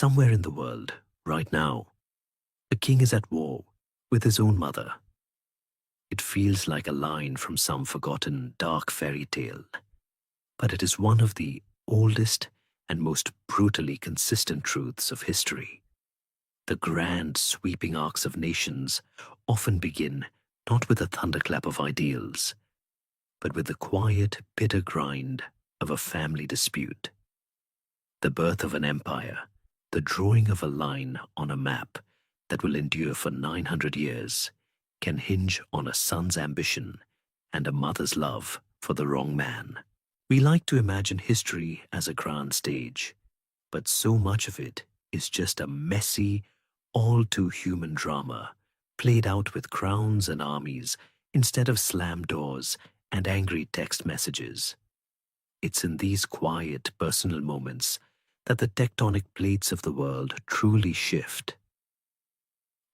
Somewhere in the world, right now, a king is at war with his own mother. It feels like a line from some forgotten dark fairy tale, but it is one of the oldest and most brutally consistent truths of history. The grand, sweeping arcs of nations often begin not with a thunderclap of ideals, but with the quiet, bitter grind of a family dispute. The birth of an empire, the drawing of a line on a map that will endure for 900 years, can hinge on a son's ambition and a mother's love for the wrong man. We like to imagine history as a grand stage, but so much of it is just a messy, all too human drama, played out with crowns and armies instead of slammed doors and angry text messages. It's in these quiet, personal moments that the tectonic plates of the world truly shift.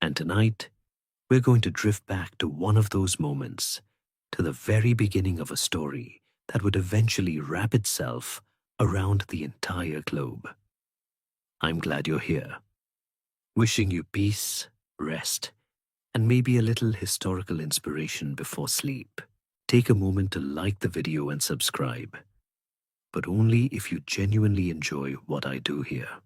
And tonight, we're going to drift back to one of those moments, to the very beginning of a story that would eventually wrap itself around the entire globe. I'm glad you're here. Wishing you peace, rest, and maybe a little historical inspiration before sleep. Take a moment to like the video and subscribe, but only if you genuinely enjoy what I do here.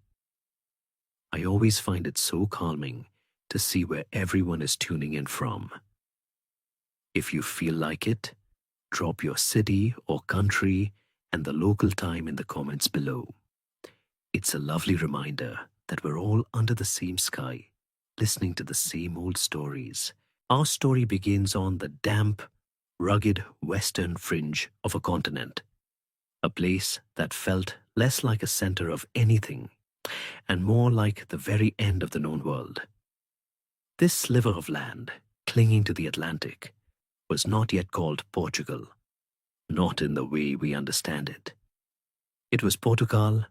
I always find it so calming to see where everyone is tuning in from. If you feel like it, drop your city or country and the local time in the comments below. It's a lovely reminder that we're all under the same sky, listening to the same old stories. Our story begins on the damp, rugged western fringe of a continent, a place that felt less like a center of anything and more like the very end of the known world. This sliver of land, clinging to the Atlantic, was not yet called Portugal, not in the way we understand it. It was Portugal,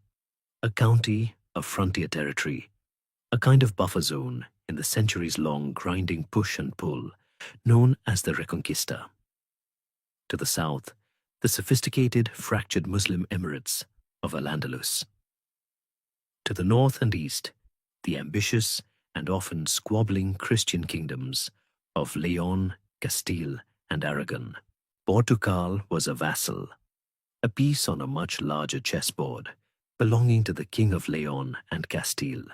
a county, a frontier territory, a kind of buffer zone in the centuries-long grinding push and pull known as the Reconquista. To the south, the sophisticated, fractured Muslim emirates of Al-Andalus. To the north and east, the ambitious and often squabbling Christian kingdoms of Leon, Castile, and Aragon. Portugal was a vassal, a piece on a much larger chessboard belonging to the King of Leon and Castile.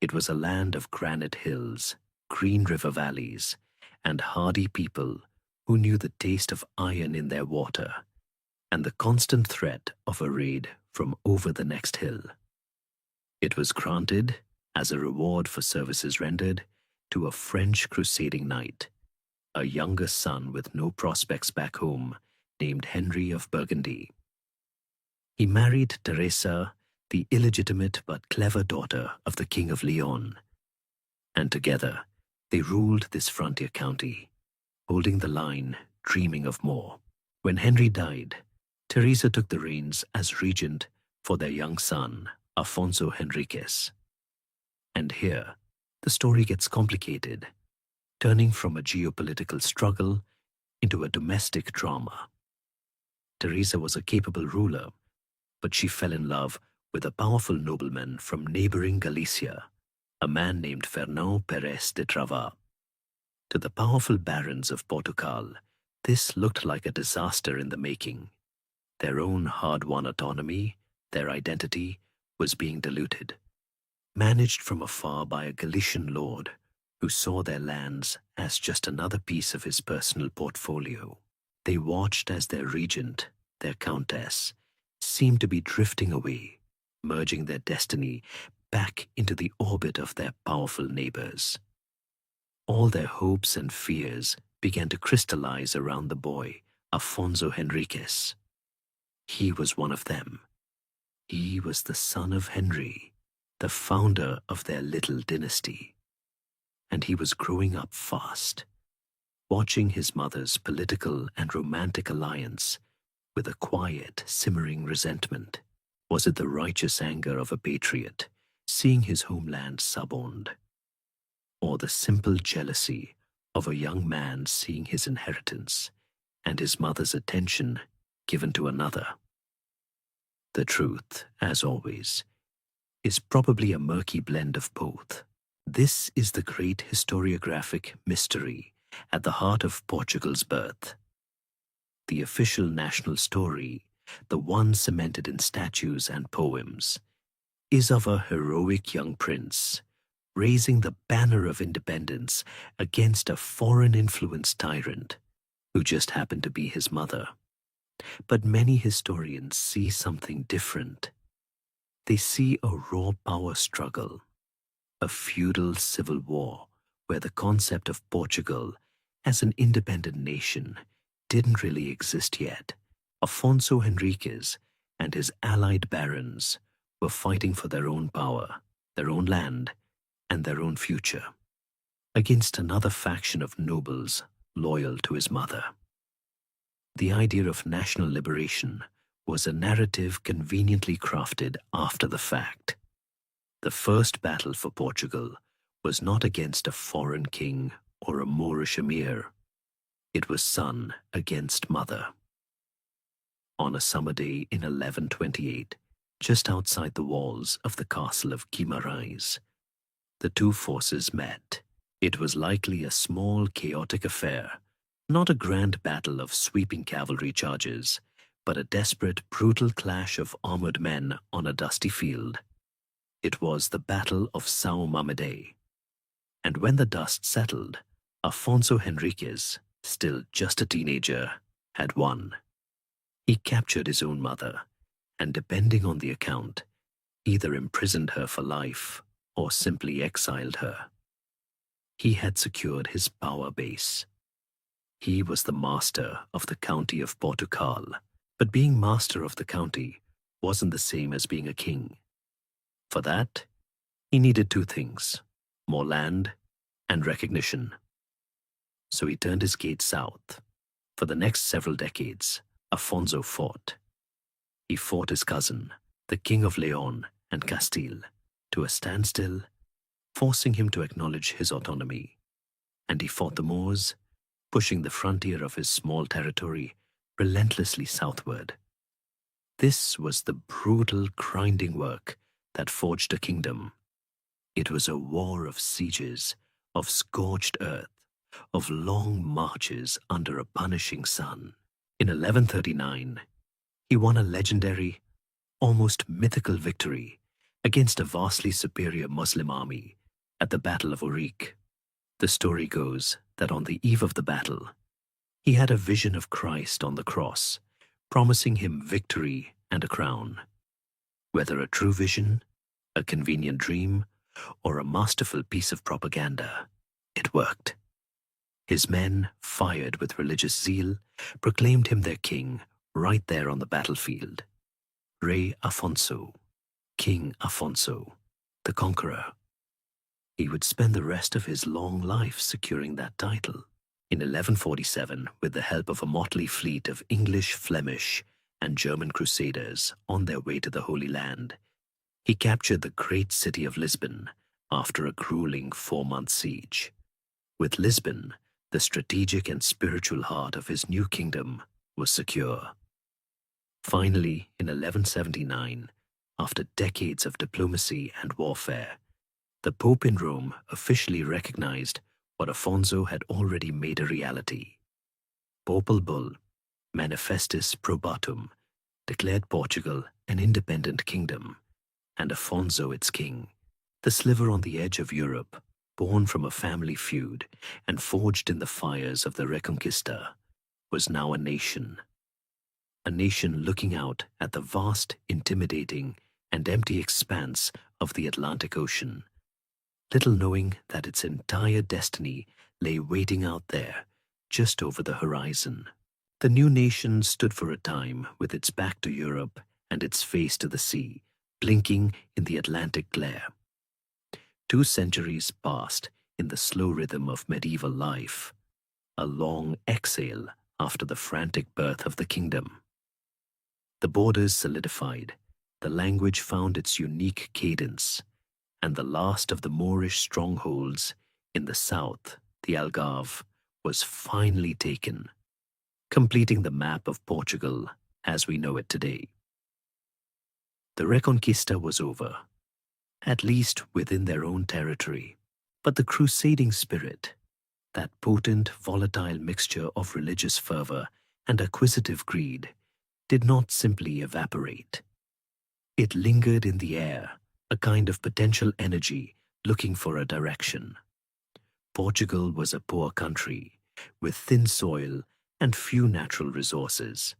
It was a land of granite hills, green river valleys, and hardy people who knew the taste of iron in their water and the constant threat of a raid from over the next hill. It was granted, as a reward for services rendered, to a French crusading knight, a younger son with no prospects back home, named Henry of Burgundy. He married Teresa, the illegitimate but clever daughter of the King of Leon, and together they ruled this frontier county, holding the line, dreaming of more. When Henry died, Teresa took the reins as regent for their young son, Afonso Henriques. And here, the story gets complicated, turning from a geopolitical struggle into a domestic drama. Teresa was a capable ruler, but she fell in love with a powerful nobleman from neighboring Galicia, a man named Fernão Pérez de Trava. To the powerful barons of Portugal, this looked like a disaster in the making. Their own hard-won autonomy, their identity, was being diluted, managed from afar by a Galician lord who saw their lands as just another piece of his personal portfolio. They watched as their regent, their countess, seemed to be drifting away, merging their destiny back into the orbit of their powerful neighbors. All their hopes and fears began to crystallize around the boy, Afonso Henriques. He was one of them. He was the son of Henry, the founder of their little dynasty. And he was growing up fast, watching his mother's political and romantic alliance with a quiet, simmering resentment. Was it the righteous anger of a patriot, seeing his homeland suborned? Or the simple jealousy of a young man seeing his inheritance and his mother's attention given to another? The truth, as always, is probably a murky blend of both. This is the great historiographic mystery at the heart of Portugal's birth. The official national story, the one cemented in statues and poems, is of a heroic young prince raising the banner of independence against a foreign-influenced tyrant who just happened to be his mother. But many historians see something different. They see a raw power struggle, a feudal civil war where the concept of Portugal as an independent nation didn't really exist yet. Afonso Henriques and his allied barons were fighting for their own power, their own land, and their own future, against another faction of nobles loyal to his mother. The idea of national liberation was a narrative conveniently crafted after the fact. The first battle for Portugal was not against a foreign king or a Moorish emir. It was son against mother. On a summer day in 1128, just outside the walls of the castle of Guimarães, the two forces met. It was likely a small, chaotic affair, not a grand battle of sweeping cavalry charges, but a desperate, brutal clash of armored men on a dusty field. It was the Battle of São Mamede. And when the dust settled, Afonso Henriques, still just a teenager, had won. He captured his own mother, and depending on the account, either imprisoned her for life or simply exiled her. He had secured his power base. He was the master of the county of Portugal, but being master of the county wasn't the same as being a king. For that, he needed two things: more land and recognition. So he turned his gaze south. For the next several decades, Afonso fought. He fought his cousin, the King of Leon and Castile, to a standstill, forcing him to acknowledge his autonomy. And he fought the Moors, pushing the frontier of his small territory relentlessly southward. This was the brutal, grinding work that forged a kingdom. It was a war of sieges, of scorched earth, of long marches under a punishing sun. In 1139, he won a legendary, almost mythical victory against a vastly superior Muslim army at the Battle of Ourique. The story goes that on the eve of the battle, he had a vision of Christ on the cross, promising him victory and a crown. Whether a true vision, a convenient dream, or a masterful piece of propaganda, it worked. His men, fired with religious zeal, proclaimed him their king right there on the battlefield. Rei Afonso, King Afonso, the Conqueror. He would spend the rest of his long life securing that title. In 1147, with the help of a motley fleet of English, Flemish, and German crusaders on their way to the Holy Land, he captured the great city of Lisbon after a grueling 4-month siege. With Lisbon, the strategic and spiritual heart of his new kingdom was secure. Finally, in 1179, after decades of diplomacy and warfare, the Pope in Rome officially recognized what Afonso had already made a reality. Papal Bull, Manifestus Probatum, declared Portugal an independent kingdom, and Afonso its king, the sliver on the edge of Europe, born from a family feud and forged in the fires of the Reconquista, was now a nation. A nation looking out at the vast, intimidating, and empty expanse of the Atlantic Ocean, little knowing that its entire destiny lay waiting out there, just over the horizon. The new nation stood for a time with its back to Europe and its face to the sea, blinking in the Atlantic glare. 2 centuries passed in the slow rhythm of medieval life, a long exhale after the frantic birth of the kingdom. The borders solidified, the language found its unique cadence, and the last of the Moorish strongholds in the south, the Algarve, was finally taken, completing the map of Portugal as we know it today. The Reconquista was over, at least within their own territory. But the crusading spirit, that potent, volatile mixture of religious fervor and acquisitive greed, did not simply evaporate. It lingered in the air, a kind of potential energy looking for a direction. Portugal was a poor country, with thin soil and few natural resources.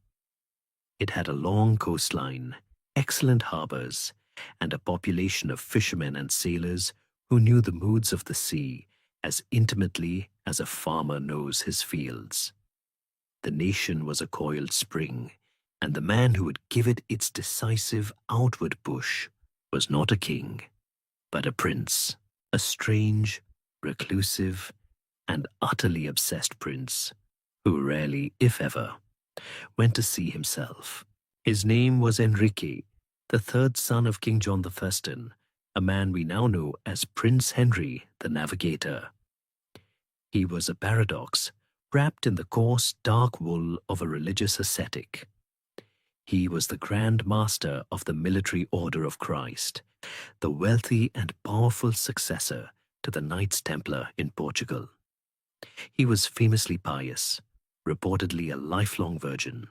It had a long coastline, excellent harbors, and a population of fishermen and sailors who knew the moods of the sea as intimately as a farmer knows his fields. The nation was a coiled spring, and the man who would give it its decisive outward push was not a king, but a prince, a strange, reclusive, and utterly obsessed prince, who rarely, if ever, went to see himself. His name was Enrique, the third son of King John I, a man we now know as Prince Henry the Navigator. He was a paradox, wrapped in the coarse, dark wool of a religious ascetic. He was the Grand Master of the Military Order of Christ, the wealthy and powerful successor to the Knights Templar in Portugal. He was famously pious, reportedly a lifelong virgin,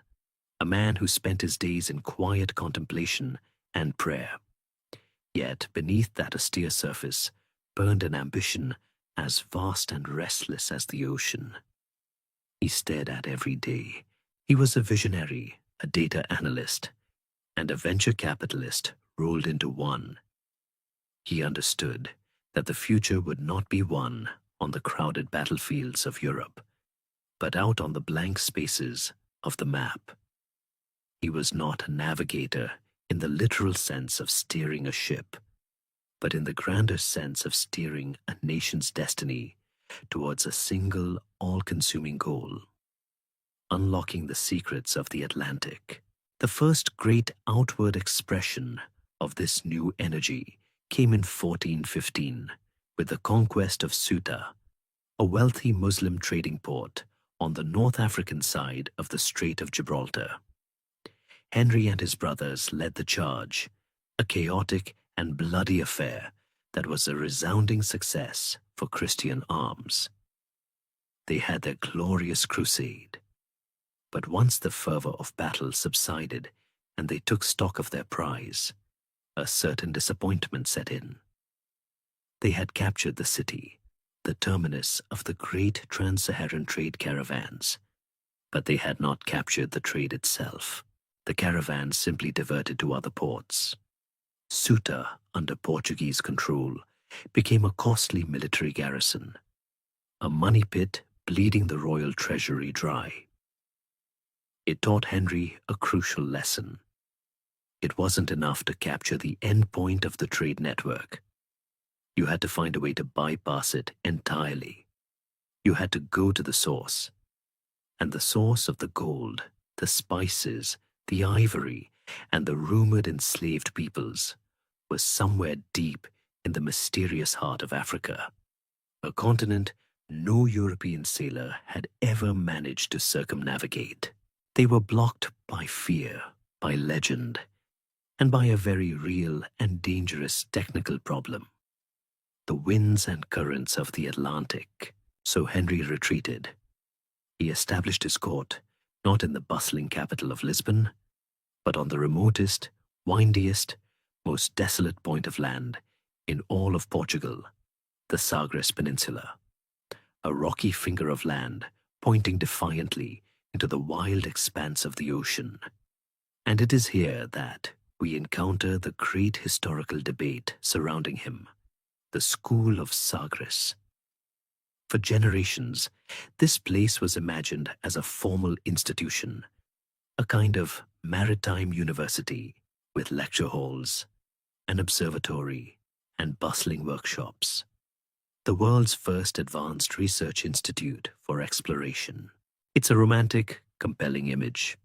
a man who spent his days in quiet contemplation and prayer. Yet beneath that austere surface burned an ambition as vast and restless as the ocean. He stared at every day. He was a visionary, a data analyst, and a venture capitalist rolled into one. He understood that the future would not be won on the crowded battlefields of Europe, but out on the blank spaces of the map. He was not a navigator in the literal sense of steering a ship, but in the grander sense of steering a nation's destiny towards a single, all-consuming goal: unlocking the secrets of the Atlantic. The first great outward expression of this new energy came in 1415 with the conquest of Ceuta, a wealthy Muslim trading port on the North African side of the Strait of Gibraltar. Henry and his brothers led the charge, a chaotic and bloody affair that was a resounding success for Christian arms. They had their glorious crusade. But once the fervor of battle subsided and they took stock of their prize, a certain disappointment set in. They had captured the city, the terminus of the great trans-Saharan trade caravans, but they had not captured the trade itself. The caravans simply diverted to other ports. Ceuta, under Portuguese control, became a costly military garrison, a money pit bleeding the royal treasury dry. It taught Henry a crucial lesson. It wasn't enough to capture the end point of the trade network. You had to find a way to bypass it entirely. You had to go to the source. And the source of the gold, the spices, the ivory, and the rumored enslaved peoples was somewhere deep in the mysterious heart of Africa, a continent no European sailor had ever managed to circumnavigate. They were blocked by fear, by legend, and by a very real and dangerous technical problem: the winds and currents of the Atlantic. So Henry retreated. He established his court not in the bustling capital of Lisbon, but on the remotest, windiest, most desolate point of land in all of Portugal, the Sagres Peninsula, a rocky finger of land pointing defiantly into the wild expanse of the ocean. And it is here that we encounter the great historical debate surrounding him, the School of Sagres. For generations, this place was imagined as a formal institution, a kind of maritime university with lecture halls, an observatory, and bustling workshops. The world's first advanced research institute for exploration. It's a romantic, compelling image.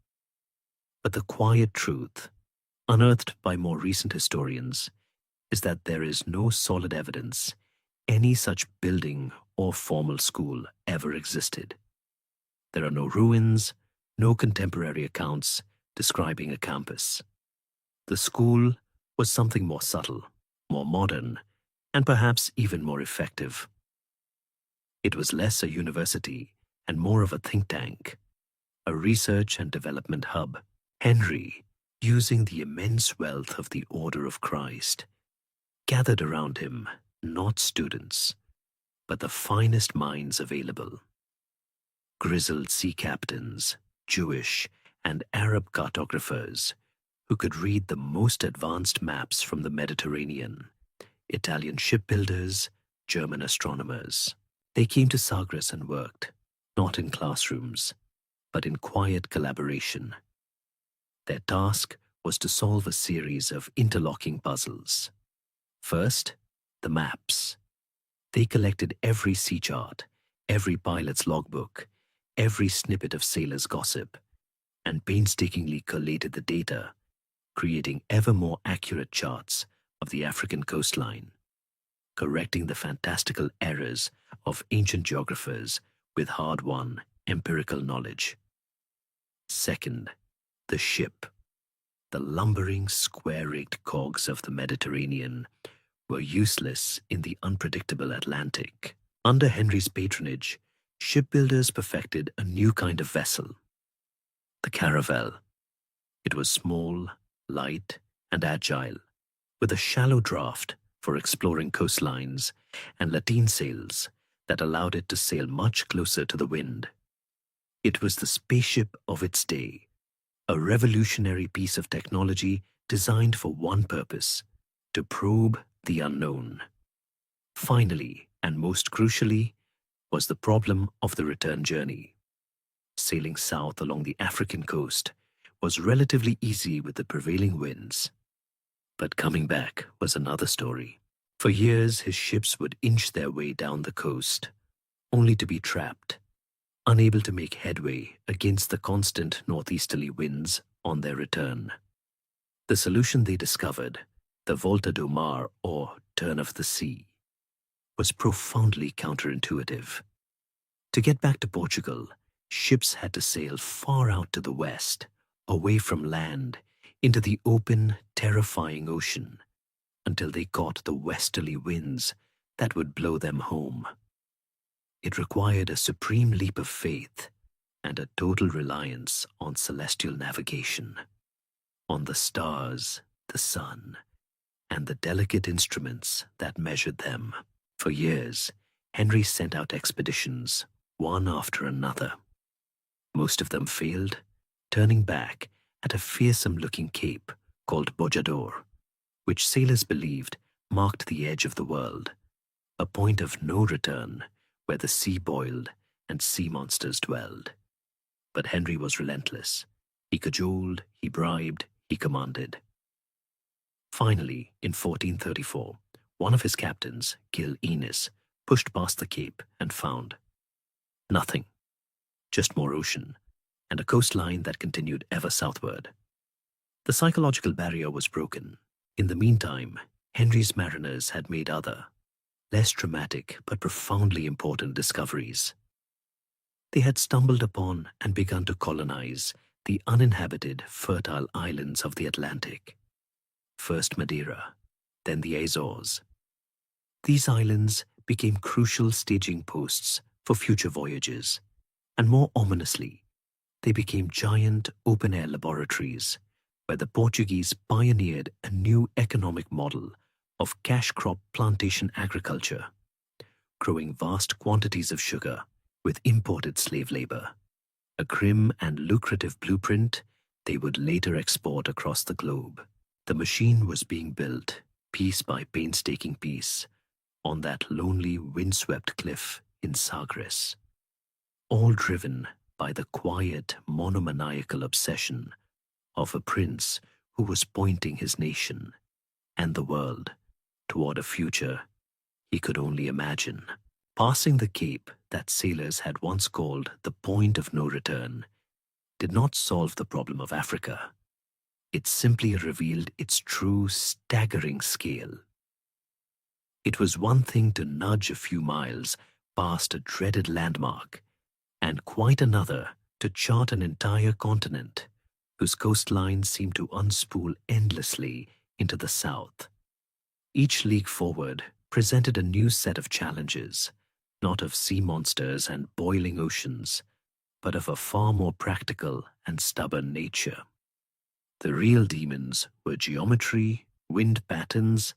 But the quiet truth, unearthed by more recent historians, is that there is no solid evidence any such building or formal school ever existed. There are no ruins, no contemporary accounts describing a campus. The school was something more subtle, more modern, and perhaps even more effective. It was less a university and more of a think tank, a research and development hub. Henry, using the immense wealth of the Order of Christ, gathered around him not students, but the finest minds available. Grizzled sea captains, Jewish and Arab cartographers who could read the most advanced maps from the Mediterranean, Italian shipbuilders, German astronomers. They came to Sagres and worked, not in classrooms, but in quiet collaboration. Their task was to solve a series of interlocking puzzles. First, the maps. They collected every sea chart, every pilot's logbook, every snippet of sailors' gossip, and painstakingly collated the data, creating ever more accurate charts of the African coastline, correcting the fantastical errors of ancient geographers with hard-won empirical knowledge. Second, the ship. The lumbering, square-rigged cogs of the Mediterranean were useless in the unpredictable Atlantic. Under Henry's patronage, shipbuilders perfected a new kind of vessel, the caravel. It was small, light, and agile, with a shallow draft for exploring coastlines and lateen sails that allowed it to sail much closer to the wind. It was the spaceship of its day, a revolutionary piece of technology designed for one purpose: to probe the unknown. Finally, and most crucially, was the problem of the return journey. Sailing south along the African coast was relatively easy with the prevailing winds. But coming back was another story. For years, his ships would inch their way down the coast, only to be trapped, unable to make headway against the constant northeasterly winds on their return. The solution they discovered, the Volta do Mar, or turn of the sea, was profoundly counterintuitive. To get back to Portugal, ships had to sail far out to the west, away from land, into the open, terrifying ocean, until they caught the westerly winds that would blow them home. It required a supreme leap of faith and a total reliance on celestial navigation, on the stars, the sun, and the delicate instruments that measured them. For years, Henry sent out expeditions, one after another. Most of them failed, turning back at a fearsome-looking cape called Bojador, which sailors believed marked the edge of the world, a point of no return where the sea boiled and sea monsters dwelled. But Henry was relentless. He cajoled, he bribed, he commanded. Finally, in 1434, one of his captains, Gil Enos, pushed past the cape and found nothing, just more ocean, and a coastline that continued ever southward. The psychological barrier was broken. In the meantime, Henry's mariners had made other, less dramatic but profoundly important discoveries. They had stumbled upon and begun to colonize the uninhabited, fertile islands of the Atlantic. First Madeira, then the Azores. These islands became crucial staging posts for future voyages, and more ominously, they became giant open-air laboratories where the Portuguese pioneered a new economic model of cash crop plantation agriculture, growing vast quantities of sugar with imported slave labor, a grim and lucrative blueprint they would later export across the globe. The machine was being built, piece by painstaking piece, on that lonely, windswept cliff in Sagres, all driven by the quiet, monomaniacal obsession of a prince who was pointing his nation and the world toward a future he could only imagine. Passing the cape that sailors had once called the point of no return did not solve the problem of Africa. It simply revealed its true, staggering scale. It was one thing to nudge a few miles past a dreaded landmark, and quite another to chart an entire continent whose coastline seemed to unspool endlessly into the south. Each league forward presented a new set of challenges, not of sea monsters and boiling oceans, but of a far more practical and stubborn nature. The real demons were geometry, wind patterns,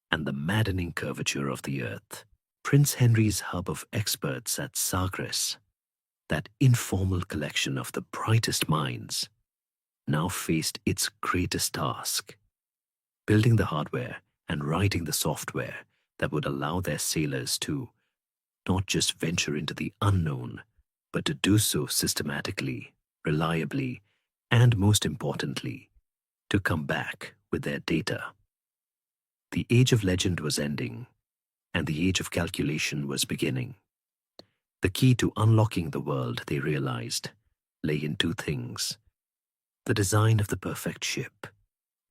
and the maddening curvature of the earth. Prince Henry's hub of experts at Sagres, that informal collection of the brightest minds, now faced its greatest task: building the hardware and writing the software that would allow their sailors to not just venture into the unknown, but to do so systematically, reliably, and most importantly, to come back with their data. The age of legend was ending, and the age of calculation was beginning. The key to unlocking the world, they realized, lay in two things: the design of the perfect ship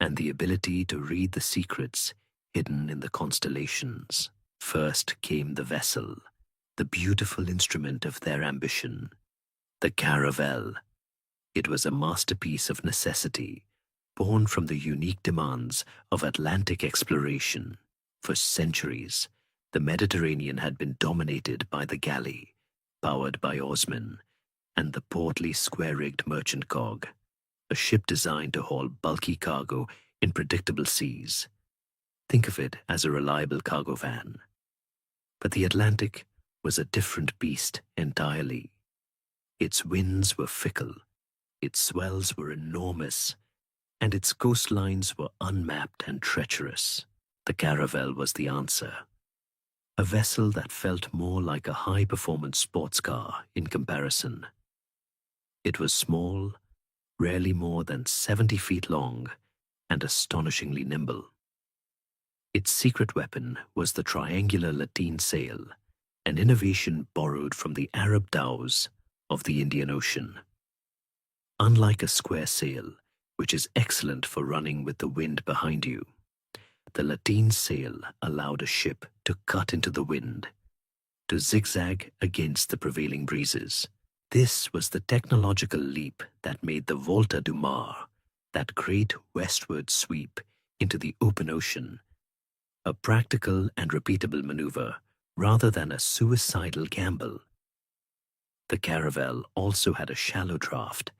and the ability to read the secrets hidden in the constellations. First came the vessel, the beautiful instrument of their ambition, the caravel. It was a masterpiece of necessity, born from the unique demands of Atlantic exploration. For centuries, the Mediterranean had been dominated by the galley, powered by oarsmen, and the portly square-rigged merchant cog, a ship designed to haul bulky cargo in predictable seas. Think of it as a reliable cargo van. But the Atlantic was a different beast entirely. Its winds were fickle, its swells were enormous, and its coastlines were unmapped and treacherous. The caravel was the answer. A vessel that felt more like a high-performance sports car in comparison. It was small, rarely more than 70 feet long, and astonishingly nimble. Its secret weapon was the triangular lateen sail, an innovation borrowed from the Arab dhows of the Indian Ocean. Unlike a square sail, which is excellent for running with the wind behind you, the lateen sail allowed a ship to cut into the wind, to zigzag against the prevailing breezes. This was the technological leap that made the Volta du Mar, that great westward sweep into the open ocean, a practical and repeatable maneuver rather than a suicidal gamble. The caravel also had a shallow draft,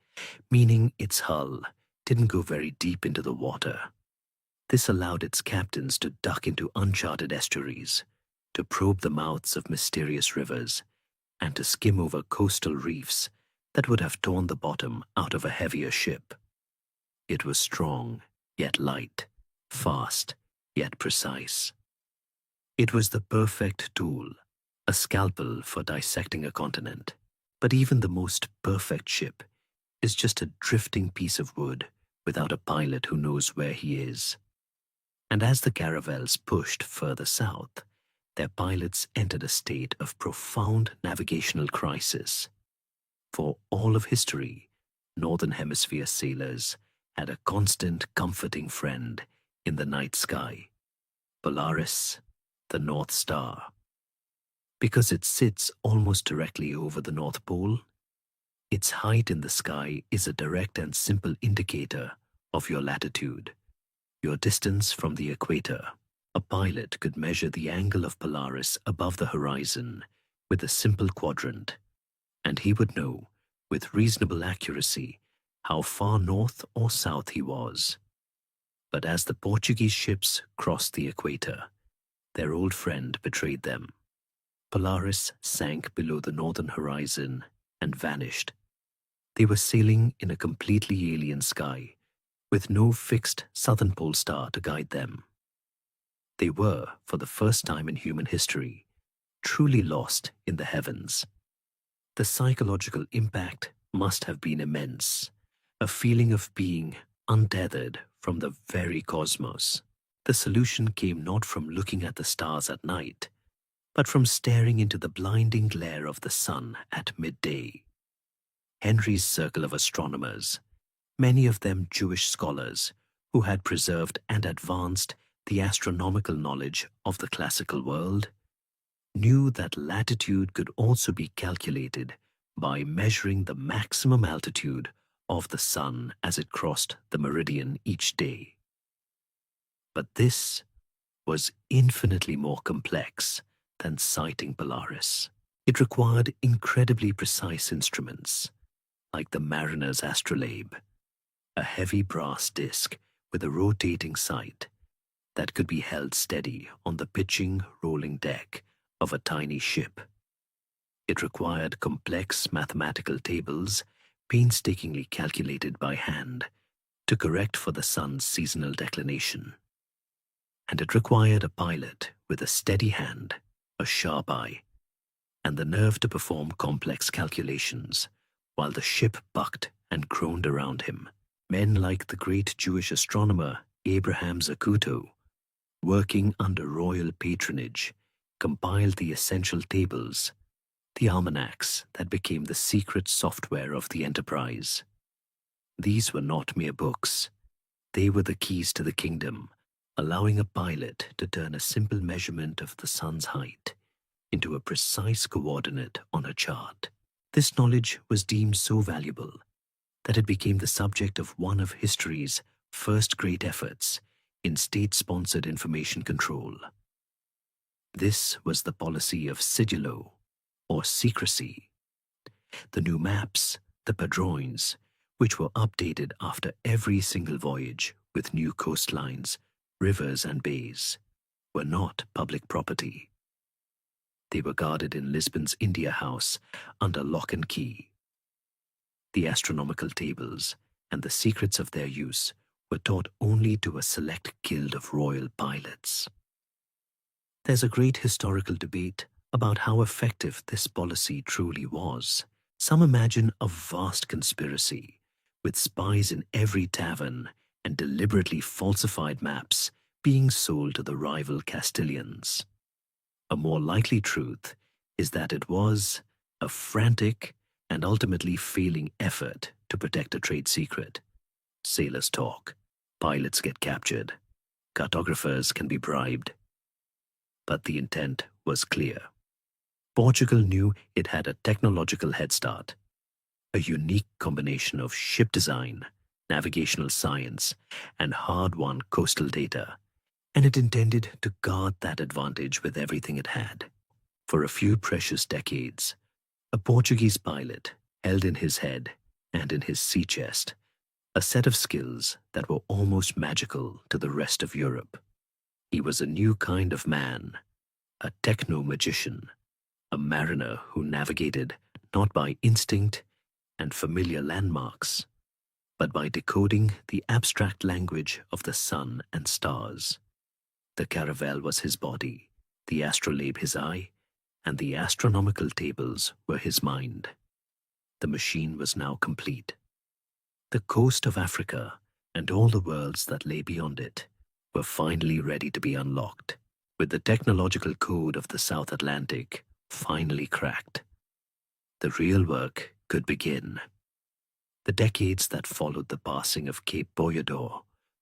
meaning its hull didn't go very deep into the water. This allowed its captains to duck into uncharted estuaries, to probe the mouths of mysterious rivers, and to skim over coastal reefs that would have torn the bottom out of a heavier ship. It was strong, yet light, fast, yet precise. It was the perfect tool, a scalpel for dissecting a continent. But even the most perfect ship is just a drifting piece of wood without a pilot who knows where he is. And as the caravels pushed further south, their pilots entered a state of profound navigational crisis. For all of history, Northern Hemisphere sailors had a constant, comforting friend in the night sky: Polaris, the North Star. Because it sits almost directly over the North Pole, its height in the sky is a direct and simple indicator of your latitude, your distance from the equator. A pilot could measure the angle of Polaris above the horizon with a simple quadrant, and he would know, with reasonable accuracy, how far north or south he was. But as the Portuguese ships crossed the equator, their old friend betrayed them. Polaris sank below the northern horizon and vanished. They were sailing in a completely alien sky, with no fixed southern pole star to guide them. They were, for the first time in human history, truly lost in the heavens. The psychological impact must have been immense, a feeling of being untethered from the very cosmos. The solution came not from looking at the stars at night, but from staring into the blinding glare of the sun at midday. Henry's circle of astronomers, many of them Jewish scholars who had preserved and advanced the astronomical knowledge of the classical world, knew that latitude could also be calculated by measuring the maximum altitude of the sun as it crossed the meridian each day. But this was infinitely more complex than sighting Polaris. It required incredibly precise instruments, like the mariner's astrolabe, a heavy brass disc with a rotating sight that could be held steady on the pitching, rolling deck of a tiny ship. It required complex mathematical tables painstakingly calculated by hand to correct for the sun's seasonal declination. And it required a pilot with a steady hand, a sharp eye, and the nerve to perform complex calculations while the ship bucked and groaned around him. Men like the great Jewish astronomer Abraham Zacuto, working under royal patronage, compiled the essential tables, the almanacs that became the secret software of the enterprise. These were not mere books. They were the keys to the kingdom, allowing a pilot to turn a simple measurement of the sun's height into a precise coordinate on a chart. This knowledge was deemed so valuable that it became the subject of one of history's first great efforts in state-sponsored information control. This was the policy of sigillo, or secrecy. The new maps, the padrones, which were updated after every single voyage with new coastlines, rivers and bays, were not public property. They were guarded in Lisbon's India House under lock and key. The astronomical tables and the secrets of their use were taught only to a select guild of royal pilots. There's a great historical debate about how effective this policy truly was. Some imagine a vast conspiracy, with spies in every tavern and deliberately falsified maps being sold to the rival Castilians. A more likely truth is that it was a frantic and ultimately failing effort to protect a trade secret. Sailors talk, pilots get captured, cartographers can be bribed. But the intent was clear. Portugal knew it had a technological head start, a unique combination of ship design, navigational science, and hard-won coastal data, and it intended to guard that advantage with everything it had. For a few precious decades, a Portuguese pilot held in his head and in his sea chest a set of skills that were almost magical to the rest of Europe. He was a new kind of man, a techno-magician, a mariner who navigated not by instinct and familiar landmarks, but by decoding the abstract language of the sun and stars. The caravel was his body, the astrolabe his eye, and the astronomical tables were his mind. The machine was now complete. The coast of Africa and all the worlds that lay beyond it were finally ready to be unlocked, with the technological code of the South Atlantic finally cracked. The real work could begin. The decades that followed the passing of Cape Boyador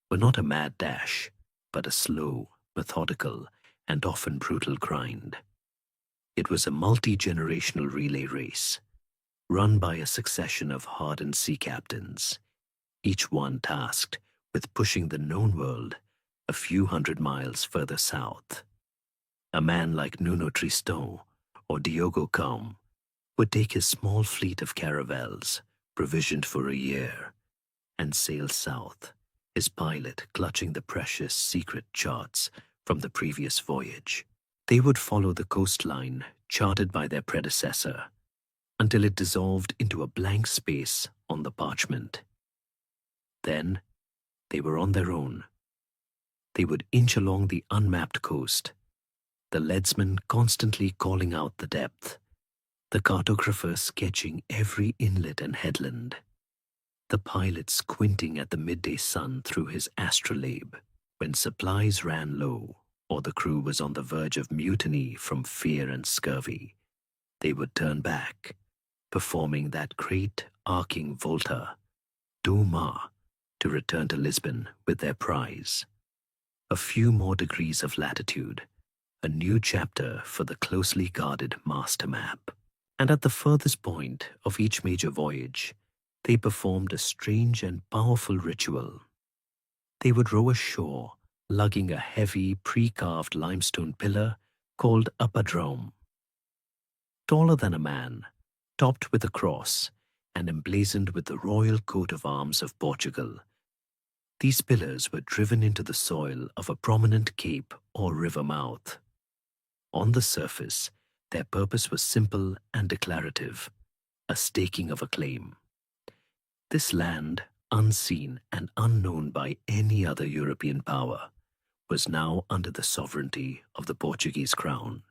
were not a mad dash, but a slow, methodical, and often brutal grind. It was a multi-generational relay race, run by a succession of hardened sea captains, each one tasked with pushing the known world a few hundred miles further south. A man like Nuno Tristão or Diogo Calm would take his small fleet of caravels, provisioned for a year, and sail south, his pilot clutching the precious secret charts from the previous voyage. They would follow the coastline charted by their predecessor until it dissolved into a blank space on the parchment. Then they were on their own. They would inch along the unmapped coast, the leadsman constantly calling out the depth, the cartographer sketching every inlet and headland, the pilot squinting at the midday sun through his astrolabe when supplies ran low or the crew was on the verge of mutiny from fear and scurvy. They would turn back, performing that great arcing volta, do mar, to return to Lisbon with their prize. A few more degrees of latitude, a new chapter for the closely guarded master map. And at the furthest point of each major voyage, they performed a strange and powerful ritual. They would row ashore lugging a heavy pre-carved limestone pillar called a padrome. Taller than a man, topped with a cross, and emblazoned with the royal coat of arms of Portugal, these pillars were driven into the soil of a prominent cape or river mouth. On the surface, their purpose was simple and declarative, a staking of a claim. This land, unseen and unknown by any other European power, was now under the sovereignty of the Portuguese crown.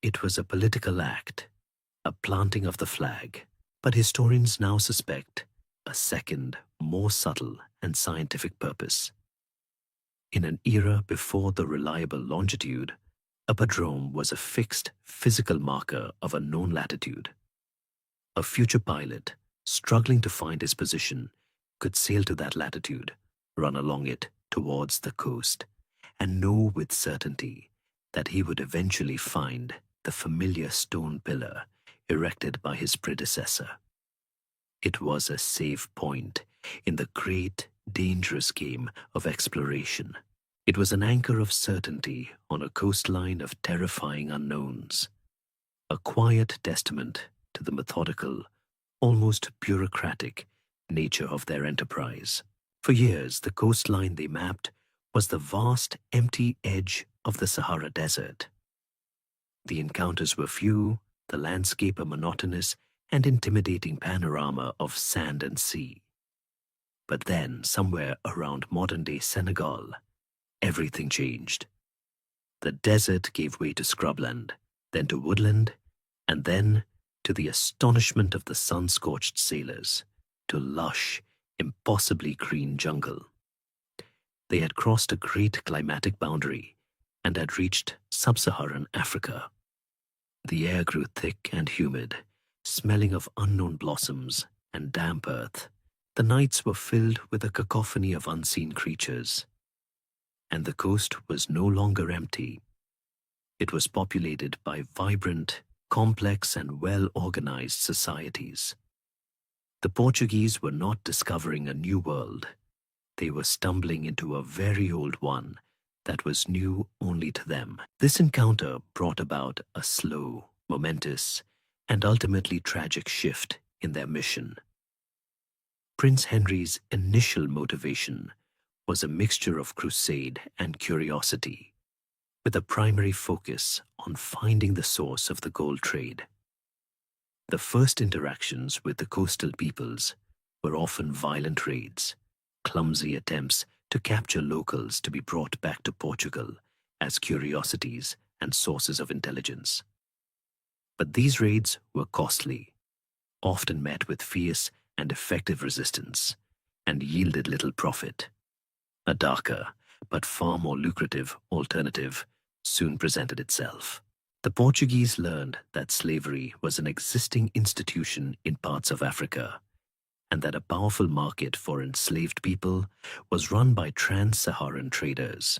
It was a political act, a planting of the flag, but historians now suspect a second, more subtle and scientific purpose. In an era before the reliable longitude, a padrome was a fixed physical marker of a known latitude. A future pilot, struggling to find his position, could sail to that latitude, run along it towards the coast, and know with certainty that he would eventually find the familiar stone pillar erected by his predecessor. It was a safe point in the great, dangerous game of exploration. It was an anchor of certainty on a coastline of terrifying unknowns, a quiet testament to the methodical, almost bureaucratic nature of their enterprise. For years, the coastline they mapped was the vast, empty edge of the Sahara Desert. The encounters were few, the landscape a monotonous and intimidating panorama of sand and sea. But then, somewhere around modern-day Senegal, everything changed. The desert gave way to scrubland, then to woodland, and then, to the astonishment of the sun-scorched sailors, to lush, impossibly green jungle. They had crossed a great climatic boundary and had reached sub-Saharan Africa. The air grew thick and humid, smelling of unknown blossoms and damp earth. The nights were filled with a cacophony of unseen creatures. And the coast was no longer empty. It was populated by vibrant, complex and well-organized societies. The Portuguese were not discovering a new world. They were stumbling into a very old one that was new only to them. This encounter brought about a slow, momentous, and ultimately tragic shift in their mission. Prince Henry's initial motivation was a mixture of crusade and curiosity, with a primary focus on finding the source of the gold trade. The first interactions with the coastal peoples were often violent raids, clumsy attempts to capture locals to be brought back to Portugal as curiosities and sources of intelligence. But these raids were costly, often met with fierce and effective resistance, and yielded little profit. A darker, but far more lucrative alternative soon presented itself. The Portuguese learned that slavery was an existing institution in parts of Africa, and that a powerful market for enslaved people was run by trans-Saharan traders.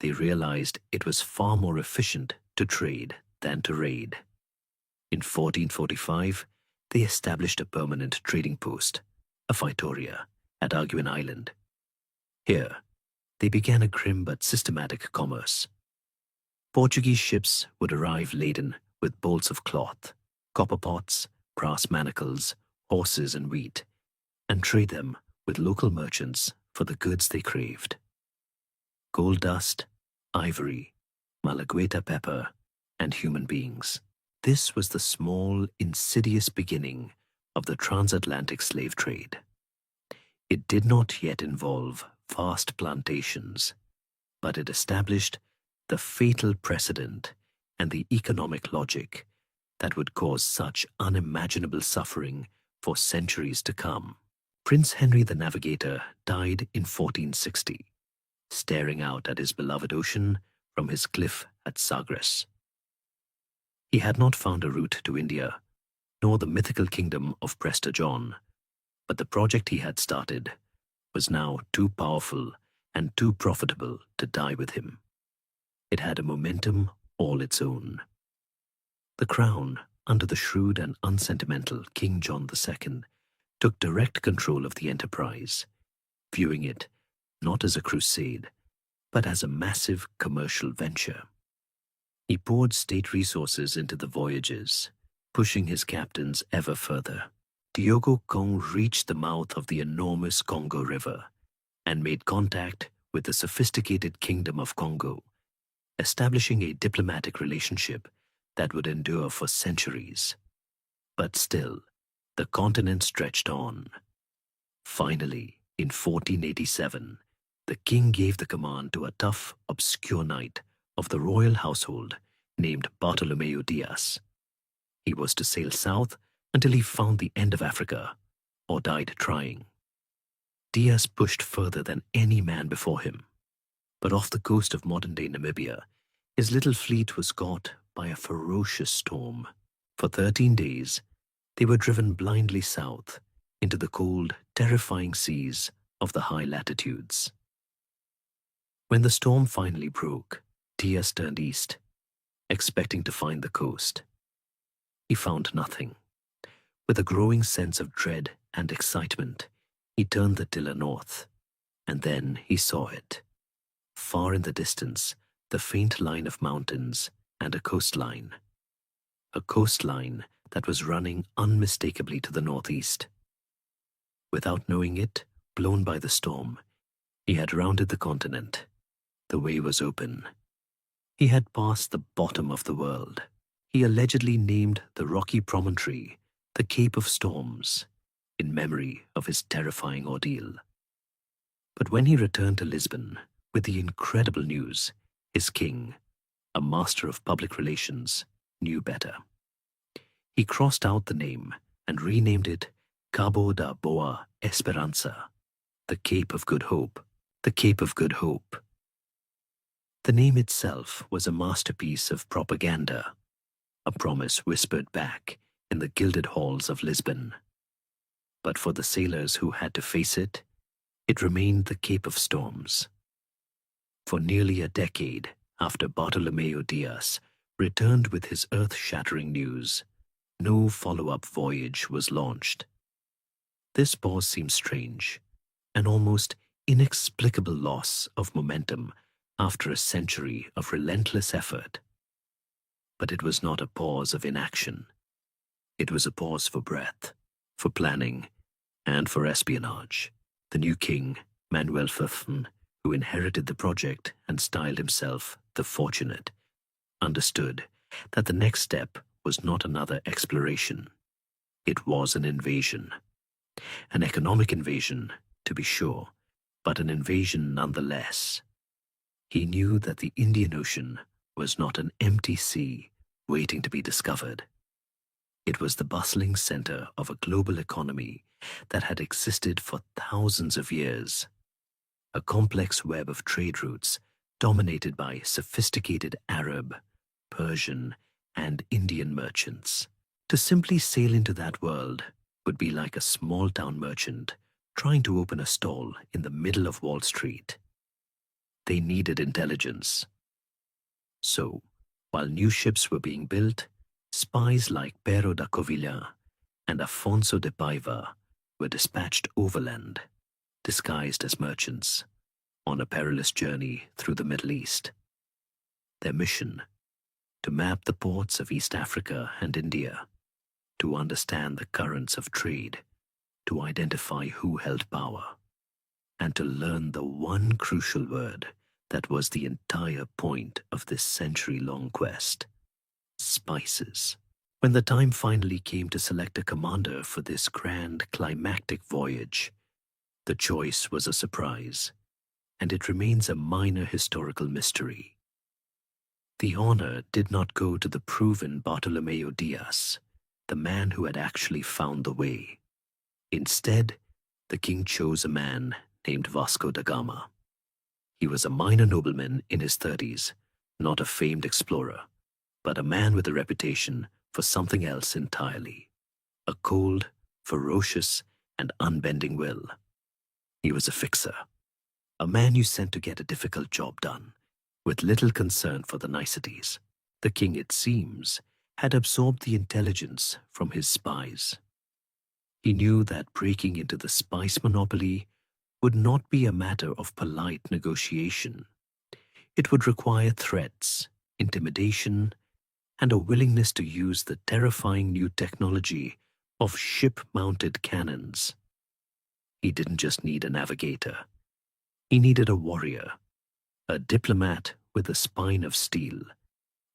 They realized it was far more efficient to trade than to raid. In 1445, they established a permanent trading post, a Victoria, at Arguin Island. Here, they began a grim but systematic commerce. Portuguese ships would arrive laden with bolts of cloth, copper pots, brass manacles, horses and wheat, and trade them with local merchants for the goods they craved. Gold dust, ivory, malagueta pepper, and human beings. This was the small, insidious beginning of the transatlantic slave trade. It did not yet involve vast plantations, but it established the fatal precedent and the economic logic that would cause such unimaginable suffering for centuries to come. Prince Henry the Navigator died in 1460, staring out at his beloved ocean from his cliff at Sagres. He had not found a route to India, nor the mythical kingdom of Prester John, but the project he had started was now too powerful and too profitable to die with him. It had a momentum all its own. The crown, under the shrewd and unsentimental King John II, took direct control of the enterprise, viewing it not as a crusade, but as a massive commercial venture. He poured state resources into the voyages, pushing his captains ever further. Diogo Cão reached the mouth of the enormous Congo River and made contact with the sophisticated Kingdom of Congo, establishing a diplomatic relationship that would endure for centuries. But still, the continent stretched on. Finally, in 1487, the king gave the command to a tough, obscure knight of the royal household named Bartolomeu Dias. He was to sail south until he found the end of Africa, or died trying. Dias pushed further than any man before him, but off the coast of modern-day Namibia, his little fleet was caught by a ferocious storm. For 13 days, they were driven blindly south into the cold, terrifying seas of the high latitudes. When the storm finally broke, Dias turned east, expecting to find the coast. He found nothing. With a growing sense of dread and excitement, he turned the tiller north, and then he saw it. Far in the distance, the faint line of mountains and a coastline. A coastline that was running unmistakably to the northeast. Without knowing it, blown by the storm, he had rounded the continent. The way was open. He had passed the bottom of the world. He allegedly named the rocky promontory the Cape of Storms, in memory of his terrifying ordeal. But when he returned to Lisbon with the incredible news, his king, a master of public relations, knew better. He crossed out the name and renamed it Cabo da Boa Esperança, the Cape of Good Hope, the Cape of Good Hope. The name itself was a masterpiece of propaganda, a promise whispered back in the gilded halls of Lisbon. But for the sailors who had to face it, it remained the Cape of Storms. For nearly a decade after Bartolomeu Dias returned with his earth-shattering news, no follow-up voyage was launched. This pause seems strange, an almost inexplicable loss of momentum after a century of relentless effort. But it was not a pause of inaction. It was a pause for breath, for planning, and for espionage. The new king, Manuel I, who inherited the project and styled himself the Fortunate, understood that the next step was not another exploration. It was an invasion. An economic invasion, to be sure, but an invasion nonetheless. He knew that the Indian Ocean was not an empty sea waiting to be discovered. It was the bustling center of a global economy that had existed for thousands of years. A complex web of trade routes dominated by sophisticated Arab, Persian, and Indian merchants. To simply sail into that world would be like a small-town merchant trying to open a stall in the middle of Wall Street. They needed intelligence. So, while new ships were being built, spies like Pero da Covilhã and Afonso de Paiva were dispatched overland, disguised as merchants, on a perilous journey through the Middle East. Their mission: to map the ports of East Africa and India, to understand the currents of trade, to identify who held power, and to learn the one crucial word that was the entire point of this century-long quest: spices. When the time finally came to select a commander for this grand climactic voyage, the choice was a surprise, and it remains a minor historical mystery. The honor did not go to the proven Bartolomeu Dias, the man who had actually found the way. Instead, the king chose a man named Vasco da Gama. He was a minor nobleman in his 30s, not a famed explorer, but a man with a reputation for something else entirely: a cold, ferocious, and unbending will. He was a fixer, a man you sent to get a difficult job done, with little concern for the niceties. The king, it seems, had absorbed the intelligence from his spies. He knew that breaking into the spice monopoly would not be a matter of polite negotiation. It would require threats, intimidation, and a willingness to use the terrifying new technology of ship-mounted cannons. He didn't just need a navigator. He needed a warrior, a diplomat with a spine of steel,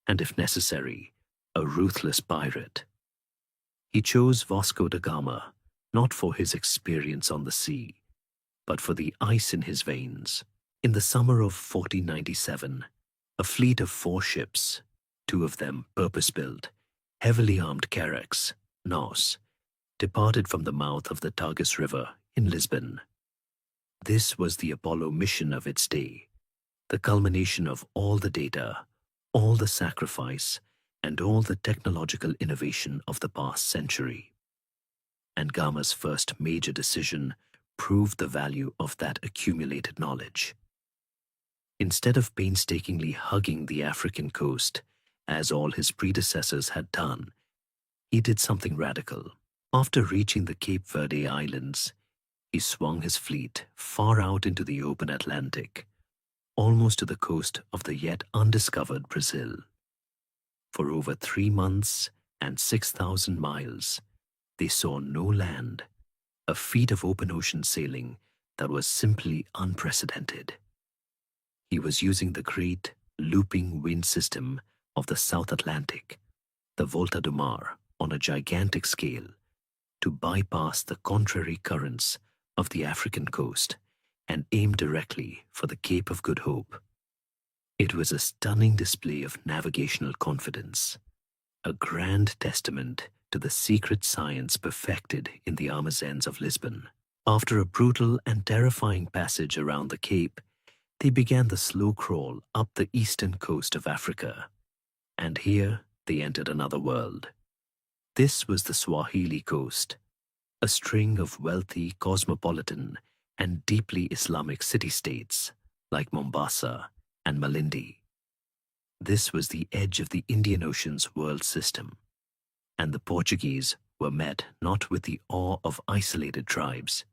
and if necessary, a ruthless pirate. He chose Vasco da Gama not for his experience on the sea, but for the ice in his veins. In the summer of 1497, a fleet of 4 ships, 2 of them purpose-built, heavily armed carracks, naus, departed from the mouth of the Tagus River in Lisbon. This was the Apollo mission of its day, the culmination of all the data, all the sacrifice, and all the technological innovation of the past century. And Gama's first major decision proved the value of that accumulated knowledge. Instead of painstakingly hugging the African coast, as all his predecessors had done, he did something radical. After reaching the Cape Verde Islands, he swung his fleet far out into the open Atlantic, almost to the coast of the yet undiscovered Brazil. For over 3 months and 6,000 miles, they saw no land, a feat of open ocean sailing that was simply unprecedented. He was using the great looping wind system of the South Atlantic, the Volta do Mar, on a gigantic scale, to bypass the contrary currents of the African coast and aim directly for the Cape of Good Hope. It was a stunning display of navigational confidence, a grand testament to the secret science perfected in the Amazons of Lisbon. After a brutal and terrifying passage around the Cape, they began the slow crawl up the eastern coast of Africa, and here they entered another world. This was the Swahili coast, a string of wealthy, cosmopolitan, and deeply Islamic city-states like Mombasa and Malindi. This was the edge of the Indian Ocean's world system, and the Portuguese were met not with the awe of isolated tribes,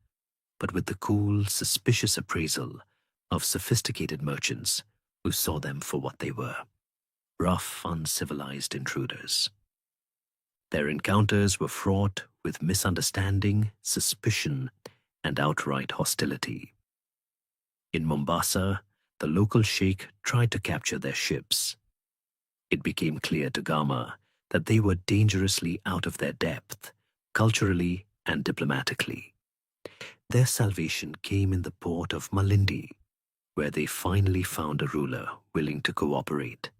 but with the cool, suspicious appraisal of sophisticated merchants who saw them for what they were: rough, uncivilized intruders. Their encounters were fraught with misunderstanding, suspicion, and outright hostility. In Mombasa, the local sheikh tried to capture their ships. It became clear to Gama that they were dangerously out of their depth, culturally and diplomatically. Their salvation came in the port of Malindi, where they finally found a ruler willing to cooperate,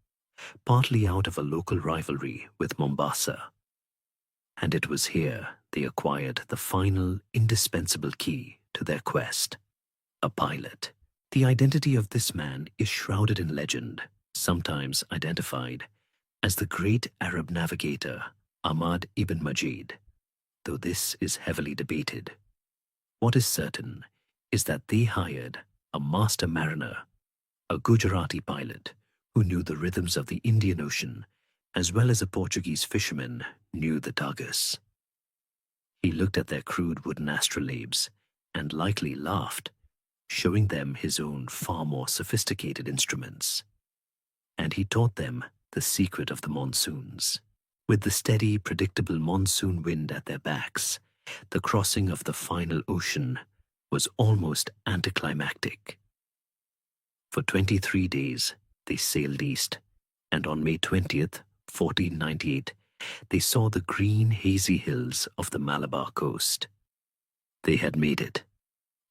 partly out of a local rivalry with Mombasa. And it was here they acquired the final, indispensable key to their quest: a pilot. The identity of this man is shrouded in legend, sometimes identified as the great Arab navigator Ahmad ibn Majid, though this is heavily debated. What is certain is that they hired a master mariner, a Gujarati pilot who knew the rhythms of the Indian Ocean, as well as a Portuguese fisherman knew the Tagus. He looked at their crude wooden astrolabes and likely laughed, showing them his own far more sophisticated instruments. And he taught them the secret of the monsoons. With the steady, predictable monsoon wind at their backs, the crossing of the final ocean was almost anticlimactic. For 23 days, they sailed east, and on May 20th, 1498, they saw the green, hazy hills of the Malabar coast. They had made it.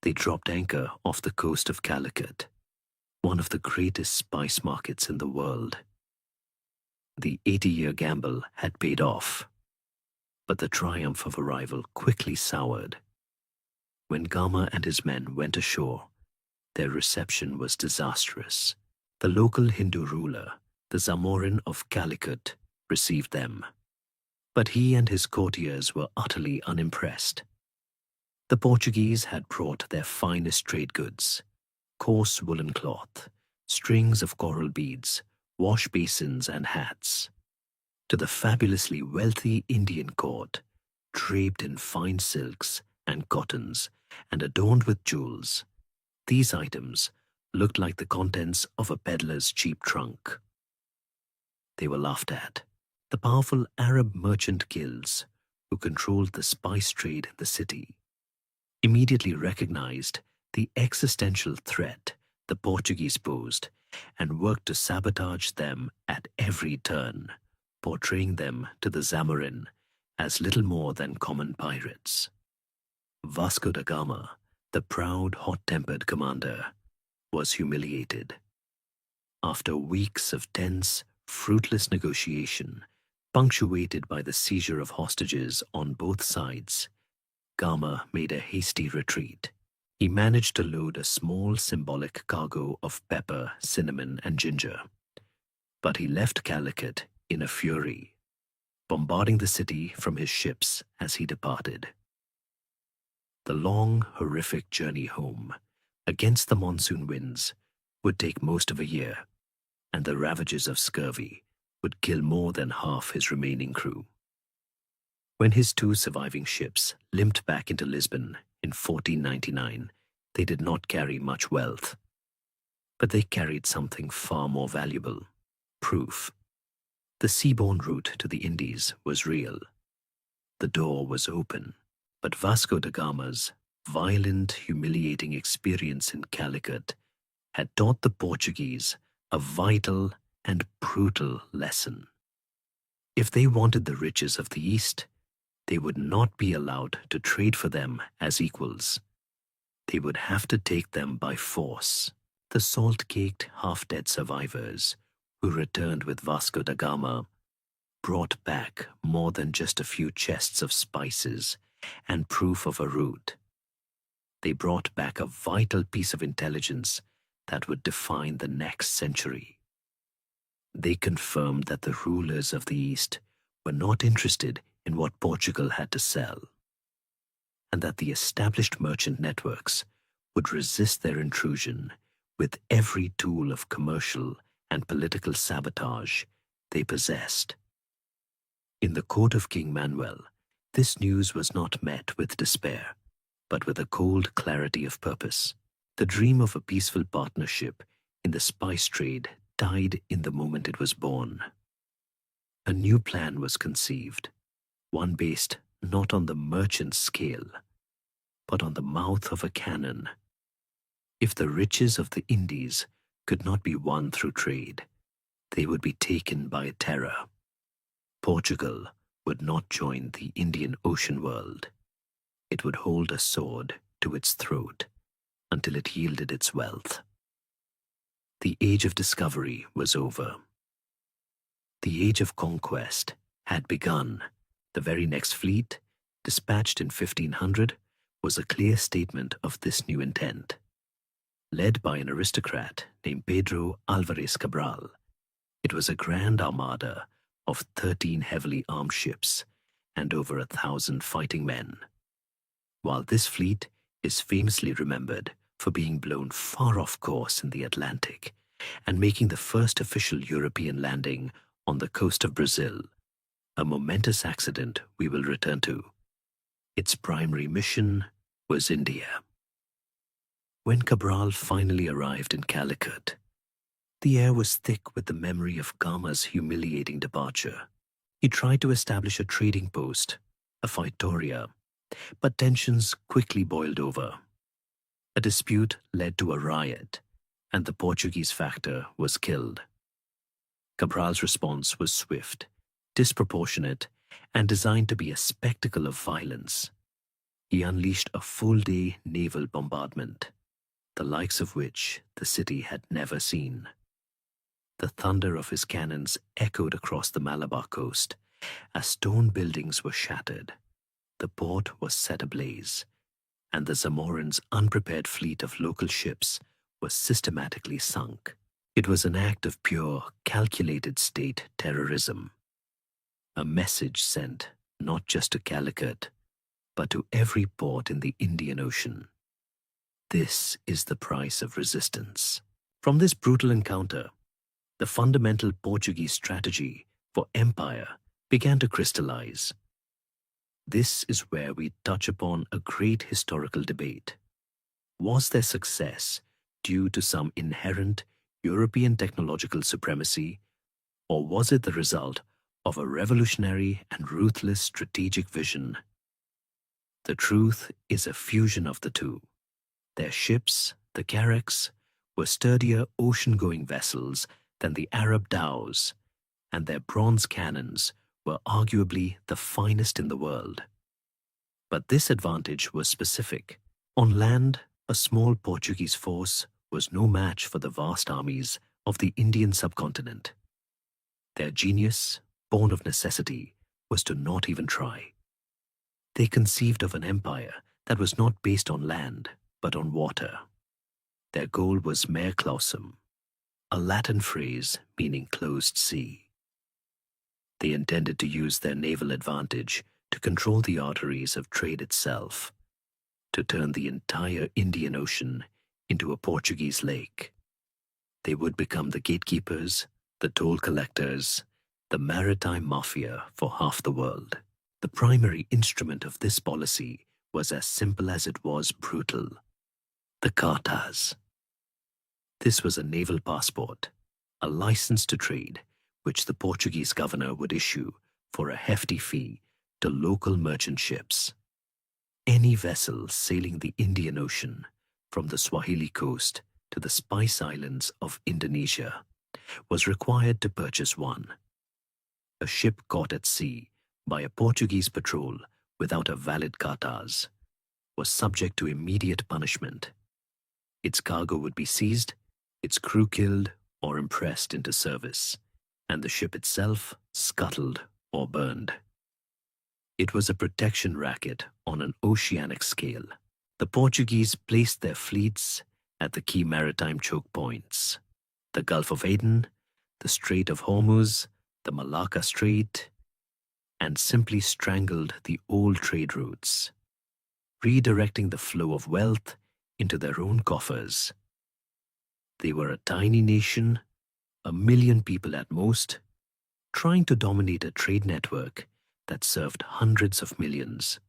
They dropped anchor off the coast of Calicut, one of the greatest spice markets in the world. The 80-year gamble had paid off, but the triumph of arrival quickly soured. When Gama and his men went ashore, their reception was disastrous. The local Hindu ruler, the Zamorin of Calicut, received them, but he and his courtiers were utterly unimpressed. The Portuguese had brought their finest trade goods: coarse woolen cloth, strings of coral beads, wash basins, and hats. To the fabulously wealthy Indian court, draped in fine silks and cottons and adorned with jewels, these items, looked like the contents of a peddler's cheap trunk. They were laughed at. The powerful Arab merchant guilds, who controlled the spice trade in the city, immediately recognized the existential threat the Portuguese posed and worked to sabotage them at every turn, portraying them to the Zamorin as little more than common pirates. Vasco da Gama, the proud, hot-tempered commander, was humiliated. After weeks of tense, fruitless negotiation, punctuated by the seizure of hostages on both sides, Gama made a hasty retreat. He managed to load a small symbolic cargo of pepper, cinnamon, and ginger. But he left Calicut in a fury, bombarding the city from his ships as he departed. The long, horrific journey home, against the monsoon winds, would take most of a year, and the ravages of scurvy would kill more than half his remaining crew. When his 2 surviving ships limped back into Lisbon in 1499, they did not carry much wealth. But they carried something far more valuable: proof. The seaborne route to the Indies was real. The door was open, but Vasco da Gama's violent, humiliating experience in Calicut had taught the Portuguese a vital and brutal lesson. If they wanted the riches of the East, they would not be allowed to trade for them as equals. They would have to take them by force. The salt-caked, half-dead survivors who returned with Vasco da Gama brought back more than just a few chests of spices and proof of a route. They brought back a vital piece of intelligence that would define the next century. They confirmed that the rulers of the East were not interested in what Portugal had to sell, and that the established merchant networks would resist their intrusion with every tool of commercial and political sabotage they possessed. In the court of King Manuel, this news was not met with despair, but with a cold clarity of purpose. The dream of a peaceful partnership in the spice trade died in the moment it was born. A new plan was conceived, one based not on the merchant scale, but on the mouth of a cannon. If the riches of the Indies could not be won through trade, they would be taken by terror. Portugal would not join the Indian Ocean world. It would hold a sword to its throat until it yielded its wealth. The age of discovery was over. The age of conquest had begun. The very next fleet, dispatched in 1500, was a clear statement of this new intent. Led by an aristocrat named Pedro Alvarez Cabral, it was a grand armada of 13 heavily armed ships and over 1,000 fighting men. While this fleet is famously remembered for being blown far off course in the Atlantic and making the first official European landing on the coast of Brazil, a momentous accident we will return to. Its primary mission was India. When Cabral finally arrived in Calicut, the air was thick with the memory of Gama's humiliating departure. He tried to establish a trading post, a Feitoria, but tensions quickly boiled over. A dispute led to a riot, and the Portuguese factor was killed. Cabral's response was swift, disproportionate, and designed to be a spectacle of violence. He unleashed a full-day naval bombardment, the likes of which the city had never seen. The thunder of his cannons echoed across the Malabar coast as stone buildings were shattered. The port was set ablaze, and the Zamorans' unprepared fleet of local ships was systematically sunk. It was an act of pure, calculated state terrorism. A message sent not just to Calicut, but to every port in the Indian Ocean. This is the price of resistance. From this brutal encounter, the fundamental Portuguese strategy for empire began to crystallize. This is where we touch upon a great historical debate. Was their success due to some inherent European technological supremacy, or was it the result of a revolutionary and ruthless strategic vision? The truth is a fusion of the two. Their ships, the carracks, were sturdier ocean-going vessels than the Arab dhows, and their bronze cannons were arguably the finest in the world. But this advantage was specific. On land, a small Portuguese force was no match for the vast armies of the Indian subcontinent. Their genius, born of necessity, was to not even try. They conceived of an empire that was not based on land, but on water. Their goal was mare clausum, a Latin phrase meaning closed sea. They intended to use their naval advantage to control the arteries of trade itself, to turn the entire Indian Ocean into a Portuguese lake. They would become the gatekeepers, the toll collectors, the maritime mafia for half the world. The primary instrument of this policy was as simple as it was brutal: the cartas. This was a naval passport, a license to trade, which the Portuguese governor would issue for a hefty fee to local merchant ships. Any vessel sailing the Indian Ocean, from the Swahili coast to the Spice Islands of Indonesia, was required to purchase one. A ship caught at sea by a Portuguese patrol without a valid cartas was subject to immediate punishment. Its cargo would be seized, its crew killed or impressed into service, and the ship itself scuttled or burned. It was a protection racket on an oceanic scale. The Portuguese placed their fleets at the key maritime choke points: the Gulf of Aden, the Strait of Hormuz, the Malacca Strait, and simply strangled the old trade routes, redirecting the flow of wealth into their own coffers. They were a tiny nation, 1 million people at most, trying to dominate a trade network that served hundreds of millions.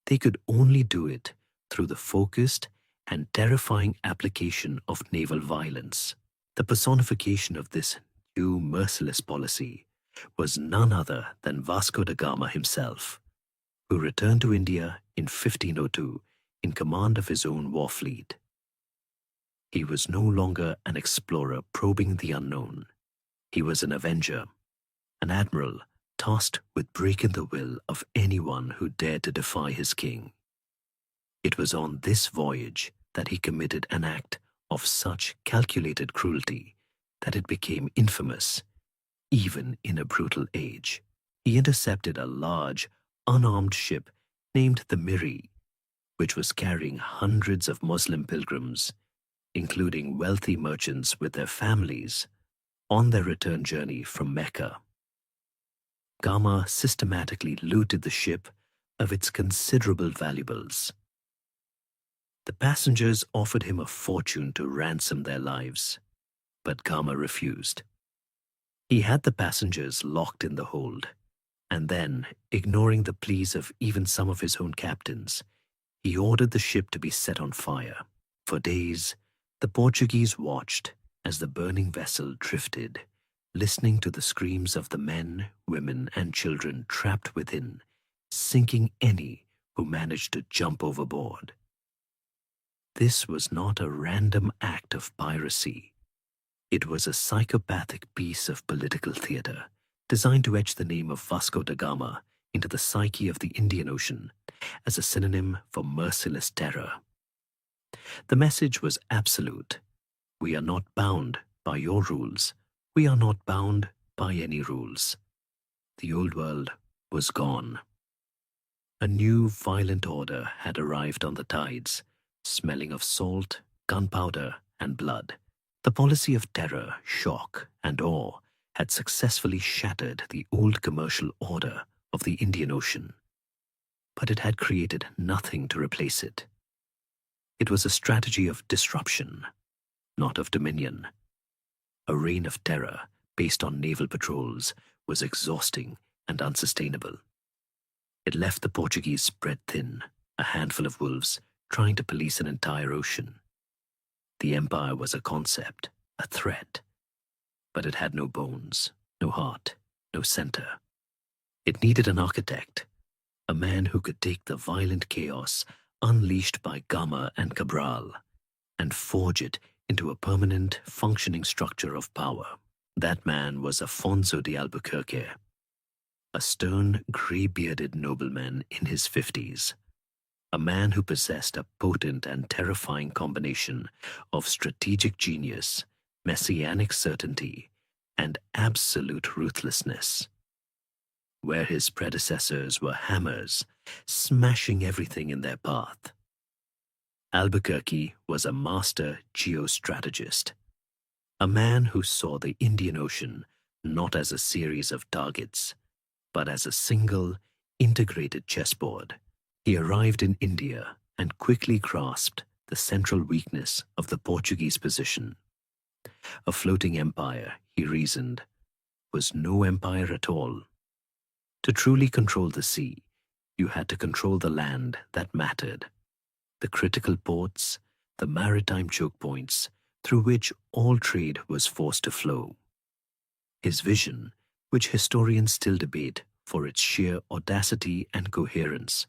They could only do it through the focused and terrifying application of naval violence. The personification of this new merciless policy was none other than Vasco da Gama himself, who returned to India in 1502 in command of his own war fleet. He was no longer an explorer probing the unknown. He was an avenger, an admiral tasked with breaking the will of anyone who dared to defy his king. It was on this voyage that he committed an act of such calculated cruelty that it became infamous, even in a brutal age. He intercepted a large, unarmed ship named the Miri, which was carrying hundreds of Muslim pilgrims, including wealthy merchants with their families, on their return journey from Mecca. Gama systematically looted the ship of its considerable valuables. The passengers offered him a fortune to ransom their lives, but Gama refused. He had the passengers locked in the hold, and then, ignoring the pleas of even some of his own captains, he ordered the ship to be set on fire. For days, the Portuguese watched as the burning vessel drifted, listening to the screams of the men, women, and children trapped within, sinking any who managed to jump overboard. This was not a random act of piracy. It was a psychopathic piece of political theater designed to etch the name of Vasco da Gama into the psyche of the Indian Ocean as a synonym for merciless terror. The message was absolute. We are not bound by your rules. We are not bound by any rules. The old world was gone. A new violent order had arrived on the tides, smelling of salt, gunpowder, and blood. The policy of terror, shock, and awe had successfully shattered the old commercial order of the Indian Ocean, but it had created nothing to replace it. It was a strategy of disruption, not of dominion. A reign of terror based on naval patrols was exhausting and unsustainable. It left the Portuguese spread thin, a handful of wolves trying to police an entire ocean. The empire was a concept, a threat, but it had no bones, no heart, no center. It needed an architect, a man who could take the violent chaos unleashed by Gama and Cabral and forge it into a permanent, functioning structure of power. That man was Afonso de Albuquerque, a stern, grey-bearded nobleman in his 50s, a man who possessed a potent and terrifying combination of strategic genius, messianic certainty, and absolute ruthlessness. Where his predecessors were hammers, smashing everything in their path, Albuquerque was a master geostrategist, a man who saw the Indian Ocean not as a series of targets, but as a single, integrated chessboard. He arrived in India and quickly grasped the central weakness of the Portuguese position. A floating empire, he reasoned, was no empire at all. To truly control the sea, you had to control the land that mattered, the critical ports, the maritime choke points through which all trade was forced to flow. His vision, which historians still debate for its sheer audacity and coherence,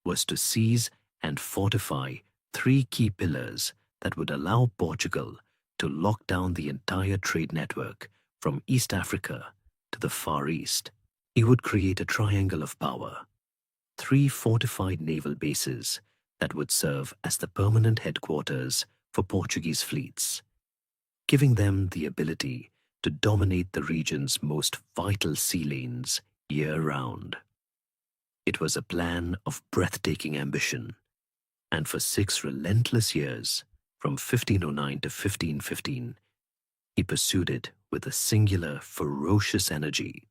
was to seize and fortify three key pillars that would allow Portugal to lock down the entire trade network from East Africa to the Far East. He would create a triangle of power, three fortified naval bases that would serve as the permanent headquarters for Portuguese fleets, giving them the ability to dominate the region's most vital sea lanes year-round. It was a plan of breathtaking ambition, and for 6 relentless years, from 1509 to 1515, he pursued it with a singular, ferocious energy,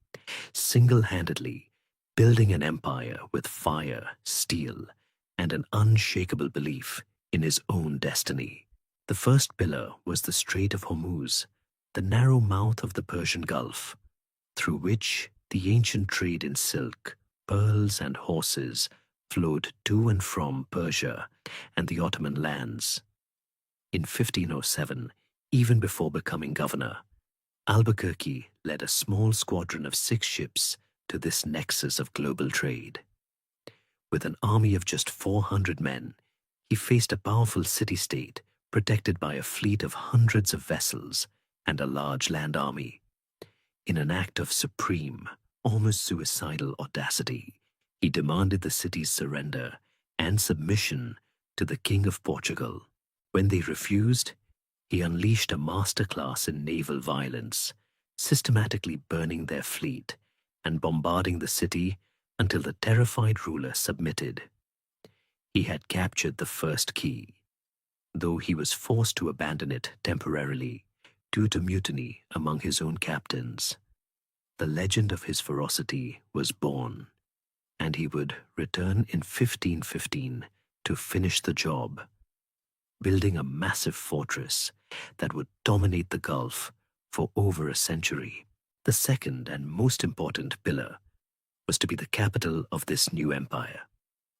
single-handedly building an empire with fire, steel, and an unshakable belief in his own destiny. The first pillar was the Strait of Hormuz, the narrow mouth of the Persian Gulf, through which the ancient trade in silk, pearls, and horses flowed to and from Persia and the Ottoman lands. In 1507, even before becoming governor, Albuquerque led a small squadron of 6 ships to this nexus of global trade. With an army of just 400 men, he faced a powerful city-state protected by a fleet of hundreds of vessels and a large land army. In an act of supreme, almost suicidal audacity, he demanded the city's surrender and submission to the King of Portugal. When they refused, he unleashed a masterclass in naval violence, systematically burning their fleet and bombarding the city until the terrified ruler submitted. He had captured the first key, though he was forced to abandon it temporarily due to mutiny among his own captains. The legend of his ferocity was born, and he would return in 1515 to finish the job, building a massive fortress that would dominate the Gulf for over a century. The second and most important pillar was to be the capital of this new empire,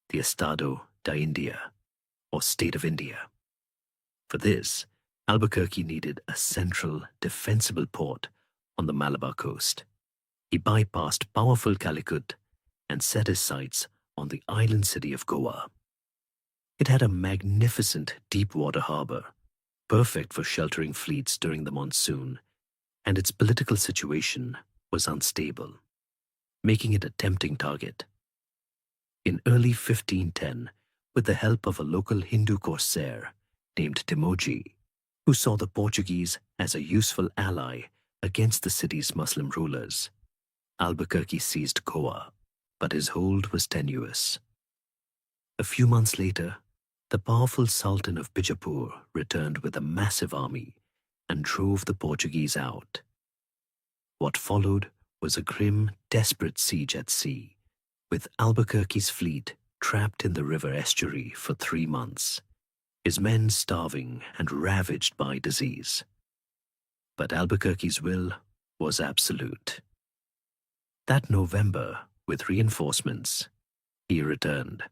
the Estado da India, or State of India. For this, Albuquerque needed a central, defensible port on the Malabar coast. He bypassed powerful Calicut and set his sights on the island city of Goa. It had a magnificent deep-water harbor, perfect for sheltering fleets during the monsoon, and its political situation was unstable, making it a tempting target. In early 1510, with the help of a local Hindu corsair named Timoji, who saw the Portuguese as a useful ally against the city's Muslim rulers, Albuquerque seized Goa, but his hold was tenuous. A few months later, the powerful Sultan of Bijapur returned with a massive army and drove the Portuguese out. What followed was a grim, desperate siege at sea, with Albuquerque's fleet trapped in the river estuary for 3 months, his men starving and ravaged by disease. But Albuquerque's will was absolute. That November, with reinforcements, he returned.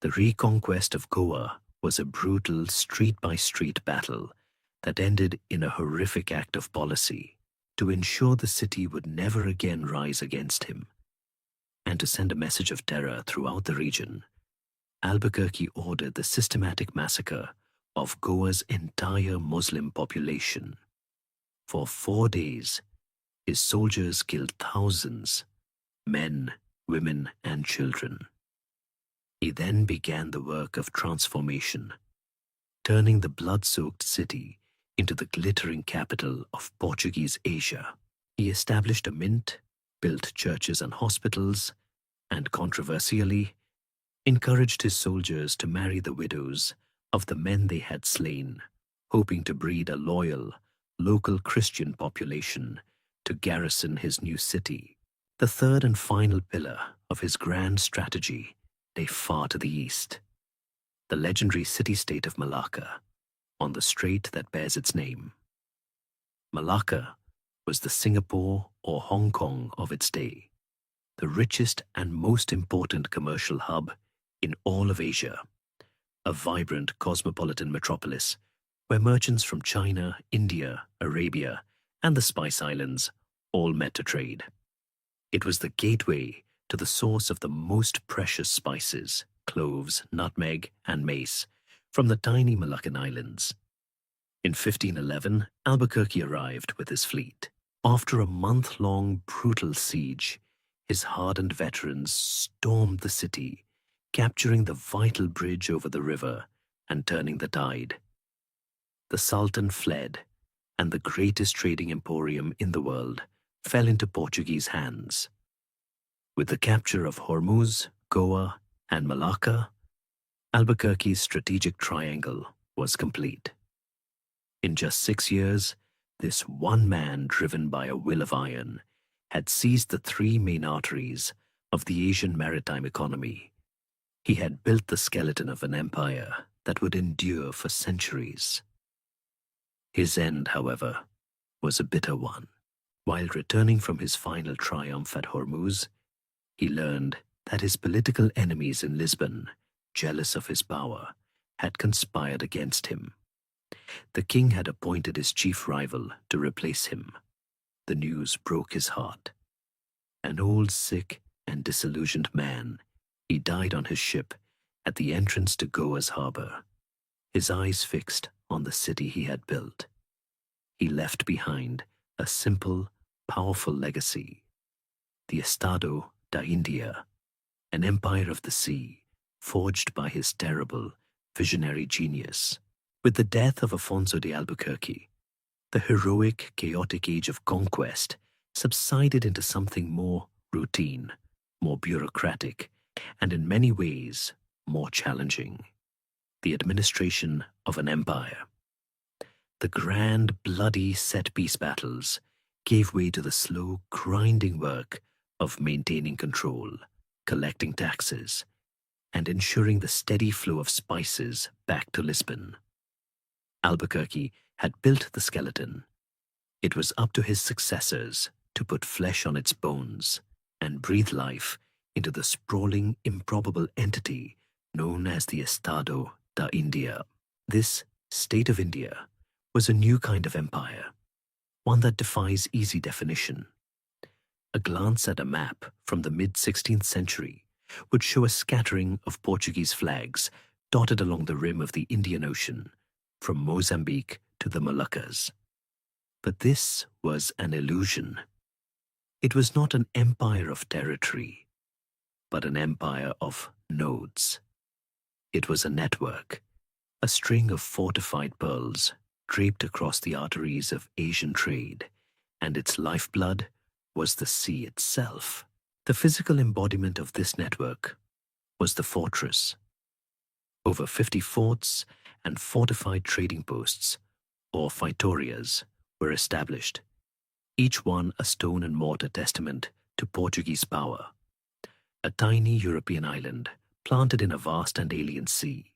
The reconquest of Goa was a brutal street-by-street battle that ended in a horrific act of policy to ensure the city would never again rise against him. And to send a message of terror throughout the region, Albuquerque ordered the systematic massacre of Goa's entire Muslim population. For 4 days, his soldiers killed thousands, men, women, and children. He then began the work of transformation, turning the blood-soaked city into the glittering capital of Portuguese Asia. He established a mint, built churches and hospitals, and controversially, encouraged his soldiers to marry the widows of the men they had slain, hoping to breed a loyal, local Christian population to garrison his new city. The third and final pillar of his grand strategy lay far to the east, the legendary city-state of Malacca, on the strait that bears its name. Malacca was the Singapore or Hong Kong of its day, the richest and most important commercial hub in all of Asia, a vibrant cosmopolitan metropolis where merchants from China, India, Arabia, and the Spice Islands all met to trade. It was the gateway to the source of the most precious spices, cloves, nutmeg, and mace, from the tiny Moluccan Islands. In 1511, Albuquerque arrived with his fleet. After a month-long brutal siege, his hardened veterans stormed the city, capturing the vital bridge over the river and turning the tide. The Sultan fled, and the greatest trading emporium in the world fell into Portuguese hands. With the capture of Hormuz, Goa, and Malacca, Albuquerque's strategic triangle was complete. In just 6 years, this one man, driven by a will of iron, had seized the 3 main arteries of the Asian maritime economy. He had built the skeleton of an empire that would endure for centuries. His end, however, was a bitter one. While returning from his final triumph at Hormuz, he learned that his political enemies in Lisbon, jealous of his power, had conspired against him. The king had appointed his chief rival to replace him. The news broke his heart. An old, sick, and disillusioned man, he died on his ship at the entrance to Goa's harbor, his eyes fixed on the city he had built. He left behind a simple, powerful legacy, the Estado da India, an empire of the sea, forged by his terrible, visionary genius. With the death of Afonso de Albuquerque, the heroic, chaotic age of conquest subsided into something more routine, more bureaucratic, and in many ways more challenging: the administration of an empire. The grand, bloody set-piece battles gave way to the slow, grinding work of maintaining control, collecting taxes, and ensuring the steady flow of spices back to Lisbon. Albuquerque had built the skeleton. It was up to his successors to put flesh on its bones and breathe life into the sprawling, improbable entity known as the Estado da India. This State of India was a new kind of empire, one that defies easy definition. A glance at a map from the mid-16th century would show a scattering of Portuguese flags dotted along the rim of the Indian Ocean, from Mozambique to the Moluccas. But this was an illusion. It was not an empire of territory, but an empire of nodes. It was a network, a string of fortified pearls draped across the arteries of Asian trade, and its lifeblood was the sea itself. The physical embodiment of this network was the fortress. Over 50 forts and fortified trading posts, or feitorias, were established, each one a stone and mortar testament to Portuguese power. A tiny European island planted in a vast and alien sea.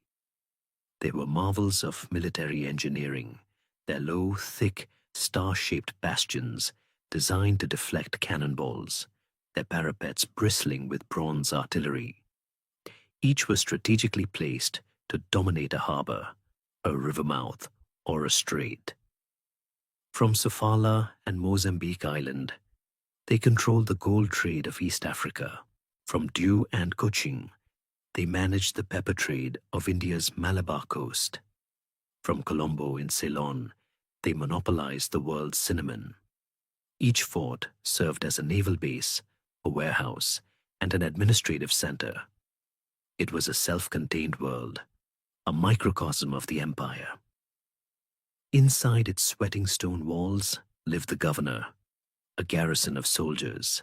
They were marvels of military engineering, their low, thick, star-shaped bastions designed to deflect cannonballs, their parapets bristling with bronze artillery. Each was strategically placed to dominate a harbor, a river mouth, or a strait. From Sofala and Mozambique Island, they controlled the gold trade of East Africa. From Diu and Cochin, they managed the pepper trade of India's Malabar coast. From Colombo in Ceylon, they monopolized the world's cinnamon. Each fort served as a naval base, a warehouse, and an administrative center. It was a self-contained world, a microcosm of the empire. Inside its sweating stone walls lived the governor, a garrison of soldiers,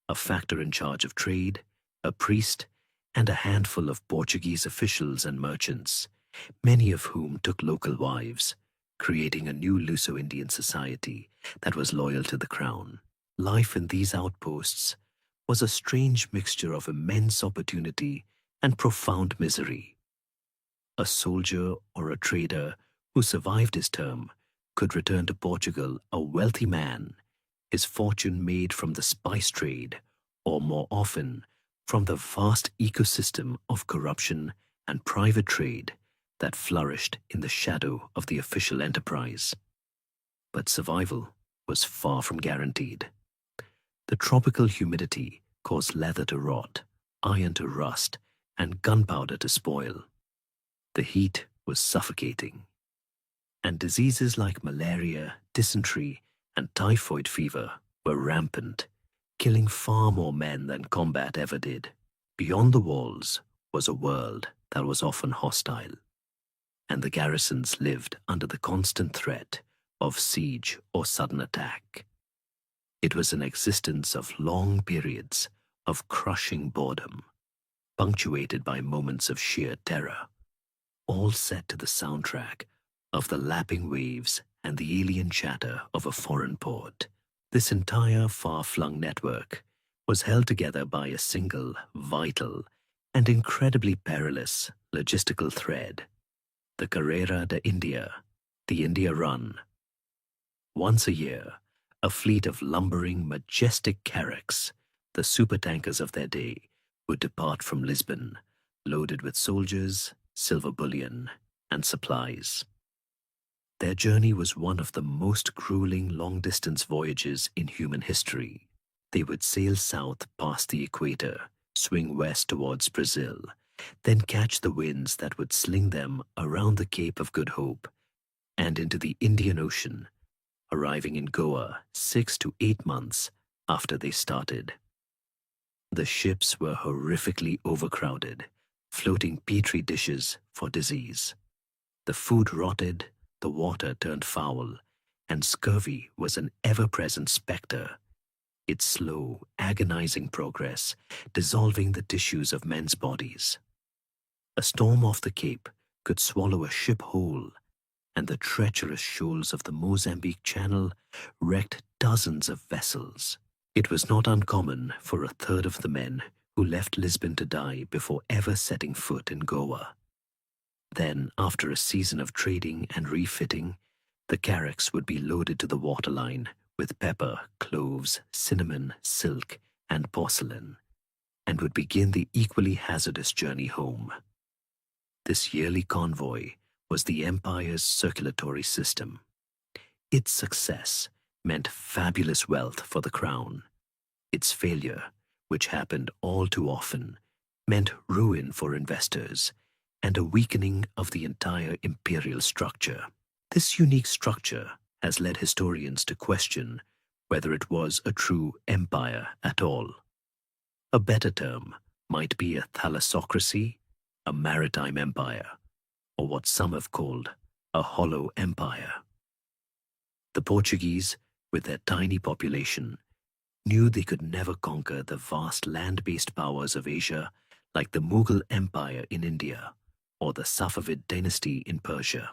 a factor in charge of trade, a priest, and a handful of Portuguese officials and merchants, many of whom took local wives, creating a new Luso-Indian society that was loyal to the crown. Life in these outposts was a strange mixture of immense opportunity and profound misery. A soldier or a trader who survived his term could return to Portugal a wealthy man, his fortune made from the spice trade, or more often, from the vast ecosystem of corruption and private trade that flourished in the shadow of the official enterprise. But survival was far from guaranteed. The tropical humidity caused leather to rot, iron to rust, and gunpowder to spoil. The heat was suffocating, and diseases like malaria, dysentery, and typhoid fever were rampant, killing far more men than combat ever did. Beyond the walls was a world that was often hostile, and the garrisons lived under the constant threat of siege or sudden attack. It was an existence of long periods of crushing boredom, punctuated by moments of sheer terror, all set to the soundtrack of the lapping waves and the alien chatter of a foreign port. This entire far-flung network was held together by a single, vital, and incredibly perilous logistical thread: the Carrera de India, the India Run. Once a year, a fleet of lumbering, majestic carracks, the supertankers of their day, would depart from Lisbon, loaded with soldiers, silver bullion, and supplies. Their journey was one of the most grueling long-distance voyages in human history. They would sail south past the equator, swing west towards Brazil, then catch the winds that would sling them around the Cape of Good Hope and into the Indian Ocean, arriving in Goa 6 to 8 months after they started. The ships were horrifically overcrowded, floating petri dishes for disease. The food rotted, the water turned foul, and scurvy was an ever-present specter, its slow, agonizing progress dissolving the tissues of men's bodies. A storm off the Cape could swallow a ship whole, and the treacherous shoals of the Mozambique Channel wrecked dozens of vessels. It was not uncommon for a third of the men who left Lisbon to die before ever setting foot in Goa. Then, after a season of trading and refitting, the carracks would be loaded to the waterline with pepper, cloves, cinnamon, silk, and porcelain, and would begin the equally hazardous journey home. This yearly convoy was the empire's circulatory system. Its success meant fabulous wealth for the crown. Its failure, which happened all too often, meant ruin for investors and a weakening of the entire imperial structure. This unique structure has led historians to question whether it was a true empire at all. A better term might be a thalassocracy, a maritime empire, or what some have called a hollow empire. The Portuguese, with their tiny population, knew they could never conquer the vast land-based powers of Asia like the Mughal Empire in India or the Safavid dynasty in Persia.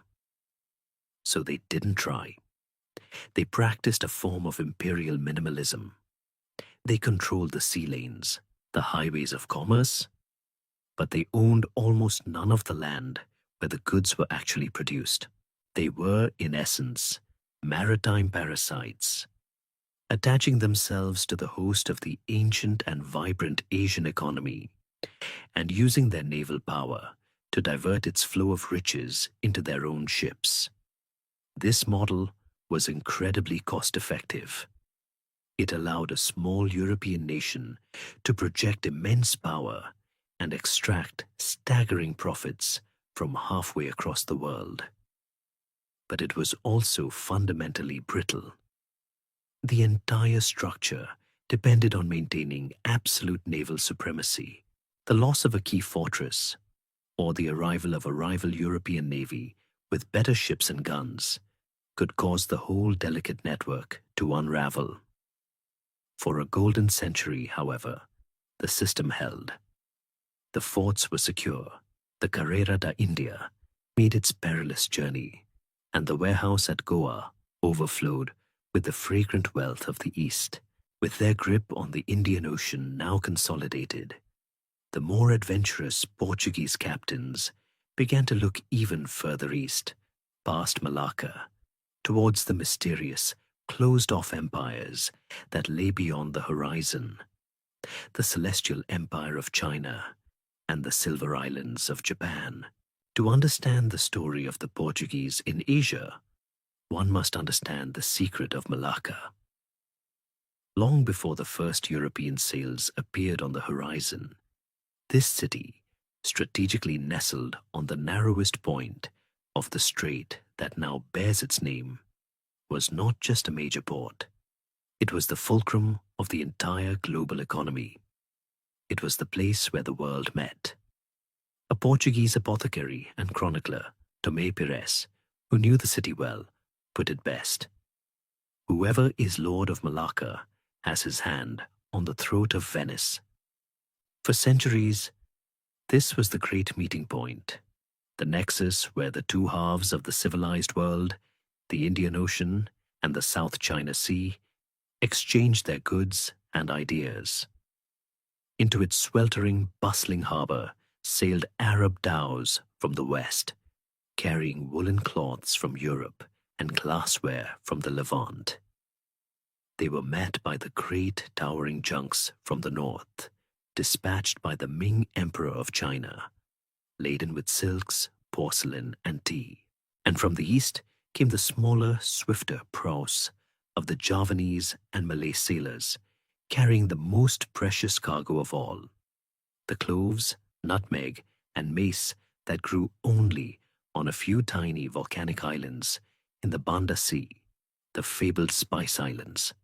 So they didn't try. They practiced a form of imperial minimalism. They controlled the sea lanes, the highways of commerce, but they owned almost none of the land where the goods were actually produced. They were, in essence, maritime parasites, attaching themselves to the host of the ancient and vibrant Asian economy, and using their naval power to divert its flow of riches into their own ships. This model was incredibly cost-effective. It allowed a small European nation to project immense power and extract staggering profits from halfway across the world. But it was also fundamentally brittle. The entire structure depended on maintaining absolute naval supremacy. The loss of a key fortress, or the arrival of a rival European navy with better ships and guns, could cause the whole delicate network to unravel. For a golden century, however, the system held. The forts were secure, the Carrera da India made its perilous journey, and the warehouse at Goa overflowed with the fragrant wealth of the East. With their grip on the Indian Ocean now consolidated, the more adventurous Portuguese captains began to look even further east, past Malacca, towards the mysterious, closed-off empires that lay beyond the horizon, the Celestial Empire of China and the Silver Islands of Japan. To understand the story of the Portuguese in Asia, one must understand the secret of Malacca. Long before the first European sails appeared on the horizon, this city, strategically nestled on the narrowest point of the strait that now bears its name, was not just a major port. It was the fulcrum of the entire global economy. It was the place where the world met. A Portuguese apothecary and chronicler, Tomé Pires, who knew the city well, put it best. Whoever is Lord of Malacca has his hand on the throat of Venice. For centuries, this was the great meeting point, the nexus where the two halves of the civilized world, the Indian Ocean and the South China Sea, exchanged their goods and ideas. Into its sweltering, bustling harbor sailed Arab dhows from the west, carrying woolen cloths from Europe and glassware from the Levant. They were met by the great towering junks from the north, dispatched by the Ming Emperor of China, laden with silks, porcelain, and tea. And from the east came the smaller, swifter prows of the Javanese and Malay sailors, carrying the most precious cargo of all, the cloves, nutmeg, and mace that grew only on a few tiny volcanic islands in the Banda Sea, the fabled Spice Islands.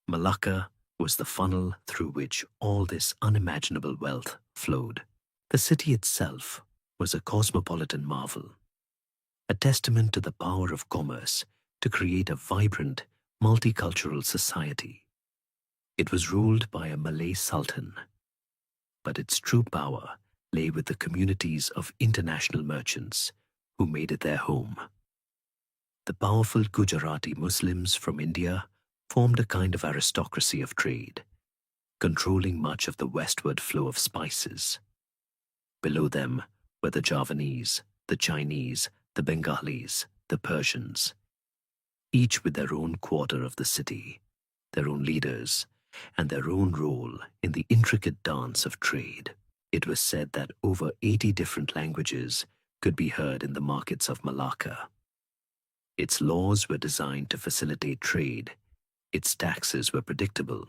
Malacca was the funnel through which all this unimaginable wealth flowed. The city itself was a cosmopolitan marvel, a testament to the power of commerce to create a vibrant, multicultural society. It was ruled by a Malay sultan, but its true power lay with the communities of international merchants who made it their home. The powerful Gujarati Muslims from India formed a kind of aristocracy of trade, controlling much of the westward flow of spices. Below them were the Javanese, the Chinese, the Bengalis, the Persians, each with their own quarter of the city, their own leaders, and their own role in the intricate dance of trade. It was said that over 80 different languages could be heard in the markets of Malacca. Its laws were designed to facilitate trade, its taxes were predictable,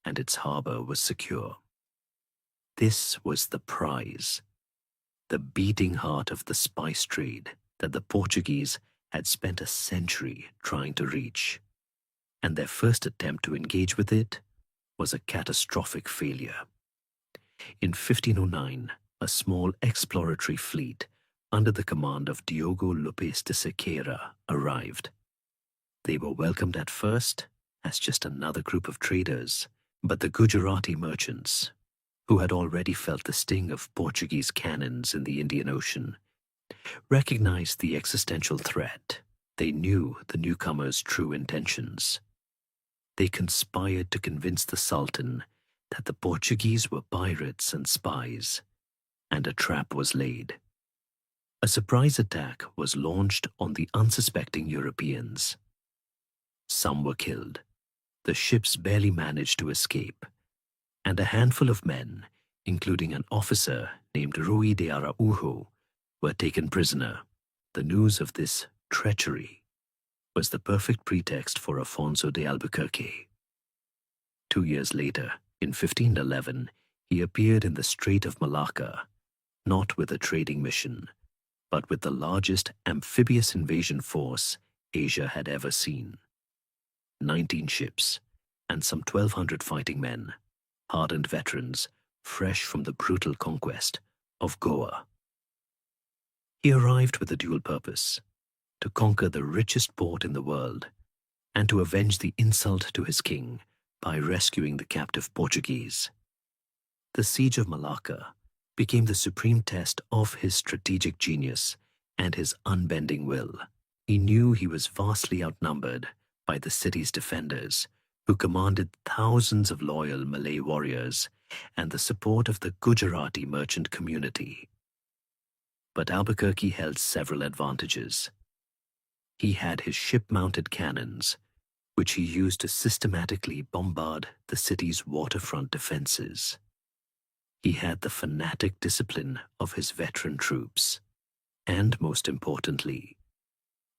and its harbor was secure. This was the prize, the beating heart of the spice trade that the Portuguese had spent a century trying to reach, and their first attempt to engage with it was a catastrophic failure. In 1509, a small exploratory fleet under the command of Diogo Lopes de Sequeira arrived. They were welcomed at first as just another group of traders, but the Gujarati merchants, who had already felt the sting of Portuguese cannons in the Indian Ocean, recognized the existential threat. They knew the newcomers' true intentions. They conspired to convince the Sultan that the Portuguese were pirates and spies, and a trap was laid. A surprise attack was launched on the unsuspecting Europeans. Some were killed, the ships barely managed to escape, and a handful of men, including an officer named Rui de Araujo, were taken prisoner. The news of this treachery was the perfect pretext for Afonso de Albuquerque. 2 years later, in 1511, he appeared in the Strait of Malacca, not with a trading mission, but with the largest amphibious invasion force Asia had ever seen. 19 ships and some 1,200 fighting men, hardened veterans, fresh from the brutal conquest of Goa. He arrived with a dual purpose: to conquer the richest port in the world and to avenge the insult to his king by rescuing the captive Portuguese. The siege of Malacca became the supreme test of his strategic genius and his unbending will. He knew he was vastly outnumbered by the city's defenders, who commanded thousands of loyal Malay warriors and the support of the Gujarati merchant community. But Albuquerque held several advantages. He had his ship-mounted cannons, which he used to systematically bombard the city's waterfront defenses. He had the fanatic discipline of his veteran troops, and most importantly,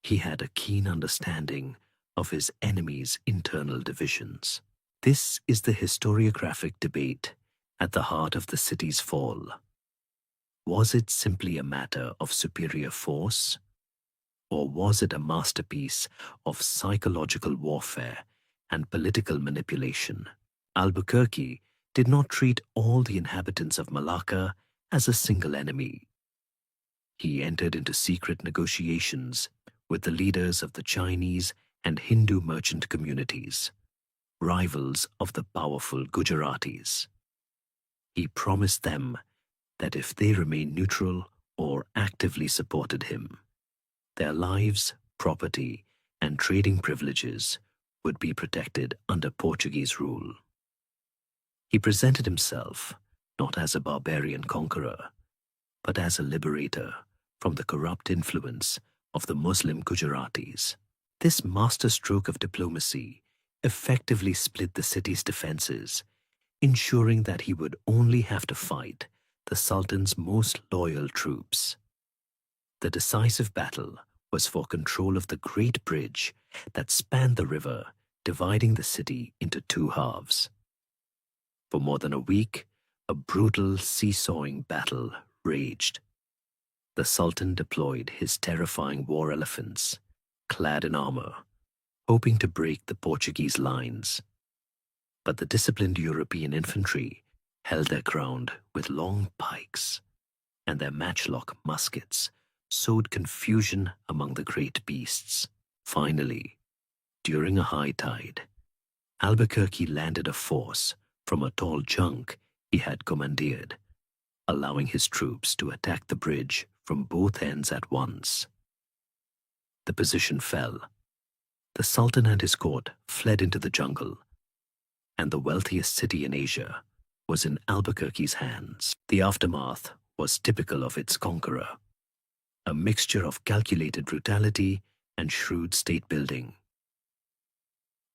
he had a keen understanding of his enemy's internal divisions. This is the historiographic debate at the heart of the city's fall. Was it simply a matter of superior force, or was it a masterpiece of psychological warfare and political manipulation? Albuquerque did not treat all the inhabitants of Malacca as a single enemy. He entered into secret negotiations with the leaders of the Chinese and Hindu merchant communities, rivals of the powerful Gujaratis. He promised them that if they remained neutral or actively supported him, their lives, property, and trading privileges would be protected under Portuguese rule. He presented himself not as a barbarian conqueror, but as a liberator from the corrupt influence of the Muslim Gujaratis. This masterstroke of diplomacy effectively split the city's defenses, ensuring that he would only have to fight the Sultan's most loyal troops. The decisive battle was for control of the great bridge that spanned the river, dividing the city into two halves. For more than a week, a brutal seesawing battle raged. The Sultan deployed his terrifying war elephants, clad in armor, hoping to break the Portuguese lines. But the disciplined European infantry held their ground with long pikes, and their matchlock muskets sowed confusion among the great beasts. Finally, during a high tide, Albuquerque landed a force from a tall junk he had commandeered, allowing his troops to attack the bridge from both ends at once. The position fell. The Sultan and his court fled into the jungle, and the wealthiest city in Asia was in Albuquerque's hands. The aftermath was typical of its conqueror, a mixture of calculated brutality and shrewd state-building.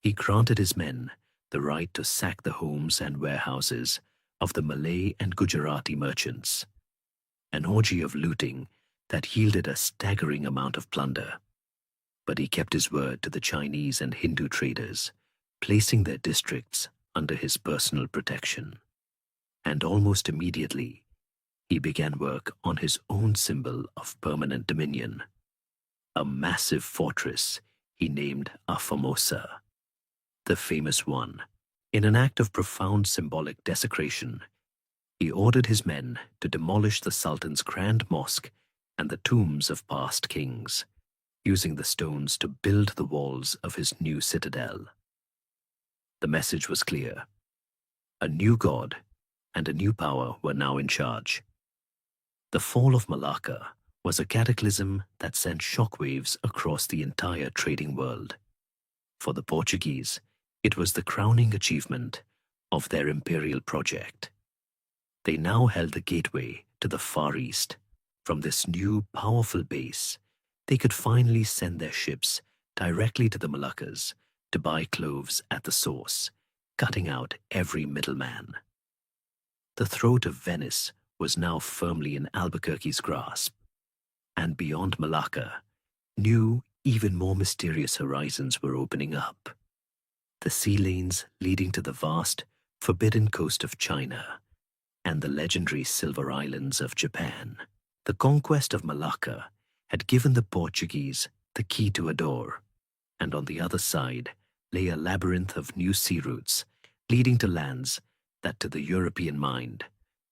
He granted his men the right to sack the homes and warehouses of the Malay and Gujarati merchants, an orgy of looting that yielded a staggering amount of plunder. But he kept his word to the Chinese and Hindu traders, placing their districts under his personal protection. And almost immediately, he began work on his own symbol of permanent dominion, a massive fortress he named Formosa, the famous one. In an act of profound symbolic desecration, he ordered his men to demolish the Sultan's grand mosque and the tombs of past kings, using the stones to build the walls of his new citadel. The message was clear. A new god and a new power were now in charge. The fall of Malacca was a cataclysm that sent shockwaves across the entire trading world. For the Portuguese, it was the crowning achievement of their imperial project. They now held the gateway to the Far East. From this new, powerful base, they could finally send their ships directly to the Moluccas to buy cloves at the source, cutting out every middleman. The throat of Venice was now firmly in Albuquerque's grasp. And beyond Malacca, new, even more mysterious horizons were opening up. The sea lanes leading to the vast, forbidden coast of China and the legendary Silver Islands of Japan. The conquest of Malacca had given the Portuguese the key to a door, and on the other side lay a labyrinth of new sea routes leading to lands that to the European mind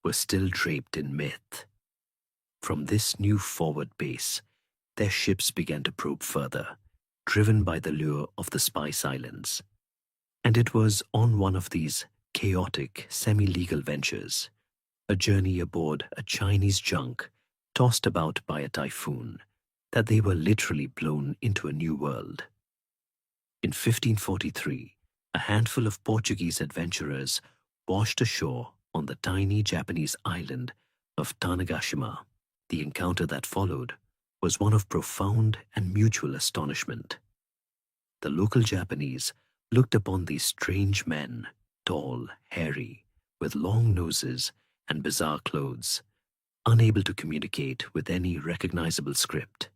were still draped in myth. From this new forward base, their ships began to probe further, driven by the lure of the Spice Islands. And it was on one of these chaotic, semi-legal ventures, a journey aboard a Chinese junk tossed about by a typhoon, that they were literally blown into a new world. In 1543, a handful of Portuguese adventurers washed ashore on the tiny Japanese island of Tanegashima. The encounter that followed was one of profound and mutual astonishment. The local Japanese looked upon these strange men, tall, hairy, with long noses and bizarre clothes, unable to communicate with any recognizable script,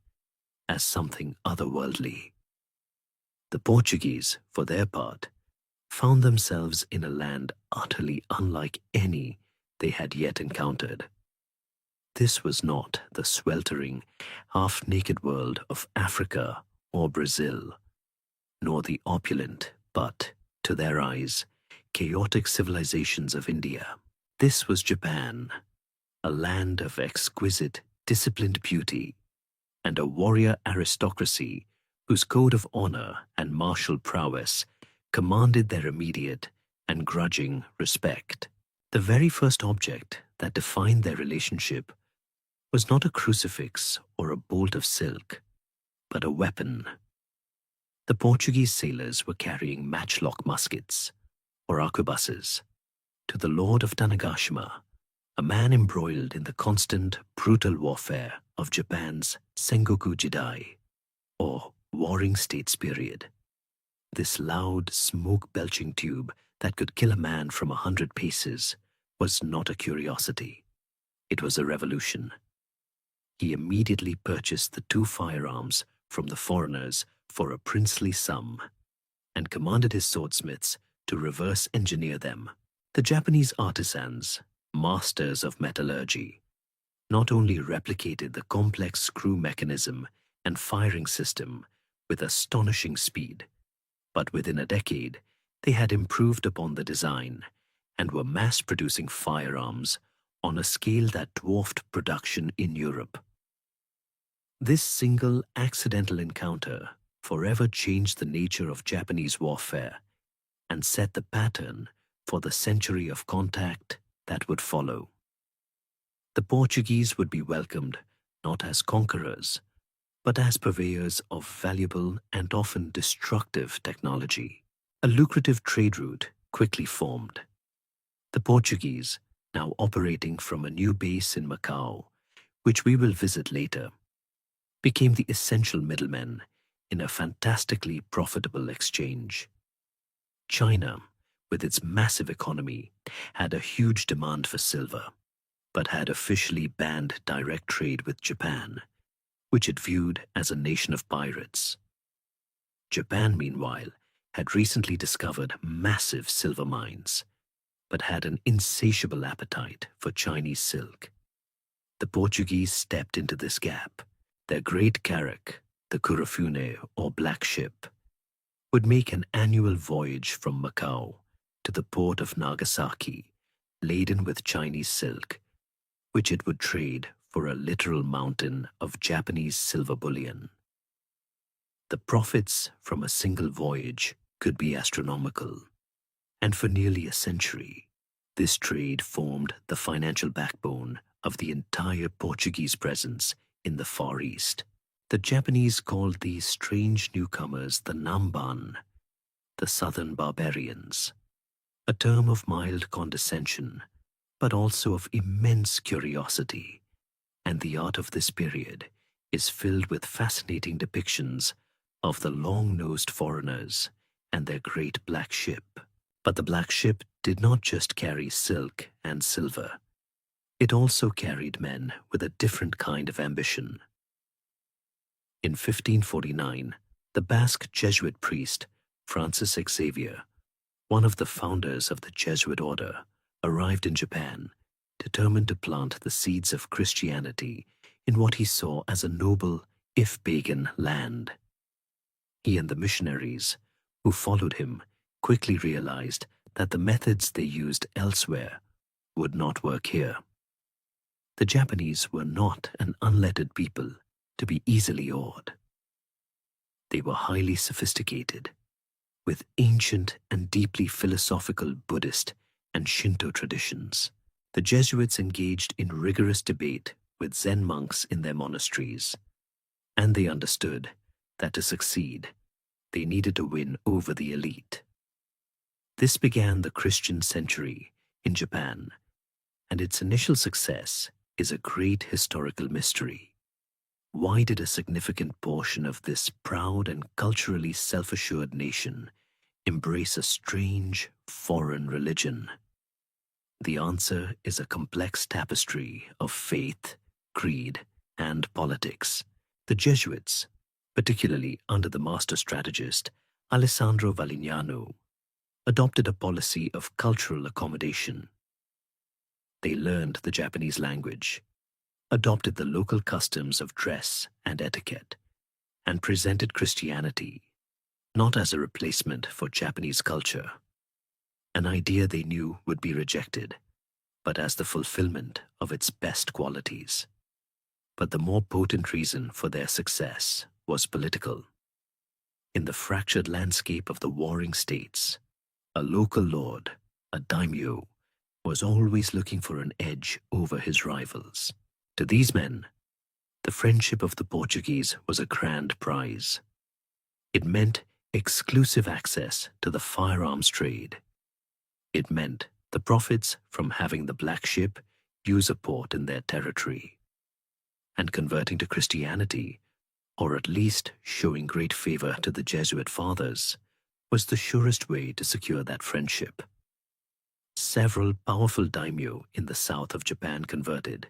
as something otherworldly. The Portuguese, for their part, found themselves in a land utterly unlike any they had yet encountered. This was not the sweltering, half-naked world of Africa or Brazil, nor the opulent, but, to their eyes, chaotic civilizations of India. This was Japan, a land of exquisite, disciplined beauty, and a warrior aristocracy whose code of honor and martial prowess commanded their immediate and grudging respect. The very first object that defined their relationship was not a crucifix or a bolt of silk, but a weapon. The Portuguese sailors were carrying matchlock muskets, or arquebuses. To the Lord of Tanegashima, a man embroiled in the constant, brutal warfare of Japan's Sengoku Jidai, or Warring States period. This loud, smoke-belching tube that could kill a man from 100 paces was not a curiosity. It was a revolution. He immediately purchased the 2 firearms from the foreigners for a princely sum, and commanded his swordsmiths to reverse engineer them. The Japanese artisans, masters of metallurgy, not only replicated the complex screw mechanism and firing system with astonishing speed, but within a decade they had improved upon the design and were mass-producing firearms on a scale that dwarfed production in Europe. This single accidental encounter forever changed the nature of Japanese warfare and set the pattern for the century of contact that would follow. The Portuguese would be welcomed not as conquerors, but as purveyors of valuable and often destructive technology. A lucrative trade route quickly formed. The Portuguese, now operating from a new base in Macau, which we will visit later, became the essential middlemen in a fantastically profitable exchange. China, with its massive economy, had a huge demand for silver, but had officially banned direct trade with Japan, which it viewed as a nation of pirates. Japan, meanwhile, had recently discovered massive silver mines, but had an insatiable appetite for Chinese silk. The Portuguese stepped into this gap. Their great carrack, the Curufune or Black Ship, would make an annual voyage from Macau to the port of Nagasaki, laden with Chinese silk, which it would trade for a literal mountain of Japanese silver bullion. The profits from a single voyage could be astronomical, and for nearly a century, this trade formed the financial backbone of the entire Portuguese presence in the Far East. The Japanese called these strange newcomers the Namban, the southern barbarians, a term of mild condescension, but also of immense curiosity, and the art of this period is filled with fascinating depictions of the long-nosed foreigners and their great black ship. But the Black Ship did not just carry silk and silver. It also carried men with a different kind of ambition. In 1549, the Basque Jesuit priest Francis Xavier, one of the founders of the Jesuit order, arrived in Japan, determined to plant the seeds of Christianity in what he saw as a noble, if pagan, land. He and the missionaries who followed him quickly realized that the methods they used elsewhere would not work here. The Japanese were not an unlettered people to be easily awed. They were highly sophisticated, with ancient and deeply philosophical Buddhist and Shinto traditions. The Jesuits engaged in rigorous debate with Zen monks in their monasteries, and they understood that to succeed, they needed to win over the elite. This began the Christian century in Japan, and its initial success is a great historical mystery. Why did a significant portion of this proud and culturally self-assured nation embrace a strange, foreign religion? The answer is a complex tapestry of faith, creed, and politics. The Jesuits, particularly under the master strategist Alessandro Valignano, adopted a policy of cultural accommodation. They learned the Japanese language, adopted the local customs of dress and etiquette, and presented Christianity not as a replacement for Japanese culture, an idea they knew would be rejected, but as the fulfillment of its best qualities. But the more potent reason for their success was political. In the fractured landscape of the warring states, a local lord, a daimyo, was always looking for an edge over his rivals. To these men, the friendship of the Portuguese was a grand prize. It meant exclusive access to the firearms trade. It meant the profits from having the black ship use a port in their territory. And converting to Christianity, or at least showing great favor to the Jesuit fathers, was the surest way to secure that friendship. Several powerful daimyo in the south of Japan converted,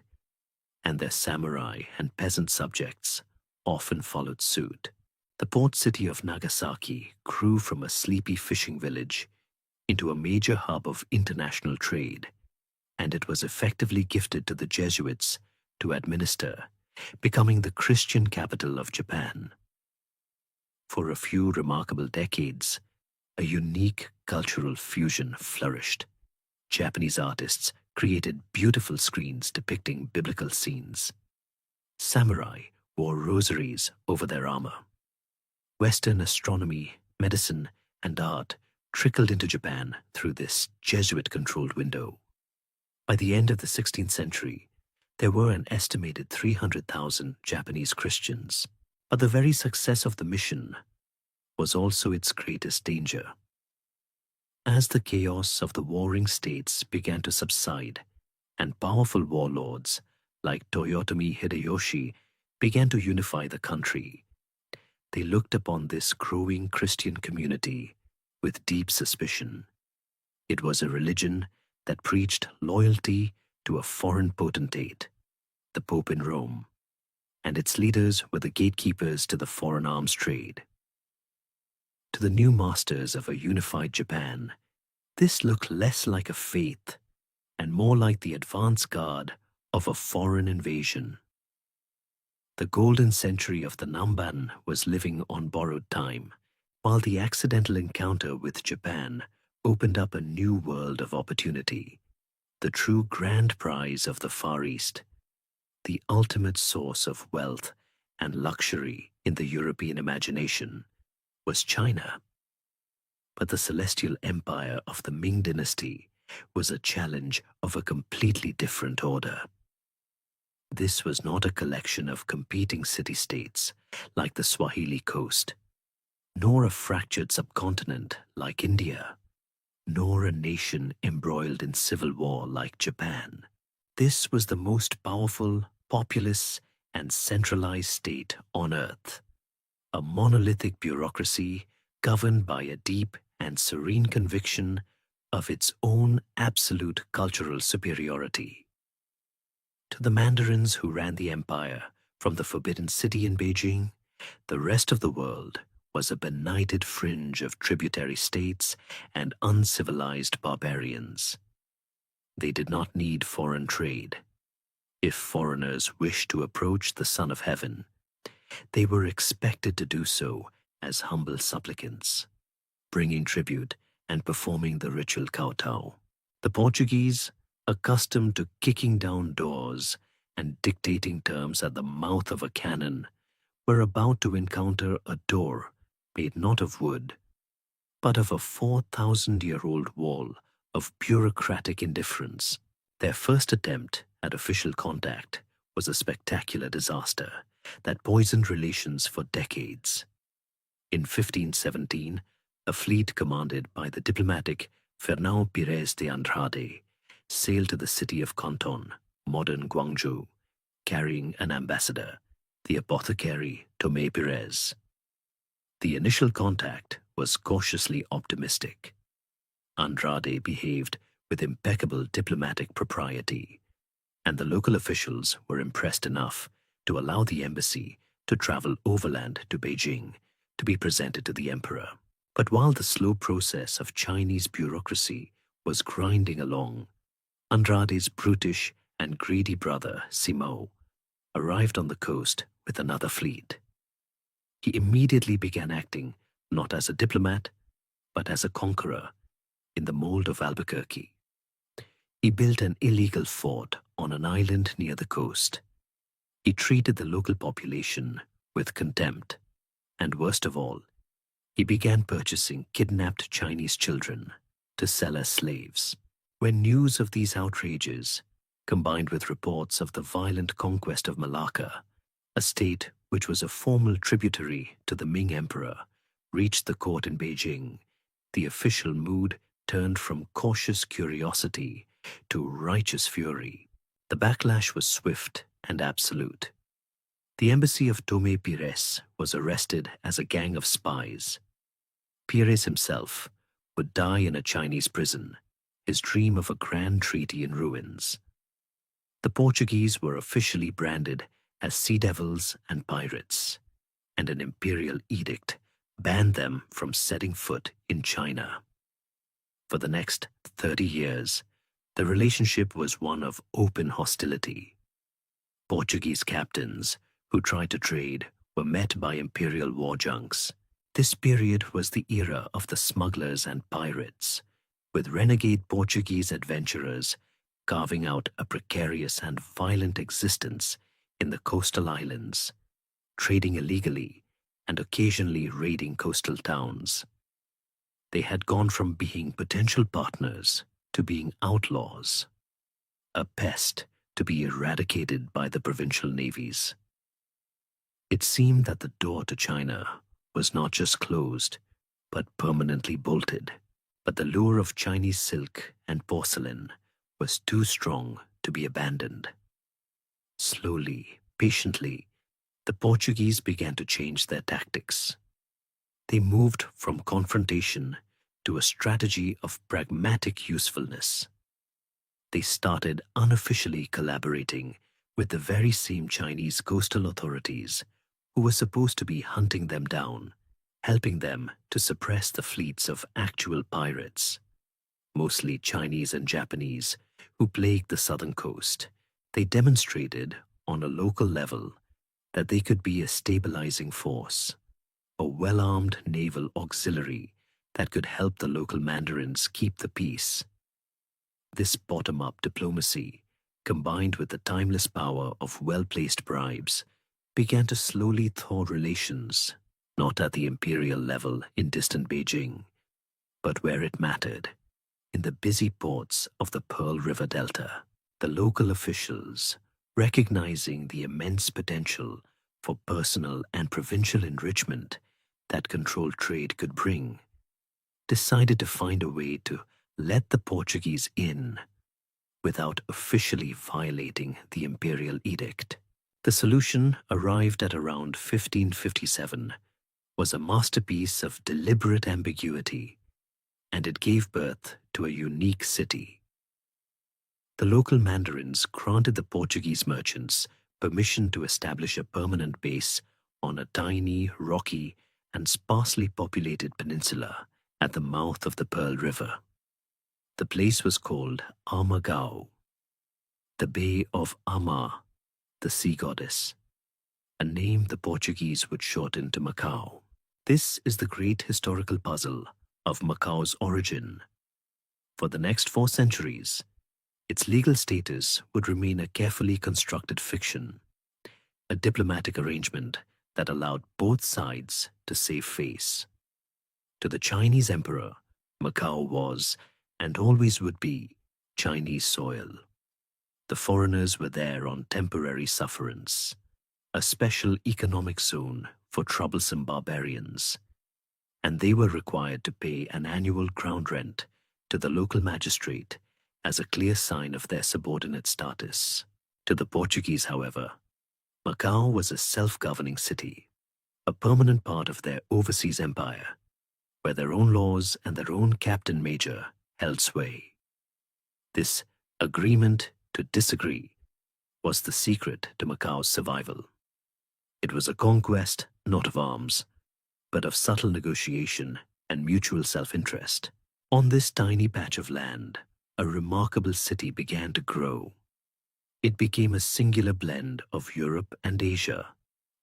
and their samurai and peasant subjects often followed suit. The port city of Nagasaki grew from a sleepy fishing village into a major hub of international trade, and it was effectively gifted to the Jesuits to administer, becoming the Christian capital of Japan. For a few remarkable decades, a unique cultural fusion flourished. Japanese artists created beautiful screens depicting biblical scenes. Samurai wore rosaries over their armor. Western astronomy, medicine, and art trickled into Japan through this Jesuit-controlled window. By the end of the 16th century, there were an estimated 300,000 Japanese Christians, but the very success of the mission was also its greatest danger. As the chaos of the warring states began to subside, and powerful warlords like Toyotomi Hideyoshi began to unify the country, they looked upon this growing Christian community with deep suspicion. It was a religion that preached loyalty to a foreign potentate, the Pope in Rome, and its leaders were the gatekeepers to the foreign arms trade. To the new masters of a unified Japan, this looked less like a faith and more like the advance guard of a foreign invasion. The golden century of the Namban was living on borrowed time, while the accidental encounter with Japan opened up a new world of opportunity, the true grand prize of the Far East, the ultimate source of wealth and luxury in the European imagination, was China. But the celestial empire of the Ming dynasty was a challenge of a completely different order. This was not a collection of competing city-states like the Swahili coast, nor a fractured subcontinent like India, nor a nation embroiled in civil war like Japan. This was the most powerful, populous, and centralized state on earth, a monolithic bureaucracy governed by a deep and serene conviction of its own absolute cultural superiority. To the mandarins who ran the empire from the Forbidden City in Beijing, The rest of the world was a benighted fringe of tributary states and uncivilized barbarians. They did not need foreign trade. If foreigners wished to approach the Son of Heaven, they were expected to do so as humble supplicants, bringing tribute and performing the ritual kowtow. The Portuguese, accustomed to kicking down doors and dictating terms at the mouth of a cannon, were about to encounter a door made not of wood, but of a 4,000-year-old wall of bureaucratic indifference. Their first attempt at official contact was a spectacular disaster that poisoned relations for decades. In 1517, a fleet commanded by the diplomatic Fernão Pires de Andrade sailed to the city of Canton, modern Guangzhou, carrying an ambassador, the apothecary Tomé Pires. The initial contact was cautiously optimistic. Andrade behaved with impeccable diplomatic propriety, and the local officials were impressed enough to allow the embassy to travel overland to Beijing to be presented to the emperor. But while the slow process of Chinese bureaucracy was grinding along, Andrade's brutish and greedy brother, Simo, arrived on the coast with another fleet. He immediately began acting not as a diplomat, but as a conqueror in the mold of Albuquerque. He built an illegal fort on an island near the coast. He treated the local population with contempt, and worst of all, he began purchasing kidnapped Chinese children to sell as slaves. When news of these outrages, combined with reports of the violent conquest of Malacca, a state which was a formal tributary to the Ming Emperor, reached the court in Beijing, the official mood turned from cautious curiosity to righteous fury. The backlash was swift and absolute. The embassy of Tomé Pires was arrested as a gang of spies. Pires himself would die in a Chinese prison, his dream of a grand treaty in ruins. The Portuguese were officially branded as sea devils and pirates, and an imperial edict banned them from setting foot in China. For the next 30 years, the relationship was one of open hostility. Portuguese captains who tried to trade were met by imperial war junks. This period was the era of the smugglers and pirates, with renegade Portuguese adventurers carving out a precarious and violent existence in the coastal islands, trading illegally and occasionally raiding coastal towns. They had gone from being potential partners to being outlaws, a pest to be eradicated by the provincial navies. It seemed that the door to China was not just closed, but permanently bolted. But the lure of Chinese silk and porcelain was too strong to be abandoned. Slowly, patiently, the Portuguese began to change their tactics. They moved from confrontation to a strategy of pragmatic usefulness. They started unofficially collaborating with the very same Chinese coastal authorities who were supposed to be hunting them down, helping them to suppress the fleets of actual pirates, mostly Chinese and Japanese, who plagued the southern coast. They demonstrated on a local level that they could be a stabilizing force, a well-armed naval auxiliary that could help the local mandarins keep the peace. This bottom-up diplomacy, combined with the timeless power of well-placed bribes, began to slowly thaw relations, not at the imperial level in distant Beijing, but where it mattered, in the busy ports of the Pearl River Delta. The local officials, recognizing the immense potential for personal and provincial enrichment that controlled trade could bring, decided to find a way to let the Portuguese in without officially violating the imperial edict. The solution, arrived at around 1557, was a masterpiece of deliberate ambiguity, and it gave birth to a unique city. The local mandarins granted the Portuguese merchants permission to establish a permanent base on a tiny, rocky, and sparsely populated peninsula at the mouth of the Pearl River. The place was called Amagao, the Bay of Ama, the sea goddess, a name the Portuguese would shorten to Macau. This is the great historical puzzle of Macau's origin. For the next 4 centuries, its legal status would remain a carefully constructed fiction, a diplomatic arrangement that allowed both sides to save face. To the Chinese emperor, Macau was, and always would be, Chinese soil. The foreigners were there on temporary sufferance, a special economic zone for troublesome barbarians, and they were required to pay an annual ground rent to the local magistrate as a clear sign of their subordinate status. To the Portuguese, however, Macau was a self-governing city, a permanent part of their overseas empire, where their own laws and their own captain major held sway. This agreement to disagree was the secret to Macau's survival. It was a conquest not of arms, but of subtle negotiation and mutual self-interest. On this tiny patch of land, a remarkable city began to grow. It became a singular blend of Europe and Asia,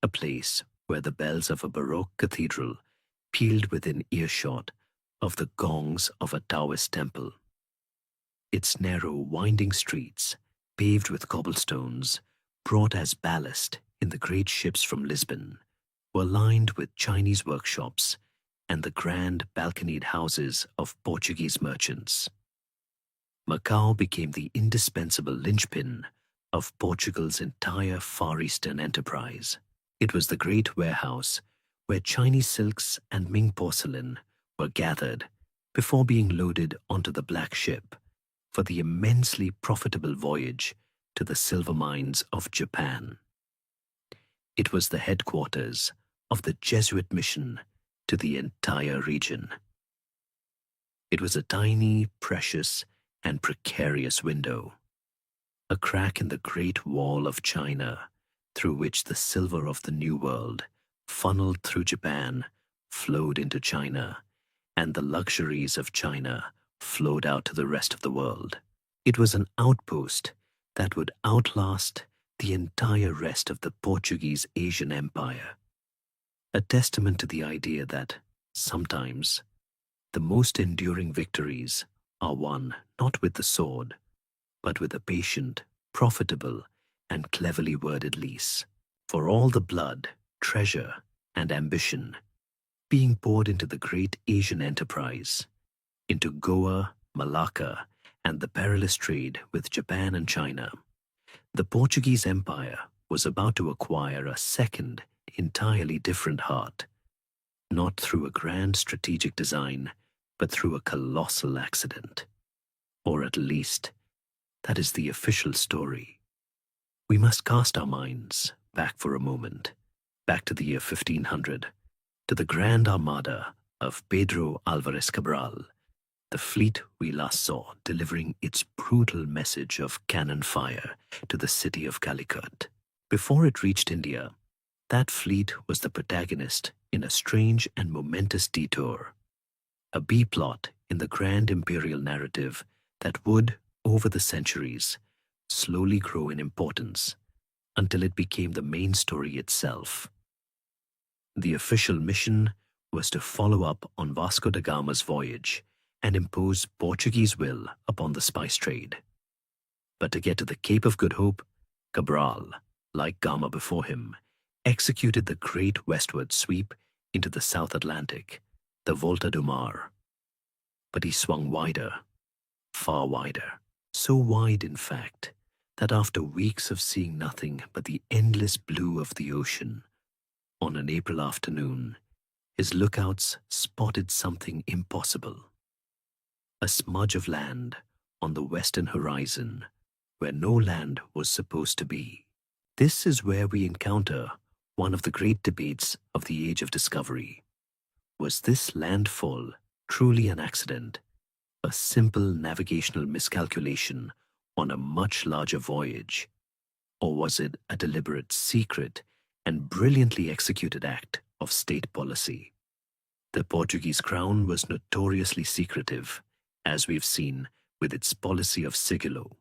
a place where the bells of a Baroque cathedral pealed within earshot of the gongs of a Taoist temple. Its narrow, winding streets, paved with cobblestones, brought as ballast in the great ships from Lisbon, were lined with Chinese workshops and the grand balconied houses of Portuguese merchants. Macau became the indispensable linchpin of Portugal's entire Far Eastern enterprise. It was the great warehouse where Chinese silks and Ming porcelain were gathered before being loaded onto the Black Ship for the immensely profitable voyage to the silver mines of Japan. It was the headquarters of the Jesuit mission to the entire region. It was a tiny, precious, and precarious window, a crack in the Great Wall of China through which the silver of the New World, funneled through Japan, flowed into China, and the luxuries of China flowed out to the rest of the world. It was an outpost that would outlast the entire rest of the Portuguese Asian Empire, a testament to the idea that, sometimes, the most enduring victories are won not with the sword, but with a patient, profitable, and cleverly worded lease. For all the blood, treasure, and ambition being poured into the great Asian enterprise, into Goa, Malacca, and the perilous trade with Japan and China, the Portuguese Empire was about to acquire a second, entirely different heart, not through a grand strategic design, but through a colossal accident. Or at least, that is the official story. We must cast our minds back for a moment, back to the year 1500, to the Grand Armada of Pedro Alvarez Cabral, the fleet we last saw delivering its brutal message of cannon fire to the city of Calicut. Before it reached India, that fleet was the protagonist in a strange and momentous detour, a B-plot in the grand imperial narrative that would, over the centuries, slowly grow in importance until it became the main story itself. The official mission was to follow up on Vasco da Gama's voyage and impose Portuguese will upon the spice trade. But to get to the Cape of Good Hope, Cabral, like Gama before him, executed the great westward sweep into the South Atlantic, the Volta do Mar. But he swung wider, far wider, so wide in fact, that after weeks of seeing nothing but the endless blue of the ocean, on an April afternoon, his lookouts spotted something impossible. A smudge of land on the western horizon where no land was supposed to be. This is where we encounter one of the great debates of the Age of Discovery. Was this landfall truly an accident, a simple navigational miscalculation on a much larger voyage, or was it a deliberate, secret, and brilliantly executed act of state policy. The Portuguese crown was notoriously secretive, as we've seen with its policy of sigilo.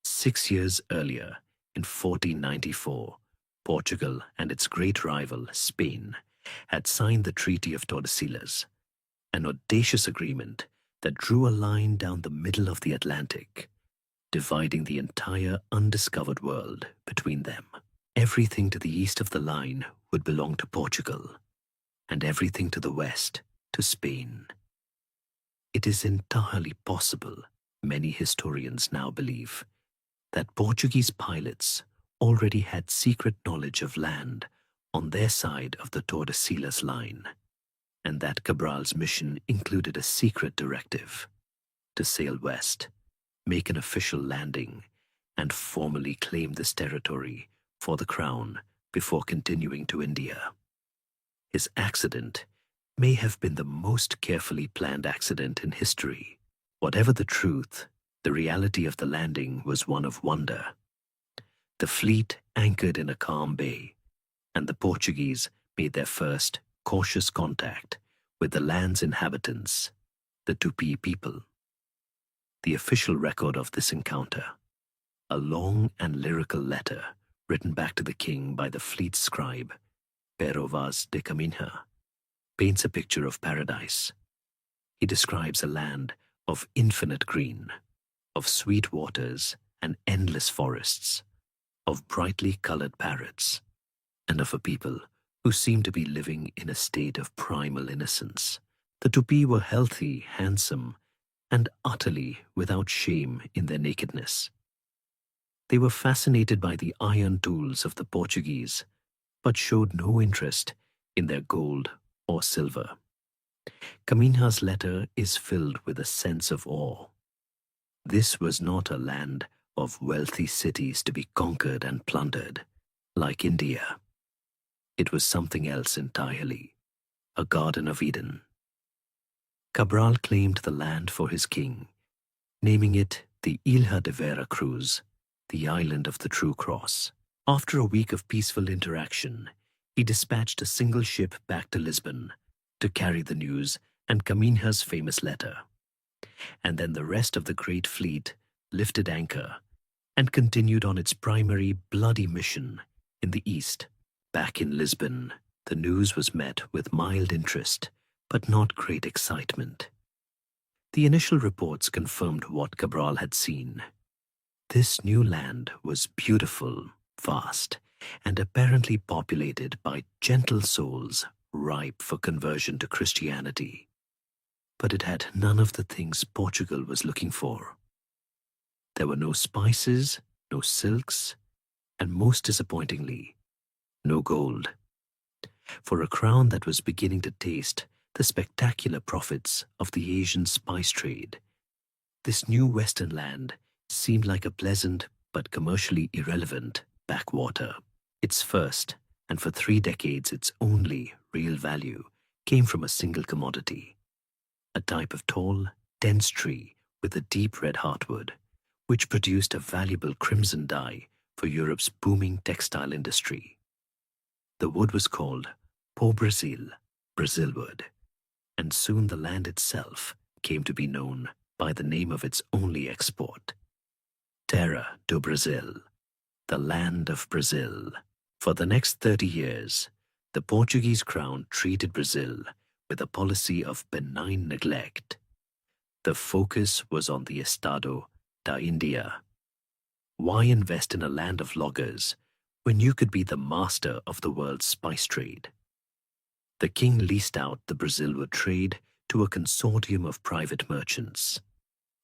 6 years earlier, in 1494, Portugal and its great rival, Spain, had signed the Treaty of Tordesillas, an audacious agreement that drew a line down the middle of the Atlantic, dividing the entire undiscovered world between them. Everything to the east of the line would belong to Portugal, and everything to the west to Spain. It is entirely possible, many historians now believe, that Portuguese pilots already had secret knowledge of land on their side of the Tordesillas line, and that Cabral's mission included a secret directive to sail west, make an official landing, and formally claim this territory for the crown before continuing to India. His accident may have been the most carefully planned accident in history. Whatever the truth, the reality of the landing was one of wonder. The fleet anchored in a calm bay, and the Portuguese made their first cautious contact with the land's inhabitants, the Tupi people. The official record of this encounter, a long and lyrical letter written back to the king by the fleet scribe, Pero Vaz de Caminha, paints a picture of paradise. He describes a land of infinite green, of sweet waters and endless forests, of brightly colored parrots, and of a people who seemed to be living in a state of primal innocence. The Tupi were healthy, handsome, and utterly without shame in their nakedness. They were fascinated by the iron tools of the Portuguese, but showed no interest in their gold or silver. Caminha's letter is filled with a sense of awe. This was not a land of wealthy cities to be conquered and plundered, like India. It was something else entirely, a Garden of Eden. Cabral claimed the land for his king, naming it the Ilha de Vera Cruz, the Island of the True Cross. After a week of peaceful interaction, he dispatched a single ship back to Lisbon to carry the news and Caminha's famous letter. And then the rest of the great fleet lifted anchor and continued on its primary bloody mission in the east. Back in Lisbon, the news was met with mild interest, but not great excitement. The initial reports confirmed what Cabral had seen. This new land was beautiful, vast, and apparently populated by gentle souls ripe for conversion to Christianity. But it had none of the things Portugal was looking for. There were no spices, no silks, and most disappointingly, no gold. For a crown that was beginning to taste the spectacular profits of the Asian spice trade, this new western land seemed like a pleasant but commercially irrelevant backwater. Its first, and for 3 decades its only, real value came from a single commodity, a type of tall, dense tree with a deep red heartwood, which produced a valuable crimson dye for Europe's booming textile industry. The wood was called pau-brasil, Brazil wood, and soon the land itself came to be known by the name of its only export, Terra do Brasil, the land of Brazil. For the next 30 years, the Portuguese crown treated Brazil with a policy of benign neglect. The focus was on the Estado da India. Why invest in a land of loggers when you could be the master of the world's spice trade? The king leased out the Brazilwood trade to a consortium of private merchants.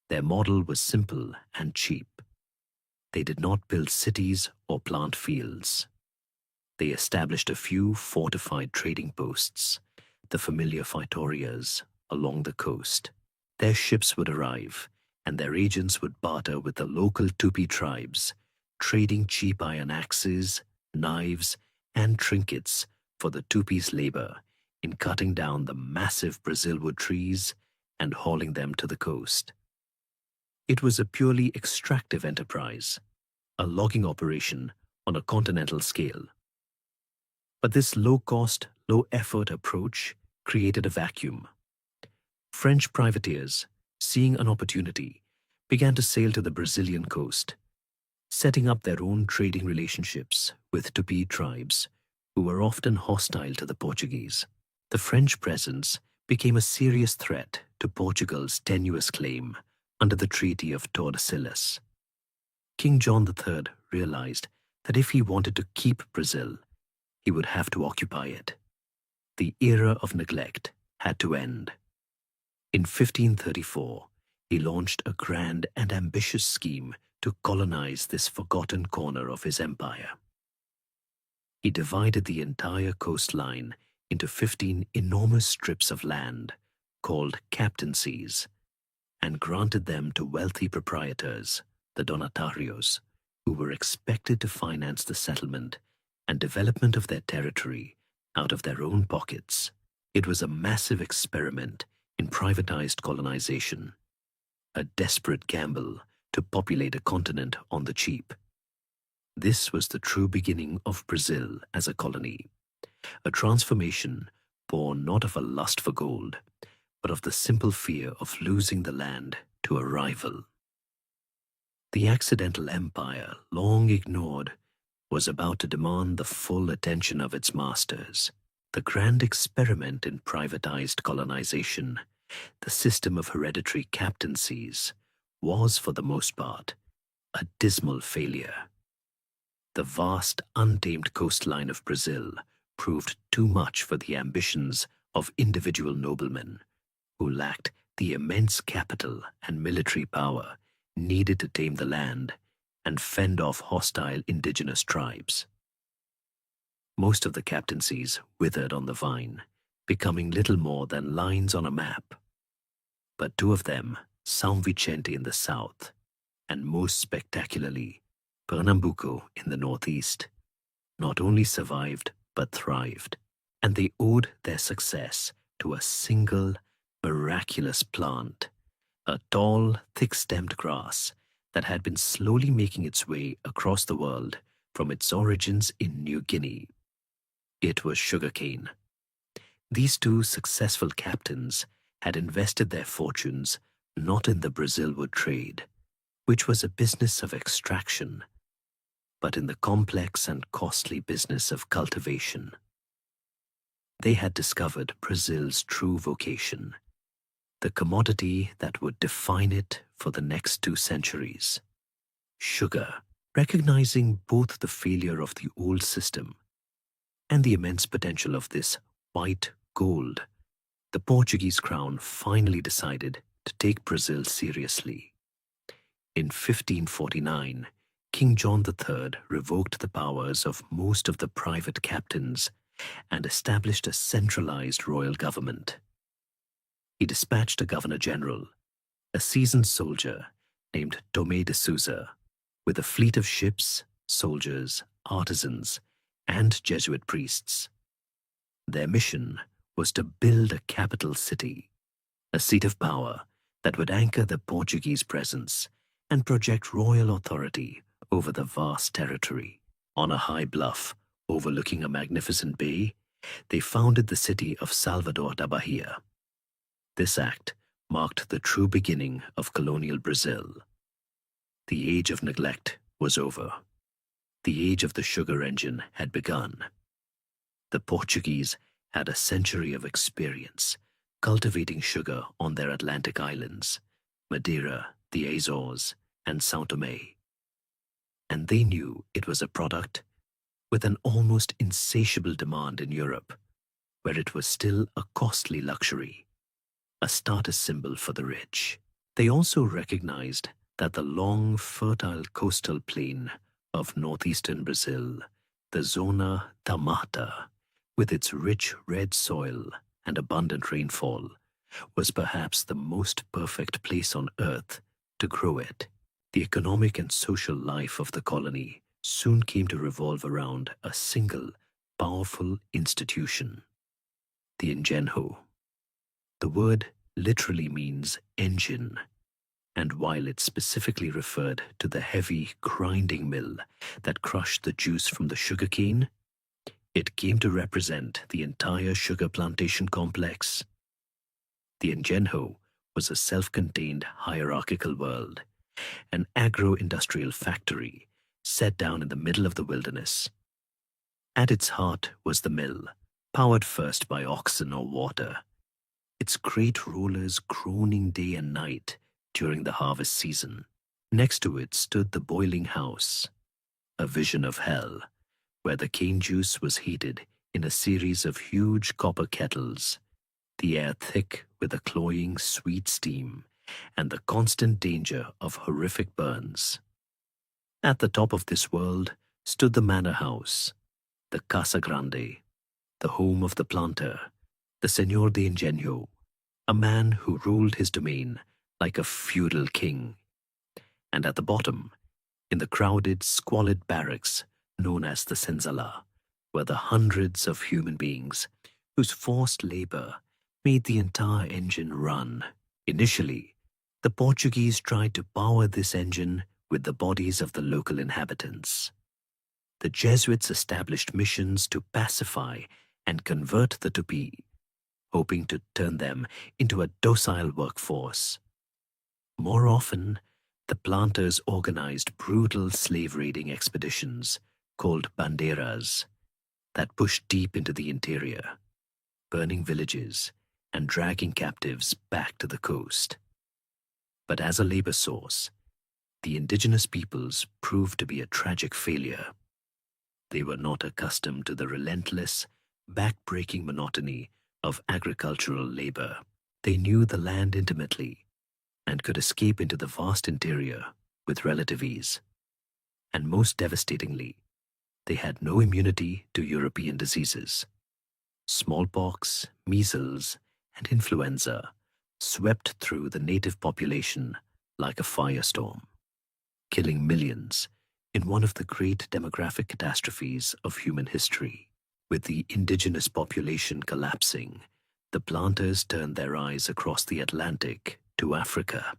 Their model was simple and cheap. They did not build cities or plant fields. They established a few fortified trading posts, the familiar feitorias, along the coast. Their ships would arrive, and their agents would barter with the local Tupi tribes, trading cheap iron axes, knives, and trinkets for the Tupi's labor in cutting down the massive Brazilwood trees and hauling them to the coast. It was a purely extractive enterprise, a logging operation on a continental scale. But this low-cost, low-effort approach created a vacuum. French privateers, seeing an opportunity, began to sail to the Brazilian coast, setting up their own trading relationships with Tupi tribes, who were often hostile to the Portuguese. The French presence became a serious threat to Portugal's tenuous claim under the Treaty of Tordesillas. King John III realized that if he wanted to keep Brazil, he would have to occupy it. The era of neglect had to end. In 1534, he launched a grand and ambitious scheme to colonize this forgotten corner of his empire. He divided the entire coastline into 15 enormous strips of land called captaincies and granted them to wealthy proprietors, the donatarios, who were expected to finance the settlement and development of their territory out of their own pockets. It was a massive experiment in privatized colonization, a desperate gamble to populate a continent on the cheap. This was the true beginning of Brazil as a colony, a transformation born not of a lust for gold, but of the simple fear of losing the land to a rival. The accidental empire, long ignored, was about to demand the full attention of its masters. The grand experiment in privatized colonization, the system of hereditary captaincies, was, for the most part, a dismal failure. The vast, untamed coastline of Brazil proved too much for the ambitions of individual noblemen, who lacked the immense capital and military power needed to tame the land and fend off hostile indigenous tribes. Most of the captaincies withered on the vine, becoming little more than lines on a map. But two of them, São Vicente in the south, and most spectacularly, Pernambuco in the northeast, not only survived but thrived, and they owed their success to a single, miraculous plant, a tall, thick-stemmed grass that had been slowly making its way across the world from its origins in New Guinea. It was sugarcane. These two successful captains had invested their fortunes not in the Brazilwood trade, which was a business of extraction, but in the complex and costly business of cultivation. They had discovered Brazil's true vocation, the commodity that would define it for the next 2 centuries. Sugar. Recognizing both the failure of the old system and the immense potential of this white gold, the Portuguese crown finally decided to take Brazil seriously. In 1549, King John III revoked the powers of most of the private captains and established a centralized royal government. He dispatched a governor-general, a seasoned soldier named Tomé de Souza, with a fleet of ships, soldiers, artisans, and Jesuit priests. Their mission was to build a capital city, a seat of power that would anchor the Portuguese presence and project royal authority over the vast territory. On a high bluff overlooking a magnificent bay, they founded the city of Salvador da Bahia. This act marked the true beginning of colonial Brazil. The age of neglect was over. The age of the sugar engine had begun. The Portuguese had a century of experience cultivating sugar on their Atlantic islands, Madeira, the Azores, and São Tomé. And they knew it was a product with an almost insatiable demand in Europe, where it was still a costly luxury, a status symbol for the rich. They also recognized that the long, fertile coastal plain of northeastern Brazil, the Zona da Mata, with its rich red soil and abundant rainfall, was perhaps the most perfect place on earth to grow it. The economic and social life of the colony soon came to revolve around a single, powerful institution, the Engenho. The word literally means engine, and while it specifically referred to the heavy grinding mill that crushed the juice from the sugarcane, It came to represent the entire sugar plantation complex. The Engenho was a self-contained hierarchical world, an agro-industrial factory set down in the middle of the wilderness. At its heart was the mill, powered first by oxen or water, its great rollers groaning day and night during the harvest season. Next to it stood the boiling house, a vision of hell, where the cane juice was heated in a series of huge copper kettles, the air thick with a cloying sweet steam and the constant danger of horrific burns. At the top of this world stood the manor house, the Casa Grande, the home of the planter, the Señor de Ingenio, a man who ruled his domain like a feudal king. And at the bottom, in the crowded, squalid barracks known as the Senzala, were the hundreds of human beings whose forced labor made the entire engine run. Initially, the Portuguese tried to power this engine with the bodies of the local inhabitants. The Jesuits established missions to pacify and convert the Tupi, hoping to turn them into a docile workforce. More often, the planters organized brutal slave-raiding expeditions called banderas that pushed deep into the interior, burning villages and dragging captives back to the coast. But as a labor source, the indigenous peoples proved to be a tragic failure. They were not accustomed to the relentless, back-breaking monotony of agricultural labor. They knew the land intimately and could escape into the vast interior with relative ease. And most devastatingly, they had no immunity to European diseases. Smallpox, measles, and influenza swept through the native population like a firestorm, killing millions in one of the great demographic catastrophes of human history. With the indigenous population collapsing, the planters turned their eyes across the Atlantic to Africa.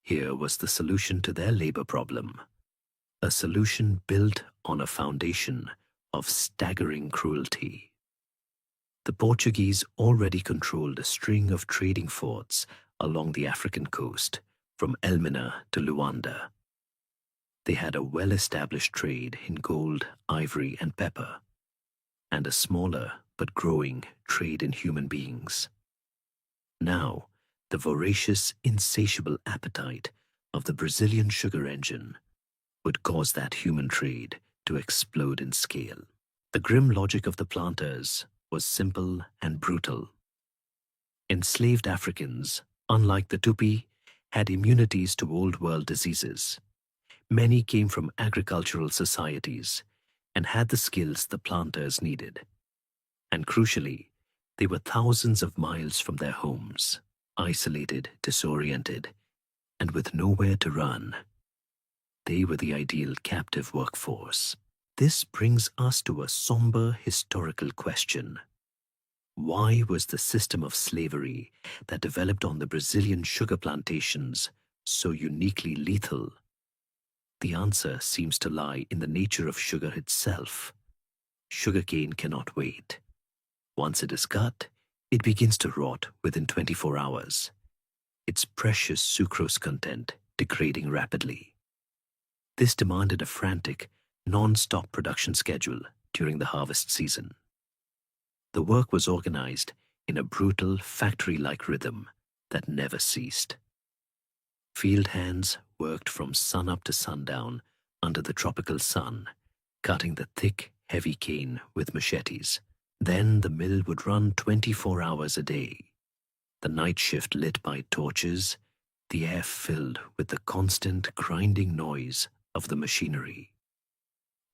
Here was the solution to their labor problem, a solution built on a foundation of staggering cruelty. The Portuguese already controlled a string of trading forts along the African coast, from Elmina to Luanda. They had a well-established trade in gold, ivory, and pepper, and a smaller but growing trade in human beings. Now, the voracious, insatiable appetite of the Brazilian sugar engine would cause that human trade to explode in scale. The grim logic of the planters was simple and brutal. Enslaved Africans, unlike the Tupi, had immunities to old-world diseases. Many came from agricultural societies and had the skills the planters needed. And crucially, they were thousands of miles from their homes, isolated, disoriented, and with nowhere to run. They were the ideal captive workforce. This brings us to a somber historical question. Why was the system of slavery that developed on the Brazilian sugar plantations so uniquely lethal? The answer seems to lie in the nature of sugar itself. Sugarcane cannot wait. Once it is cut, it begins to rot within 24 hours, its precious sucrose content degrading rapidly. This demanded a frantic, non-stop production schedule during the harvest season. The work was organized in a brutal, factory-like rhythm that never ceased. Field hands worked from sunup to sundown under the tropical sun, cutting the thick, heavy cane with machetes. Then the mill would run 24 hours a day, the night shift lit by torches, the air filled with the constant grinding noise of the machinery.